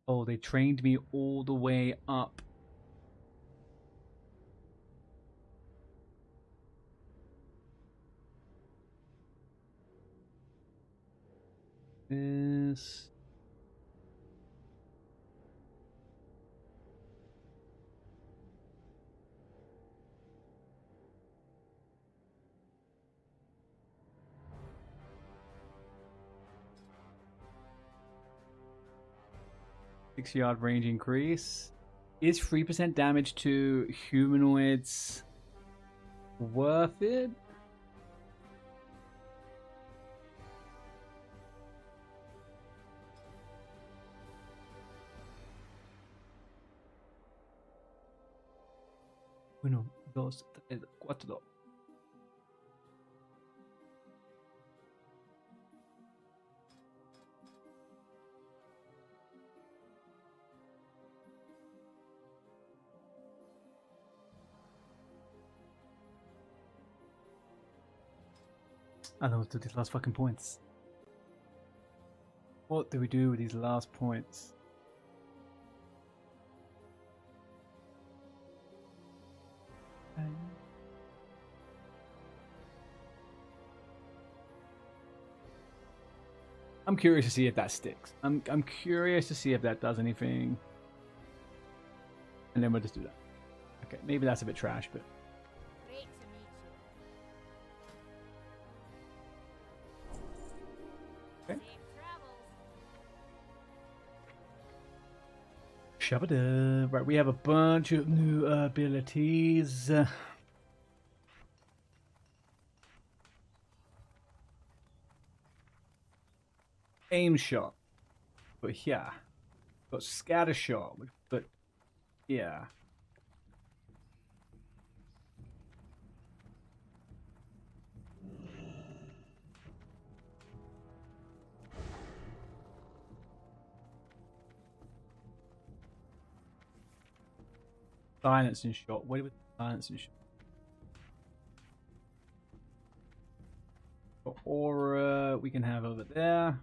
Oh, they trained me all the way up. This. Six-yard range increase. Is 3% damage to humanoids worth it? Uno, dos, tres, cuatro. I don't know what to do with these last fucking points. What do we do with these last points? I'm curious to see if that sticks. I'm curious to see if that does anything. And then we'll just do that. Okay, maybe that's a bit trash, but... Okay. Shabada. Right, we have a bunch of new abilities. Aim shot. But yeah. Got scatter shot. But yeah. Silence and shot. What with silence and shot? Aura we can have over there.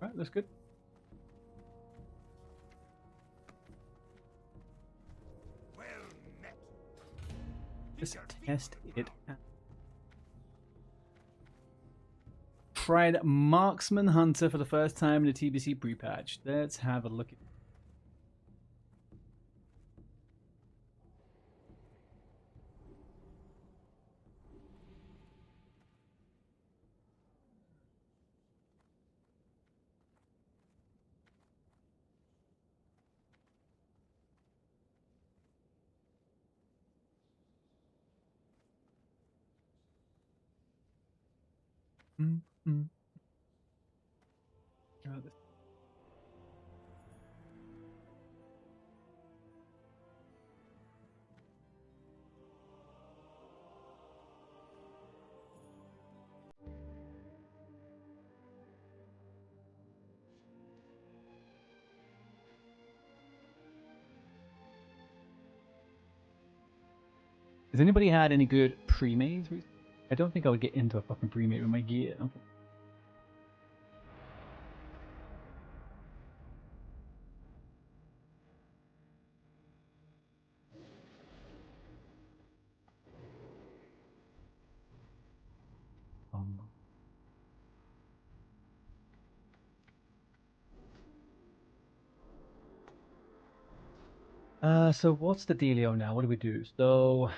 Right, that's good. Well met. Just test it out. Tried Marksman Hunter for the first time in the TBC pre-patch. Let's have a look at it. Mm-hmm. Oh, this. Has anybody had any good pre-mades? I don't think I would get into a fucking pre-made with my gear. So what's the dealio now? What do we do? So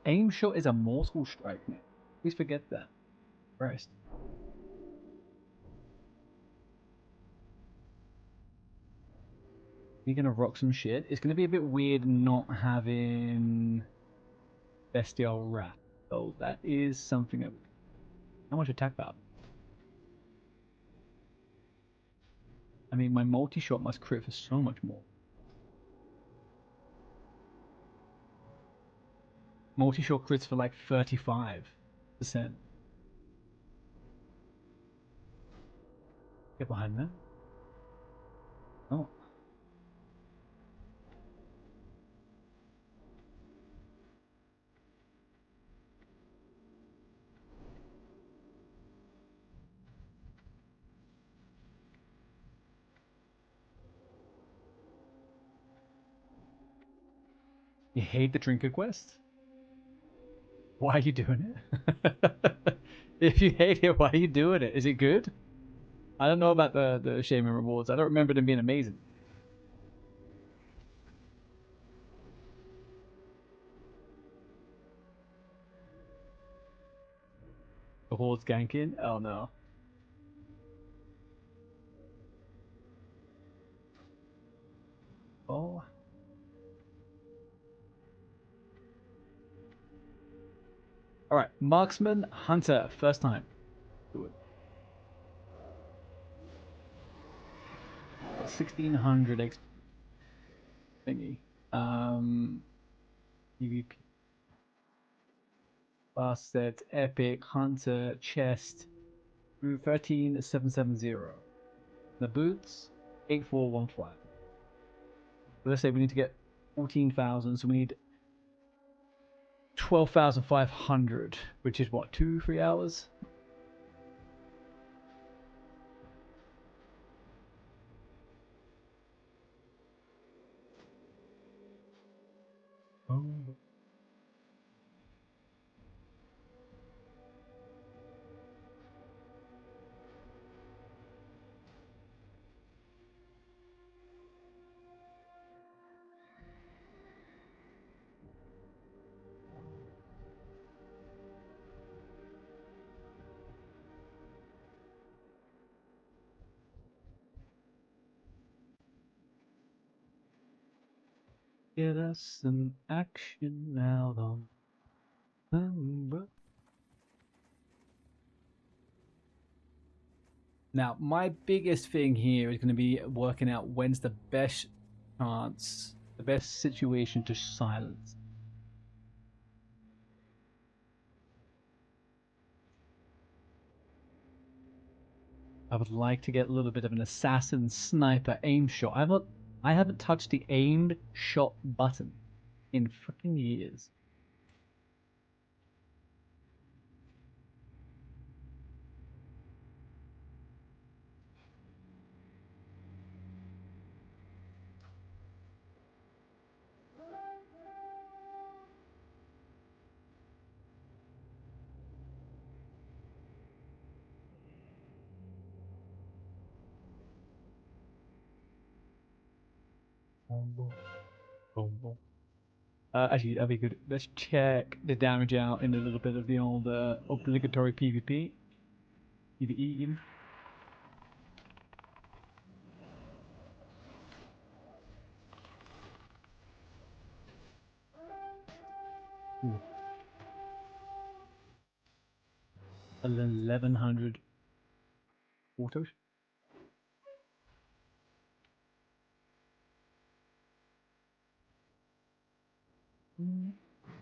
aim shot is a mortal strike, man. Please forget that. Christ. You're gonna rock some shit. It's gonna be a bit weird not having Bestial Wrath. So that is something that... How much attack power? I mean, my multi-shot must crit for so much more. Multi-shot crits for like 35%. Get behind that. Oh. You hate the trinket quest? Why are you doing it? If you hate it, why are you doing it? Is it good? I don't know about the shaman rewards. I don't remember them being amazing. The horde's ganking? Oh no. Oh. Alright, marksman, hunter, first time. Do it. 1600 XP thingy. PvP. Last set, epic, hunter, chest. 13770. The boots, 8415. Let's say we need to get 14,000, so we need 12,500, which is what, 2-3 hours? Oh. Get us some action out on number. Now, my biggest thing here is going to be working out when's the best chance, the best situation to silence. I would like to get a little bit of an assassin sniper aim shot. I haven't touched the aimed shot button in freaking years. Actually, that'd be good. Let's check the damage out in a little bit of the old obligatory PvP. PvE even. Ooh. 1100 autos.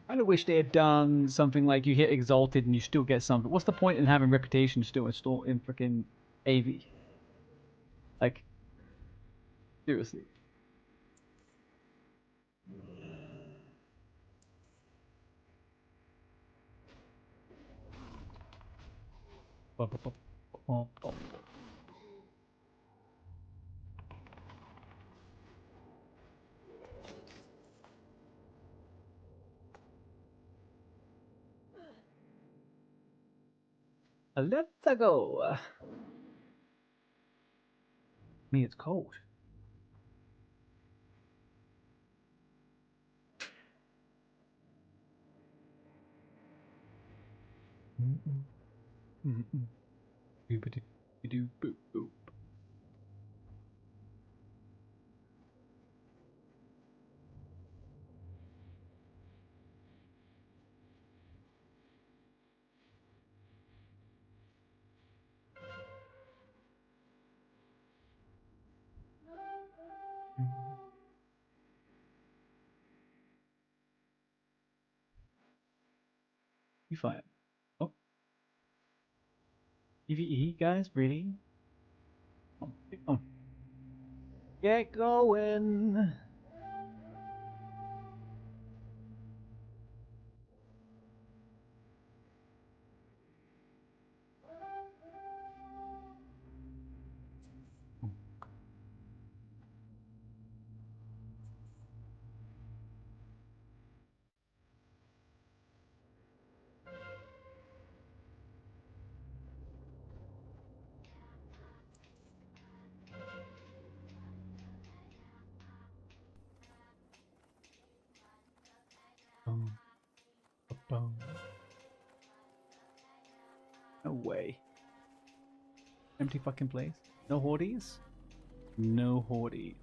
I wish they had done something like you hit Exalted and you still get something. What's the point in having Reputation still installed in freaking AV? Like, seriously. Let's go. I mean, it's cold. Boop boop. You fine. Oh. PvE, guys? Really? Oh. Get going! No way. Empty fucking place. No hoardies? No hoardies.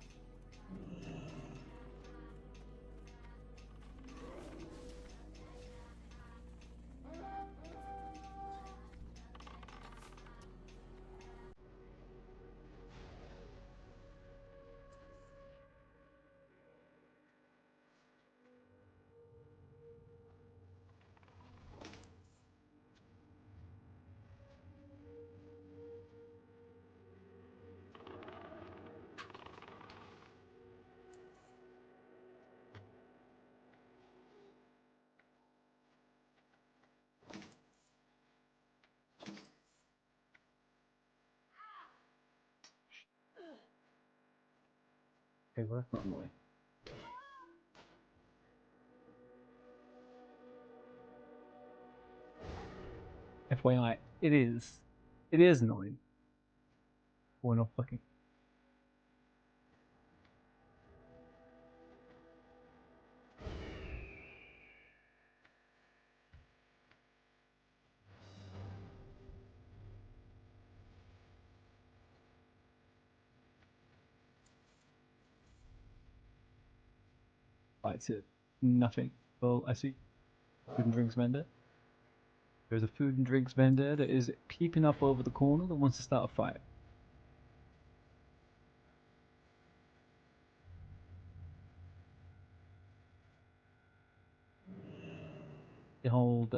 Okay, well that's not annoying. FYI, it is. It is annoying. We're not fucking. Right, it. Nothing. Well, I see. Food and drinks vendor. There's a food and drinks vendor that is peeping up over the corner that wants to start a fight. The whole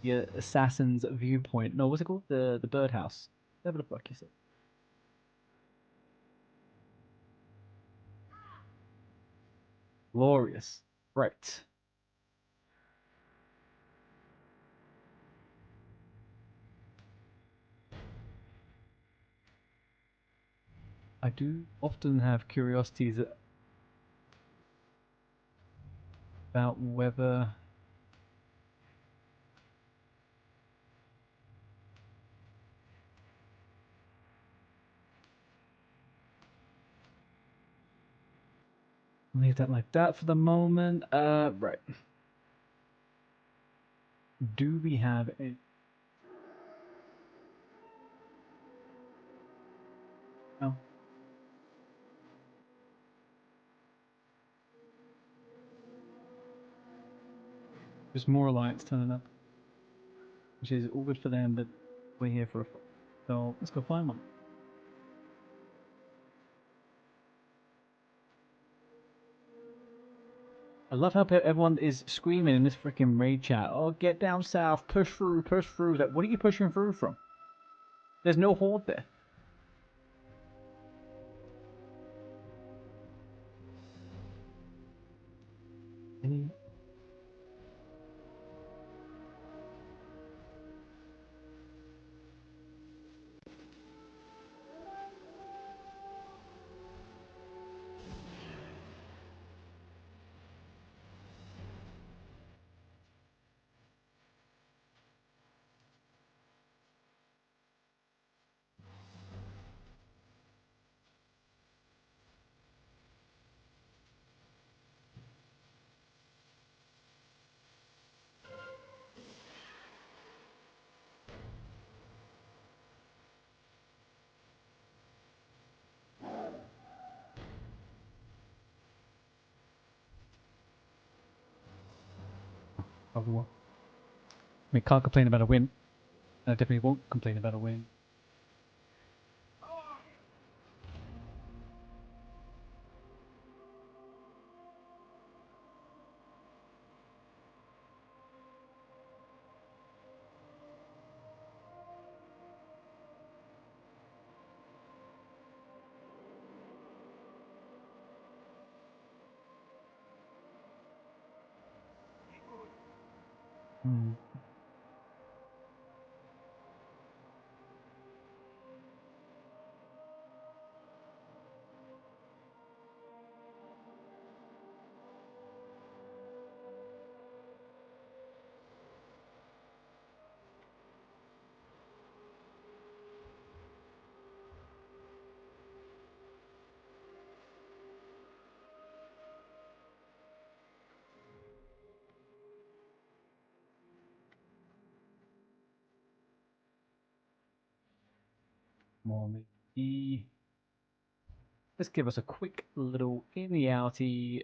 the assassin's viewpoint. No, what's it called? The birdhouse. Whatever the fuck you said. Glorious. Right. I do often have curiosities about whether leave that like that for the moment. Right. Do we have a... No. There's more alliance turning up. Which is all good for them, but we're here for a... So, let's go find one. I love how everyone is screaming in this freaking raid chat. Oh, get down south, push through, push through. That, what are you pushing through from? There's no horde there. Any... probably will. I mean, can't complain about a win. And I definitely won't complain about a win. Hmm. More maybe. Let's give us a quick little in the outie.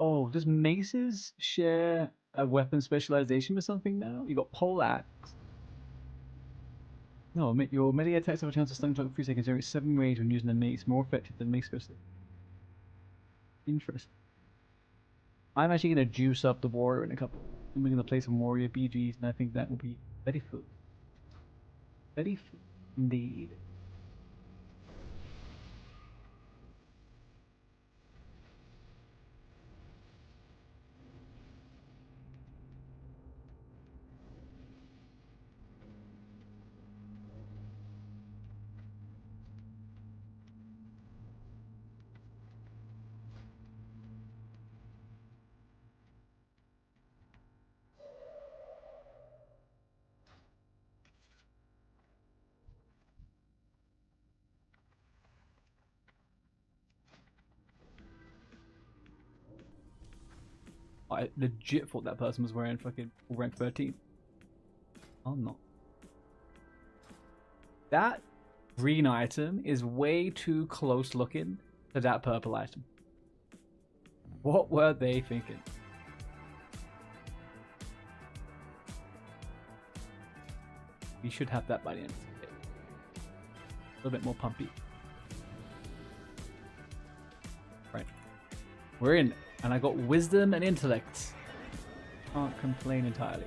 Oh, does maces share a weapon specialization with something now? You got pole axe. No, your melee attacks have a chance to stun for 3 seconds. There is 7 ways when using a mace, more effective than mace special. Interesting. I'm actually gonna juice up the warrior in a couple. I'm gonna play some warrior BGs, and I think that will be very fun. Very fun indeed. I legit thought that person was wearing fucking rank 13. I'm not. That green item is way too close looking to that purple item. What were they thinking? We should have that by the end of the day. A little bit more pumpy. Right. We're in. And I got wisdom and intellect. Can't complain entirely.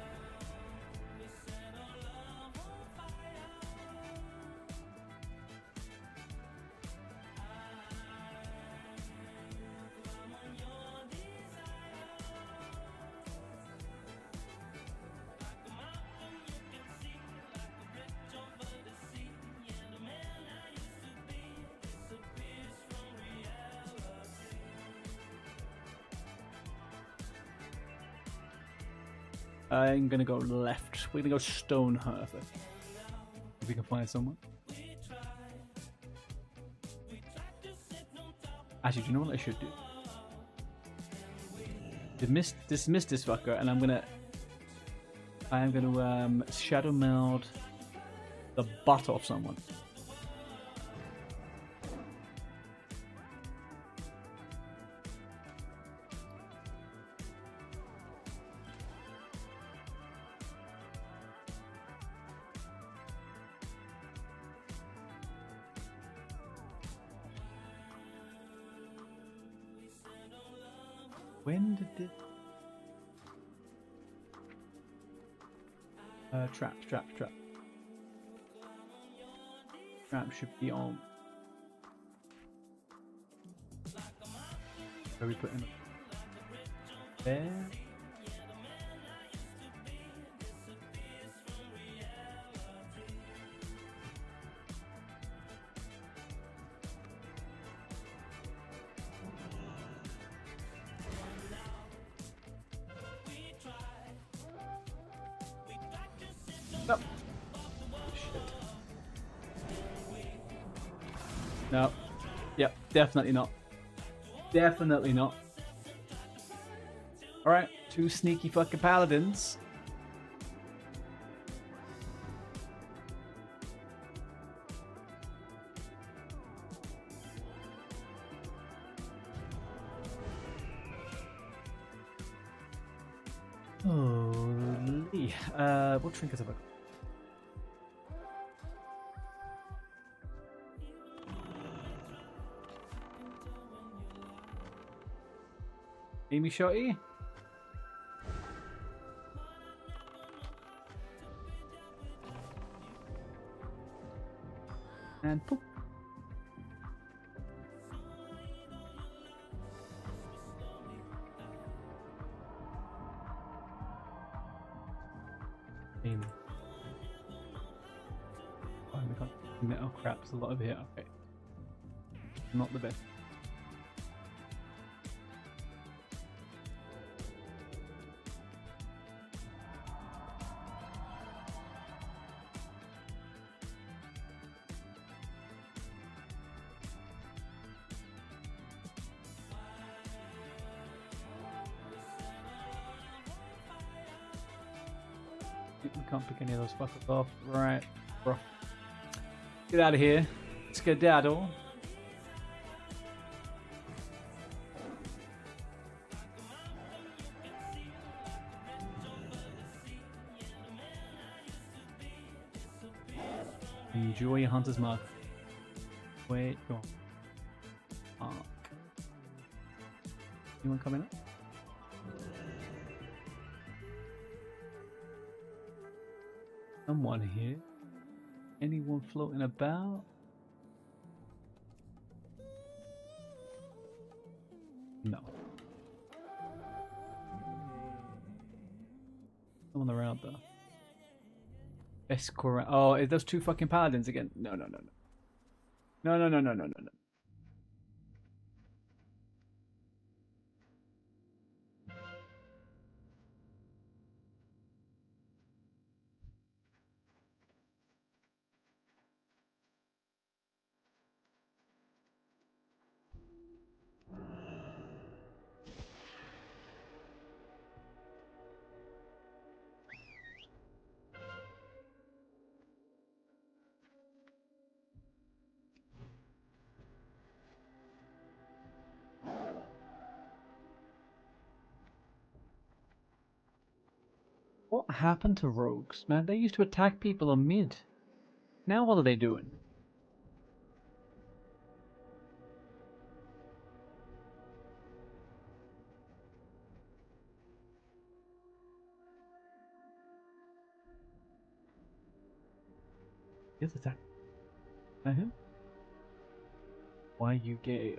I'm gonna go left. We're gonna go stone her. If we can find someone. Actually, do you know what I should do? Dismiss this fucker, and I am gonna shadow meld the butt off someone. When did this... Trap. Trap should be on. Where we put him? There. No. Shit. No. Yep, definitely not. Definitely not. Alright, 2 sneaky fucking paladins. Holy. What trinkets have I got? Amy Shotty? And poop. Amy. Oh, we got metal crap. There's a lot over here. Okay. Not the best. We can't pick any of those fuckers off. Right, bro. Get out of here. Skedaddle. Enjoy your hunter's mark. Wait, go on. Mark. Anyone coming up? Someone here? Anyone floating about? No. Someone around though. Escort. Oh, is those 2 fucking paladins again? No, no, no, no. No, no, no, no, no, no, no. What happened to rogues, man? They used to attack people on mid. Now what are they doing? Yes, attack. Him? Why you gay?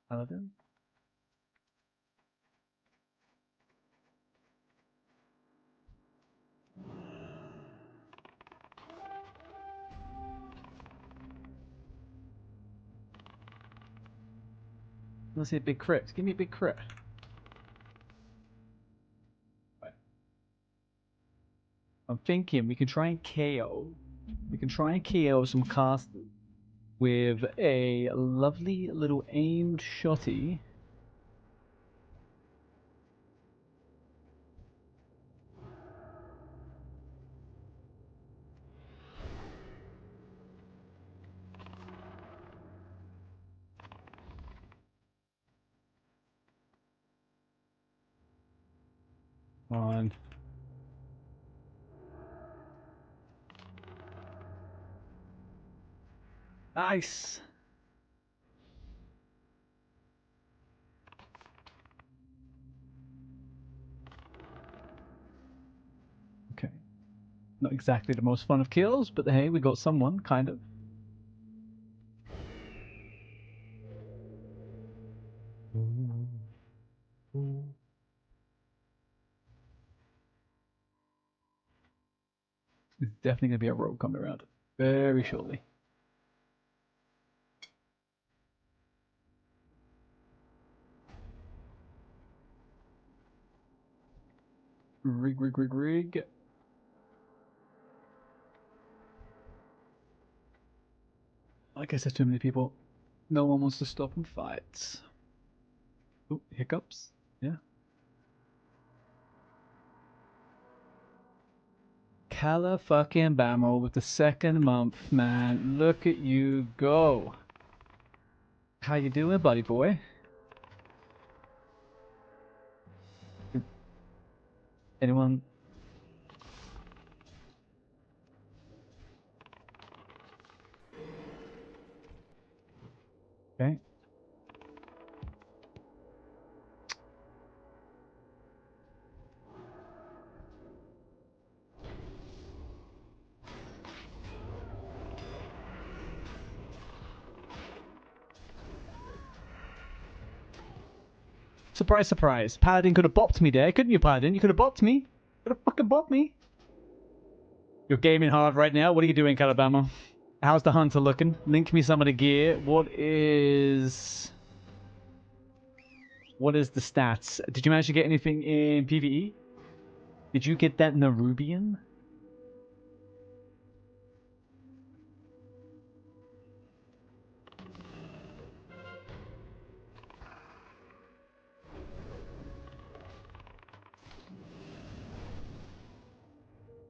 Paladin? Let's see a big crit. Give me a big crit. Right. I'm thinking we can try and KO. We can try and KO some casters with a lovely little aimed shotty. On. Nice. Okay. Not exactly the most fun of kills, but hey, we got someone, kind of. There's definitely going to be a rogue coming around very shortly. Rig. I guess there's too many people. No one wants to stop and fight. Oh, hiccups. Yeah. Cala fucking Bamo with the second month, man. Look at you go. How you doing, buddy boy? Anyone? Okay. Surprise, surprise. Paladin could have bopped me there, couldn't you, Paladin? You could have bopped me. Could have fucking bopped me. You're gaming hard right now. What are you doing, Calabama? How's the hunter looking? Link me some of the gear. What is the stats? Did you manage to get anything in PvE? Did you get that Nerubian?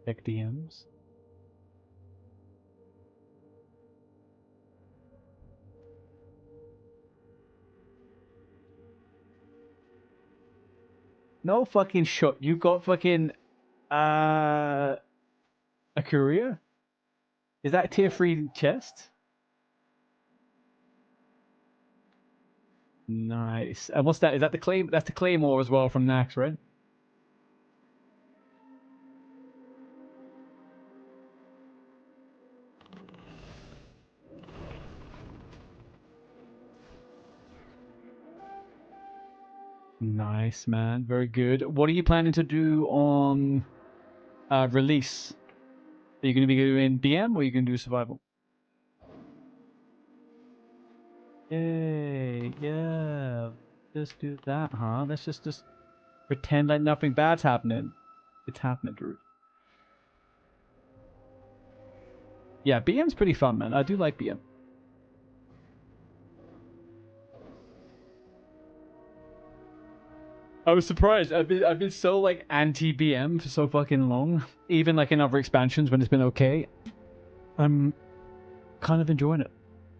Check DMs. No fucking shot. You got fucking a courier? Is that tier 3 chest? Nice. And what's that? Is that the claim? That's the claymore as well from Nax, right? Nice, man. Very good. What are you planning to do on release? Are you going to be doing BM or are you going to do survival? Yay, yeah. Just do that, huh? Let's just pretend like nothing bad's happening. It's happening, Drew. Yeah, BM's pretty fun, man. I do like BM. I was surprised. I've been so like anti BM for so fucking long. Even like in other expansions when it's been okay. I'm kind of enjoying it.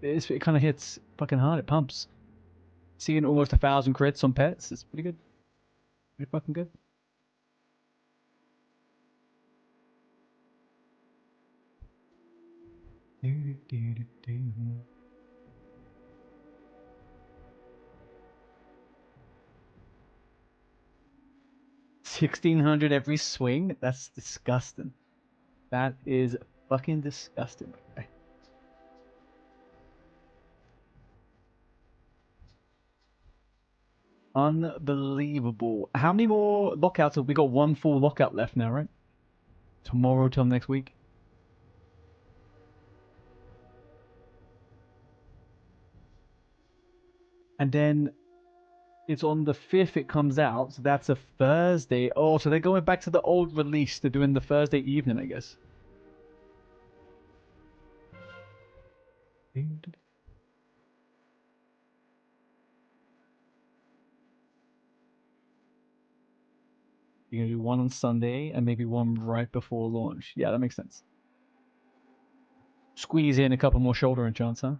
It kind of hits fucking hard. It pumps. Seeing almost 1,000 crits on pets is pretty good. Pretty fucking good. Do, do, do, do. 1,600 every swing? That's disgusting. That is fucking disgusting. Okay. Unbelievable. How many more lockouts have we got? One full lockout left now, right? Tomorrow till next week. And then it's on the 5th it comes out, so that's a Thursday. Oh, so they're going back to the old release. They're doing the Thursday evening, I guess. You're going to do one on Sunday and maybe one right before launch. Yeah, that makes sense. Squeeze in a couple more shoulder enchants, huh?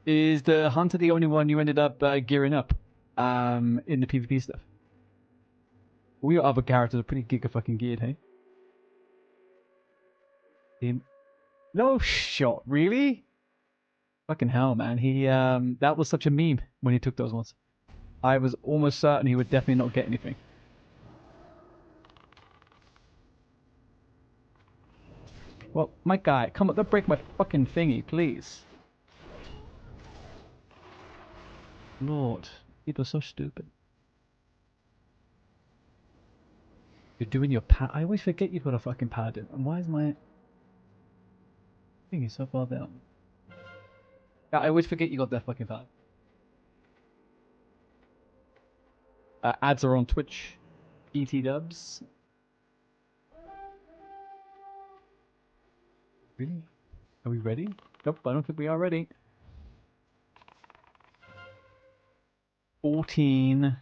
Is the hunter the only one you ended up gearing up in the PvP stuff? All your other characters are pretty giga-fucking geared, hey? Him? No shot, really? Fucking hell, man. He that was such a meme when he took those ones. I was almost certain he would definitely not get anything. Well, my guy, come on, don't break my fucking thingy, please. Lord, people are so stupid. You're doing your I always forget you've got a fucking paladin. And why is my thingy so far down? I always forget you got that fucking time. Ads are on Twitch. PT dubs. Really? Are we ready? Nope, I don't think we are ready. 14.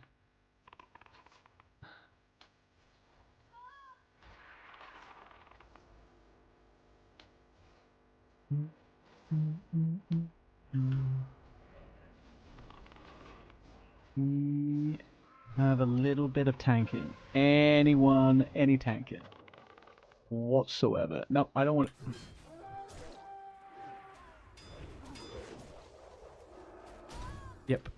We have a little bit of tanking. Anyone, any tanking whatsoever. No, I don't want it. Yep.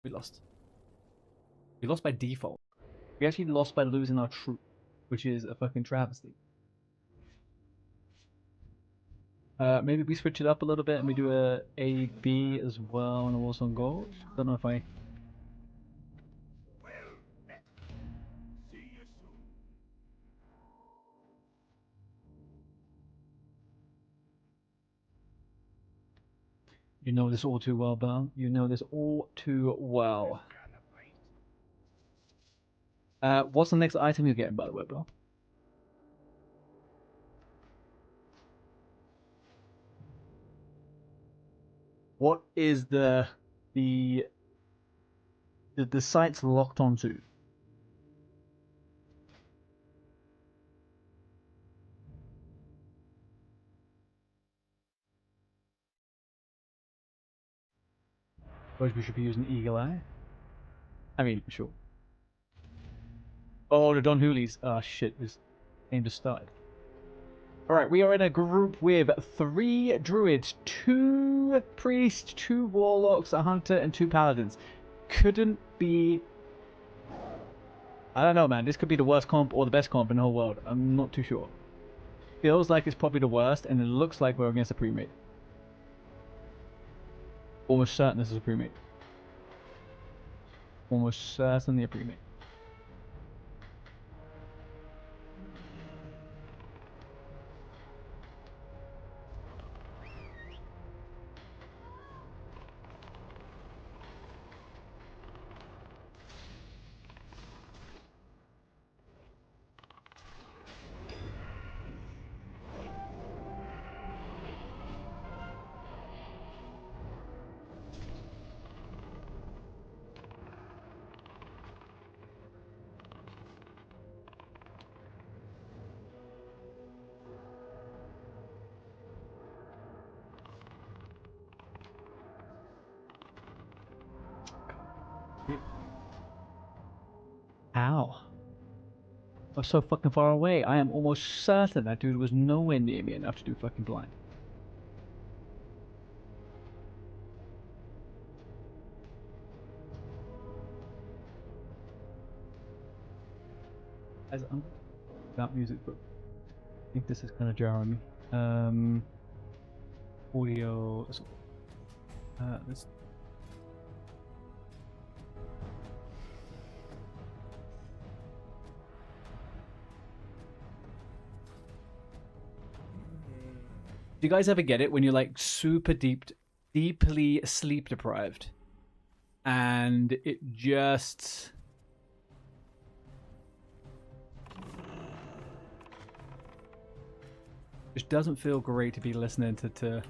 We lost. We lost by default. We actually lost by losing our troop, which is a fucking travesty. Maybe we switch it up a little bit and we do a A-B as well on the Warzone Gold. Don't know if I... You know this all too well, Bell. You know this all too well. What's the next item you're getting, by the way, Bell? What is the site's locked onto? Suppose we should be using Eagle Eye. I mean, sure. Oh, the Don Hoolies. Ah, shit, this game just started. Alright, we are in a group with 3 druids, 2 priests, 2 warlocks, a hunter, and 2 paladins. Couldn't be... I don't know, man. This could be the worst comp or the best comp in the whole world. I'm not too sure. Feels like it's probably the worst, and it looks like we're against a pre-mate. Almost certain this is a pre-mate. Almost certainly a pre-mate. Ow. I was so fucking far away. I am almost certain that dude was nowhere near me enough to do fucking blind. As I'm without music, but I think this is kind of jarring me. Audio. This. Do you guys ever get it when you're like super deeply sleep deprived, and it just doesn't feel great to be listening to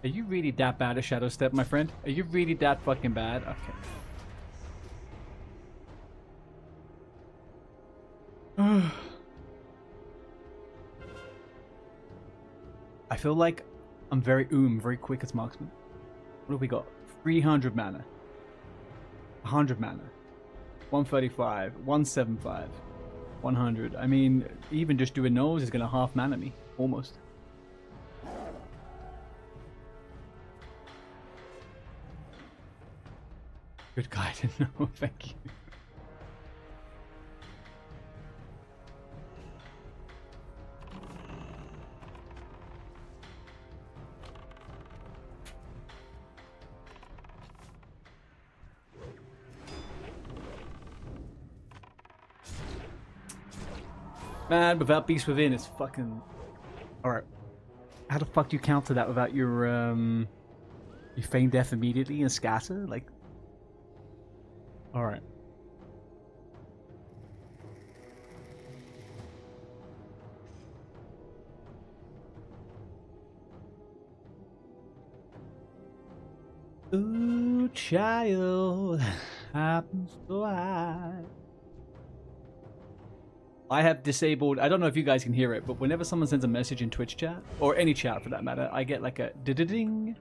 Are you really that bad at Shadow Step, my friend? Are you really that fucking bad? Okay. I feel like I'm very quick as marksman. What have we got? 300 mana. 100 mana. 135. 175. 100. I mean, even just doing those is gonna half mana me. Almost. Good guide. No, thank you. Man, without Beast Within, it's fucking... Alright. How the fuck do you counter that without your feign death immediately and scatter? Like... Alright. Ooh, child, happens so I have disabled, I don't know if you guys can hear it, but whenever someone sends a message in Twitch chat, or any chat for that matter, I get like a ding,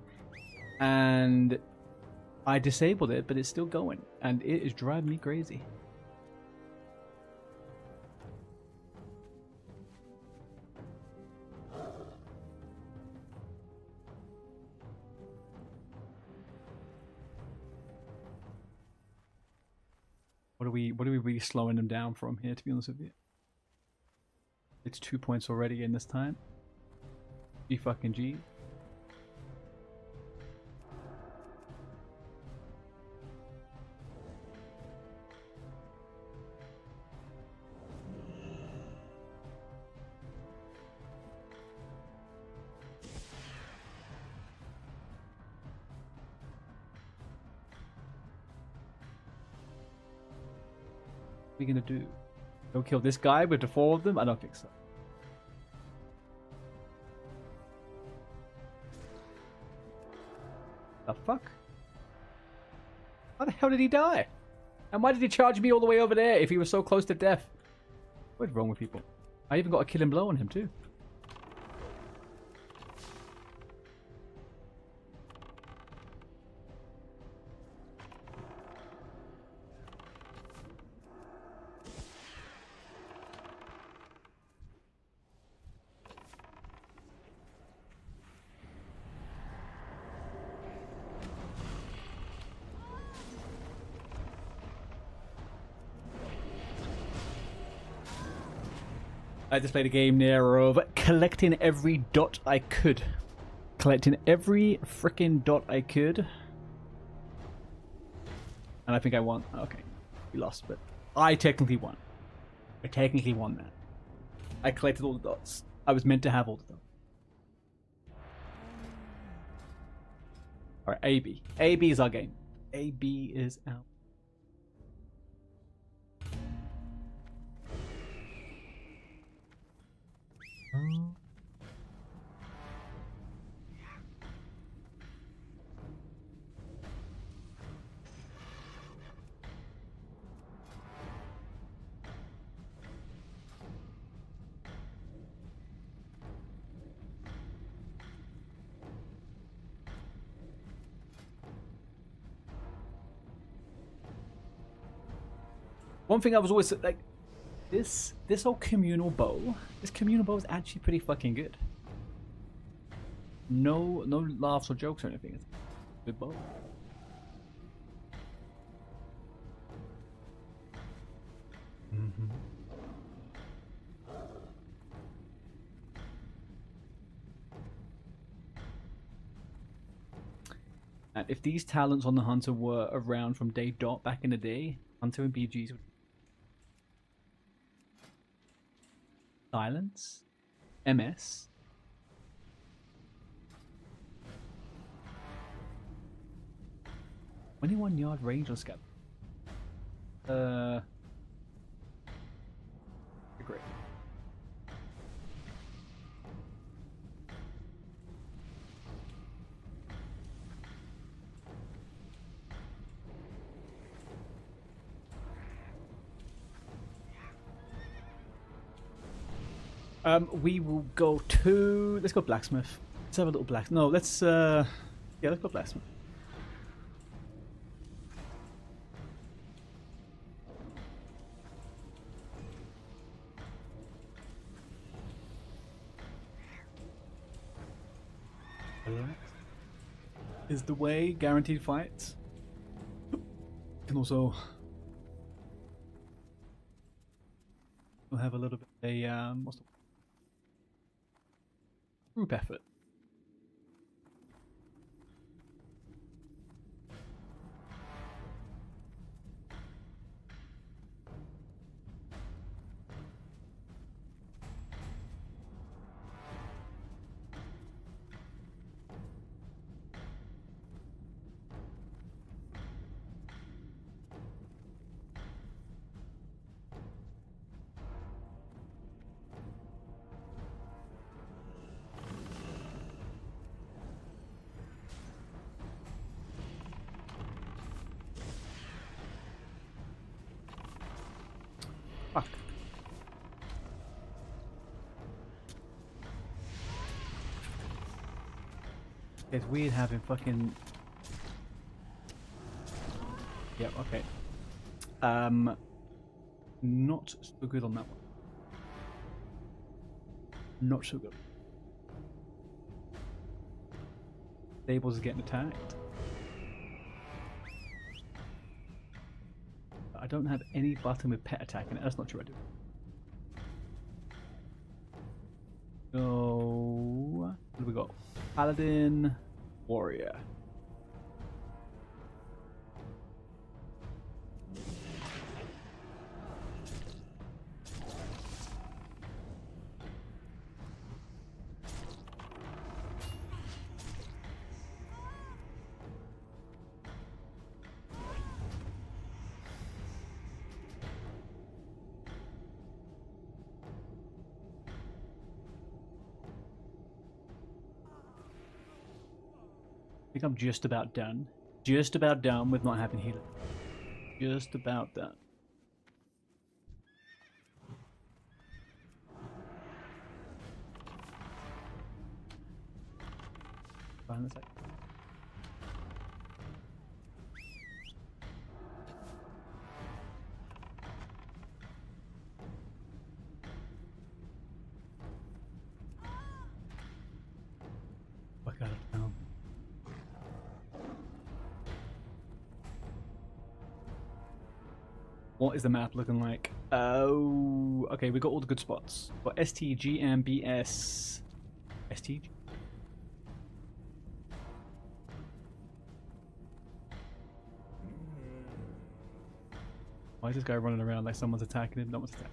and I disabled it, but it's still going, and it is driving me crazy. What What are we really slowing them down from here, to be honest with you? It's 2 points already in this time. G fucking G. What are we gonna do? Go kill this guy with the 4 of them? I don't think so. The fuck? How the hell did he die? And why did he charge me all the way over there if he was so close to death? What's wrong with people? I even got a killing blow on him too. I just played a game there of collecting every dot I could. Collecting every freaking dot I could. And I think I won. Okay. We lost, but I technically won. I technically won that. I collected all the dots. I was meant to have all of them. Alright, AB. AB is our game. AB is out. One thing I was always like, this old communal bow, this communal bow is actually pretty fucking good. No laughs or jokes or anything. It's a good bow. And if these talents on the Hunter were around from day dot back in the day, Hunter and BGs would silence, MS, "21-yard range on scout." Great. We will go to... Let's go blacksmith. Let's have a little blacksmith. No, let's... Yeah, let's go blacksmith. Is the way. Guaranteed fights. Can also... We'll have a little bit of a... what's the... group effort. Fuck. It's weird having fucking... Yep, okay. Not so good on that one. Not so good. Stables is getting attacked. I I don't have any button with pet attack in it. That's not true, I do. So, what do we got? Paladin, Warrior. I think I'm just about done. Just about done with not having healing. Just about done. Fine, a sec. Fuck out of town. What is the map looking like? Oh, okay, we got all the good spots. Got STG and BS. STG? Why is this guy running around like someone's attacking him? No one's attacking.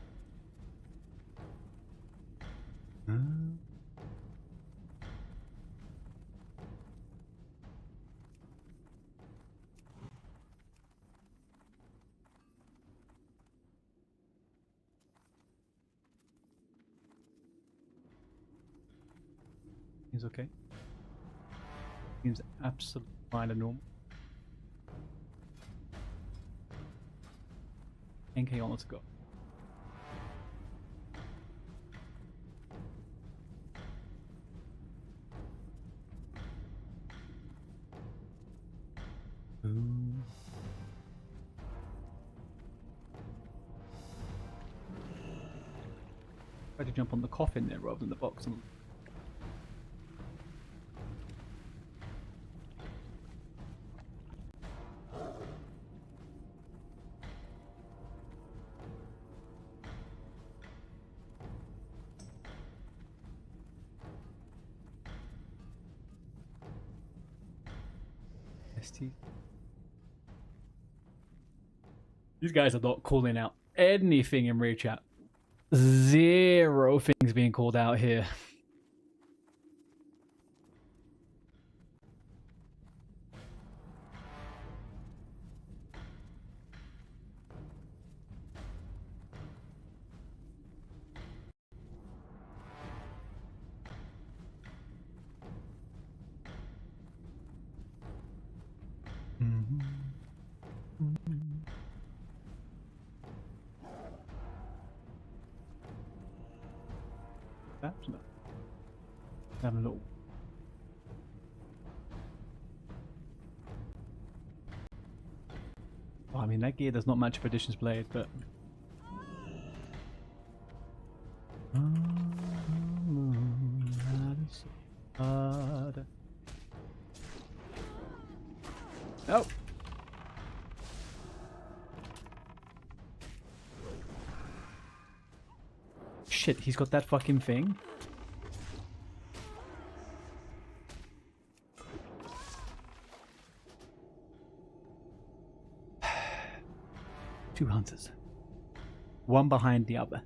Seems okay. Seems absolutely fine and normal. 10k on, let's go. Try to jump on the coffin there rather than the box. These guys are not calling out anything in raid chat. Zero things being called out here. That's not. Have a little. Well, I mean, that gear does not match Perdition's blade, but. Oh! Shit, he's got that fucking thing. Two hunters. One behind the other.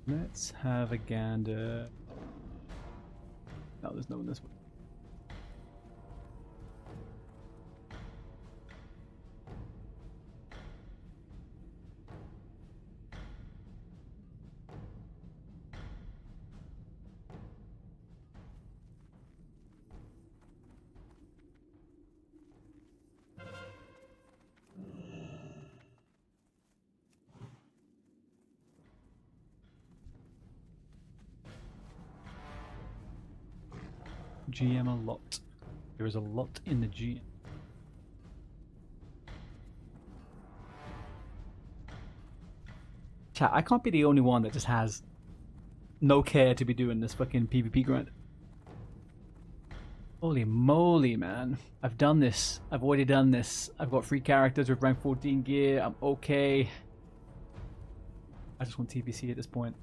Let's have a gander. No, there's no one this way. GM a lot. There is a lot in the GM. Chat, I can't be the only one that just has no care to be doing this fucking PvP grind. Holy moly, man. I've done this. I've already done this. I've got 3 characters with rank 14 gear. I'm okay. I just want TBC at this point.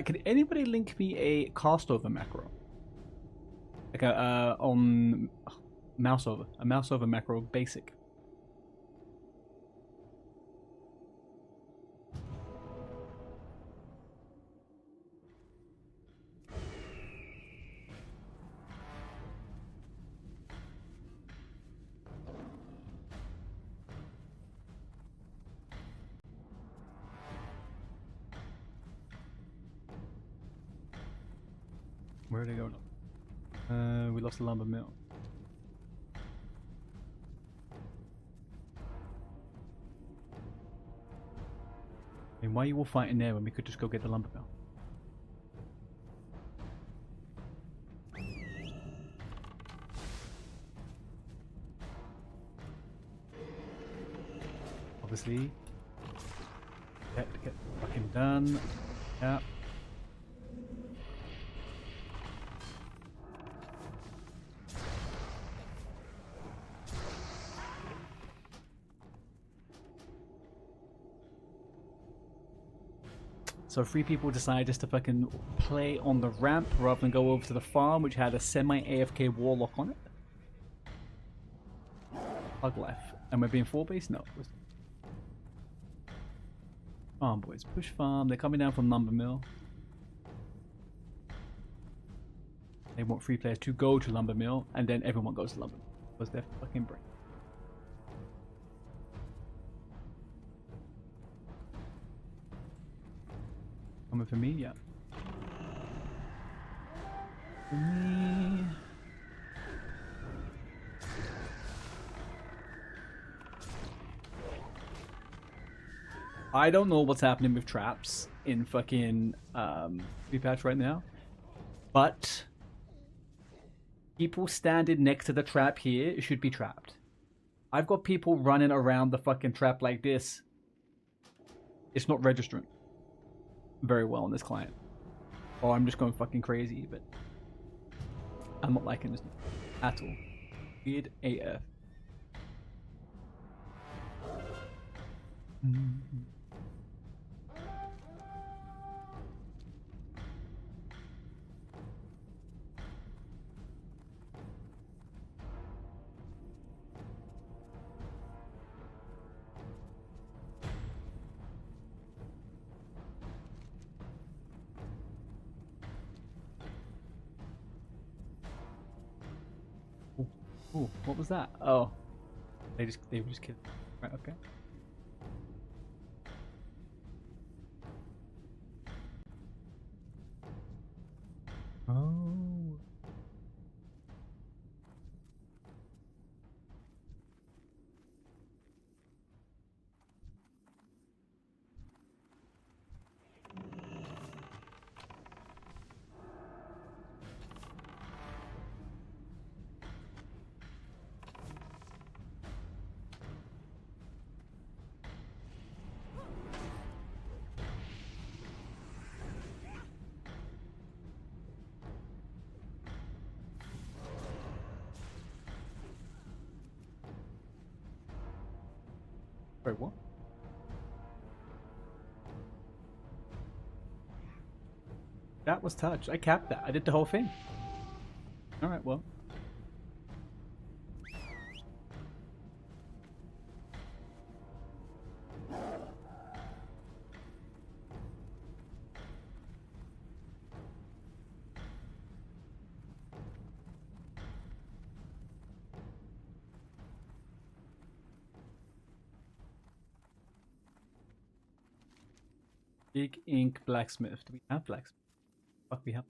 Could anybody link me a cast over macro? Like a on mouse over, a mouse over macro basic. Where did they go? We lost the lumber mill. I mean, why are you all fighting there when we could just go get the lumber mill? Obviously, get fucking done. Yeah. So 3 people decided just to fucking play on the ramp rather than go over to the farm, which had a semi-AFK warlock on it. Hug life. And we're being 4-based? No. Farm boys. Push farm. They're coming down from lumber mill. They want 3 players to go to lumber mill, and then everyone goes to lumber mill. Because they're fucking brain. Coming for me, yeah. For me. I don't know what's happening with traps in fucking patch right now, but people standing next to the trap here should be trapped. I've got people running around the fucking trap like this. It's not registering very well on this client. Or I'm just going fucking crazy, but I'm not liking this at all. Weird AF. Ooh, what was that? Oh, they were just kidding. Right, okay. Oh. Sorry, what? That was touched. I capped that. I did the whole thing. Alright, well. Big ink blacksmith. Do we have blacksmith? Fuck, we have.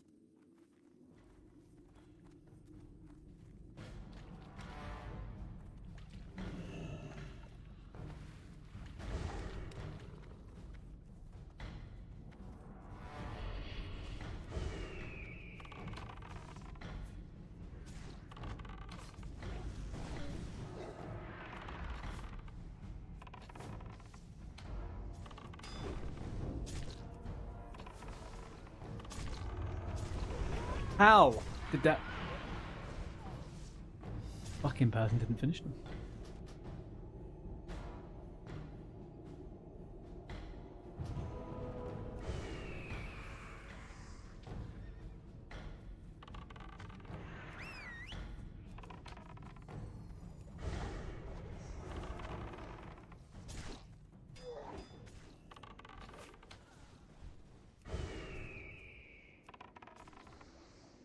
How did that fucking person didn't finish them?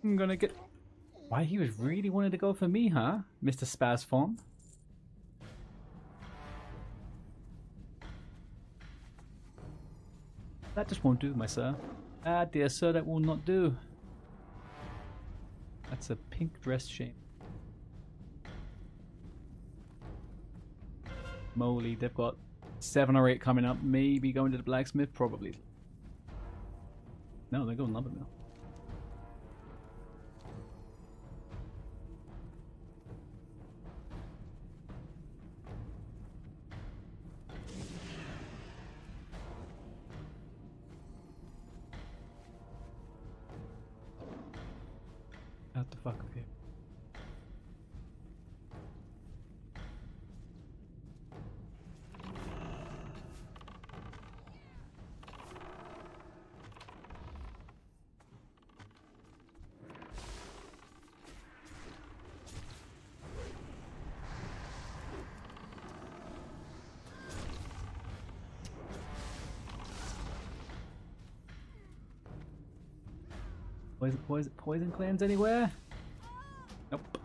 I'm gonna get... Why he was really wanting to go for me, huh? Mr. Spaz Fon? That just won't do, my sir. Ah, dear sir, that will not do. That's a pink dress shame. Moly, they've got 7 or 8 coming up. Maybe going to the blacksmith? Probably. No, they're going lumber mill. Out the fuck of here. Poison clans anywhere? Nope.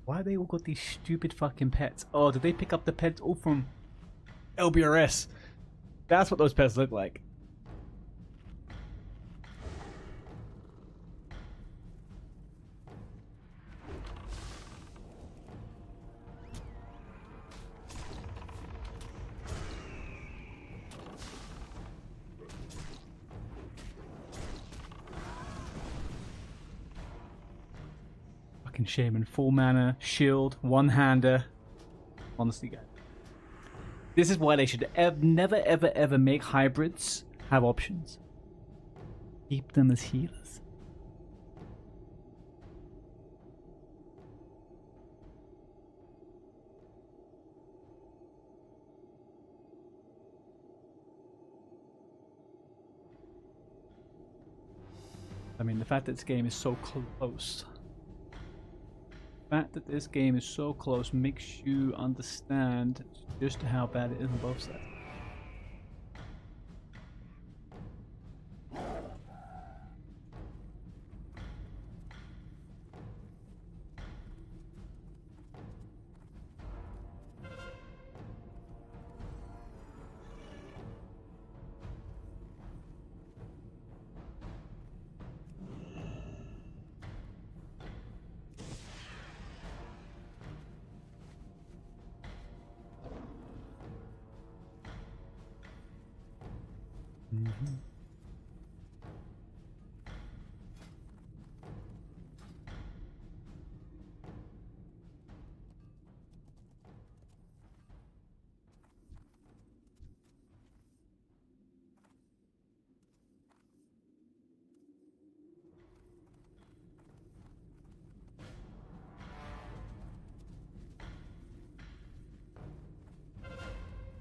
Why they all got these stupid fucking pets? Oh, did they pick up the pets all from LBRS? That's what those pets look like. Shaman, full mana, shield, one-hander. Honestly, guys. This is why they should never ever ever make hybrids have options. Keep them as healers. I mean, the fact that this game is so close. fact that this game is so close makes you understand just how bad it is on both sides.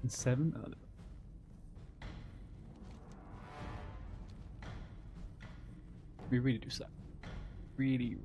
And 7. We really do suck. Really.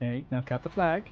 Okay, now cap the flag.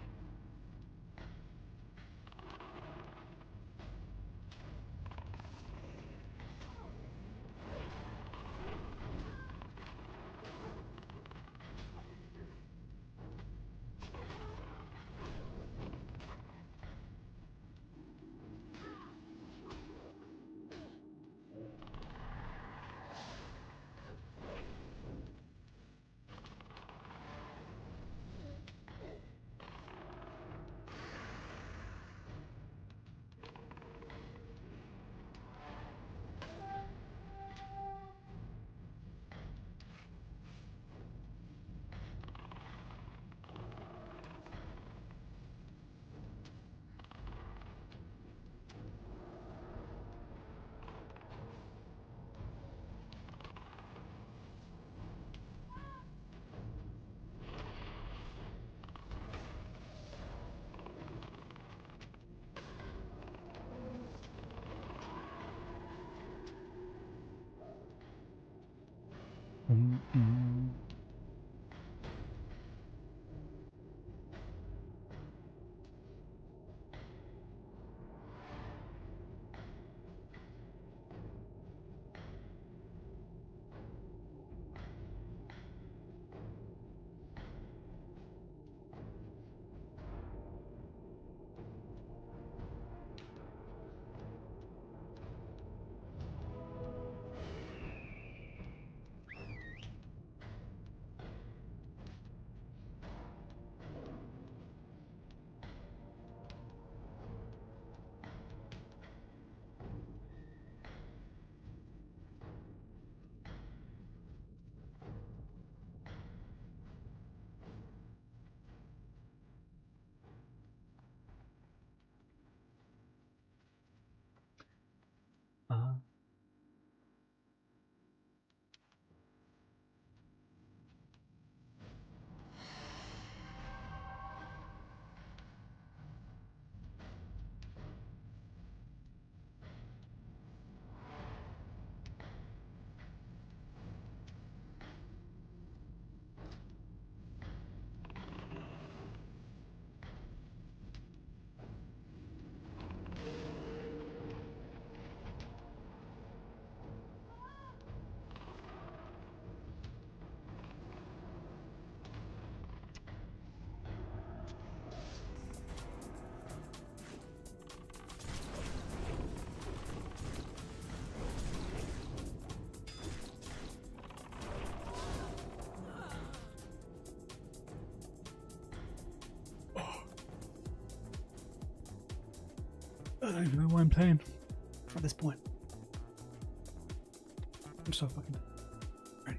I don't even know why I'm playing at this point. I'm so fucking... Right.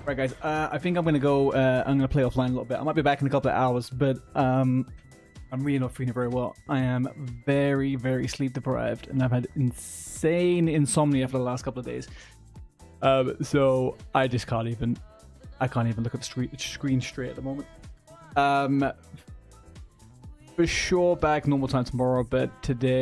Right, guys. I think I'm gonna go. I'm gonna play offline a little bit. I might be back in a couple of hours, but I'm really not feeling very well. I am very, very sleep deprived, and I've had insane insomnia for the last couple of days. So I just can't even. I can't even look at the screen straight at the moment. For sure, back normal time tomorrow, but today.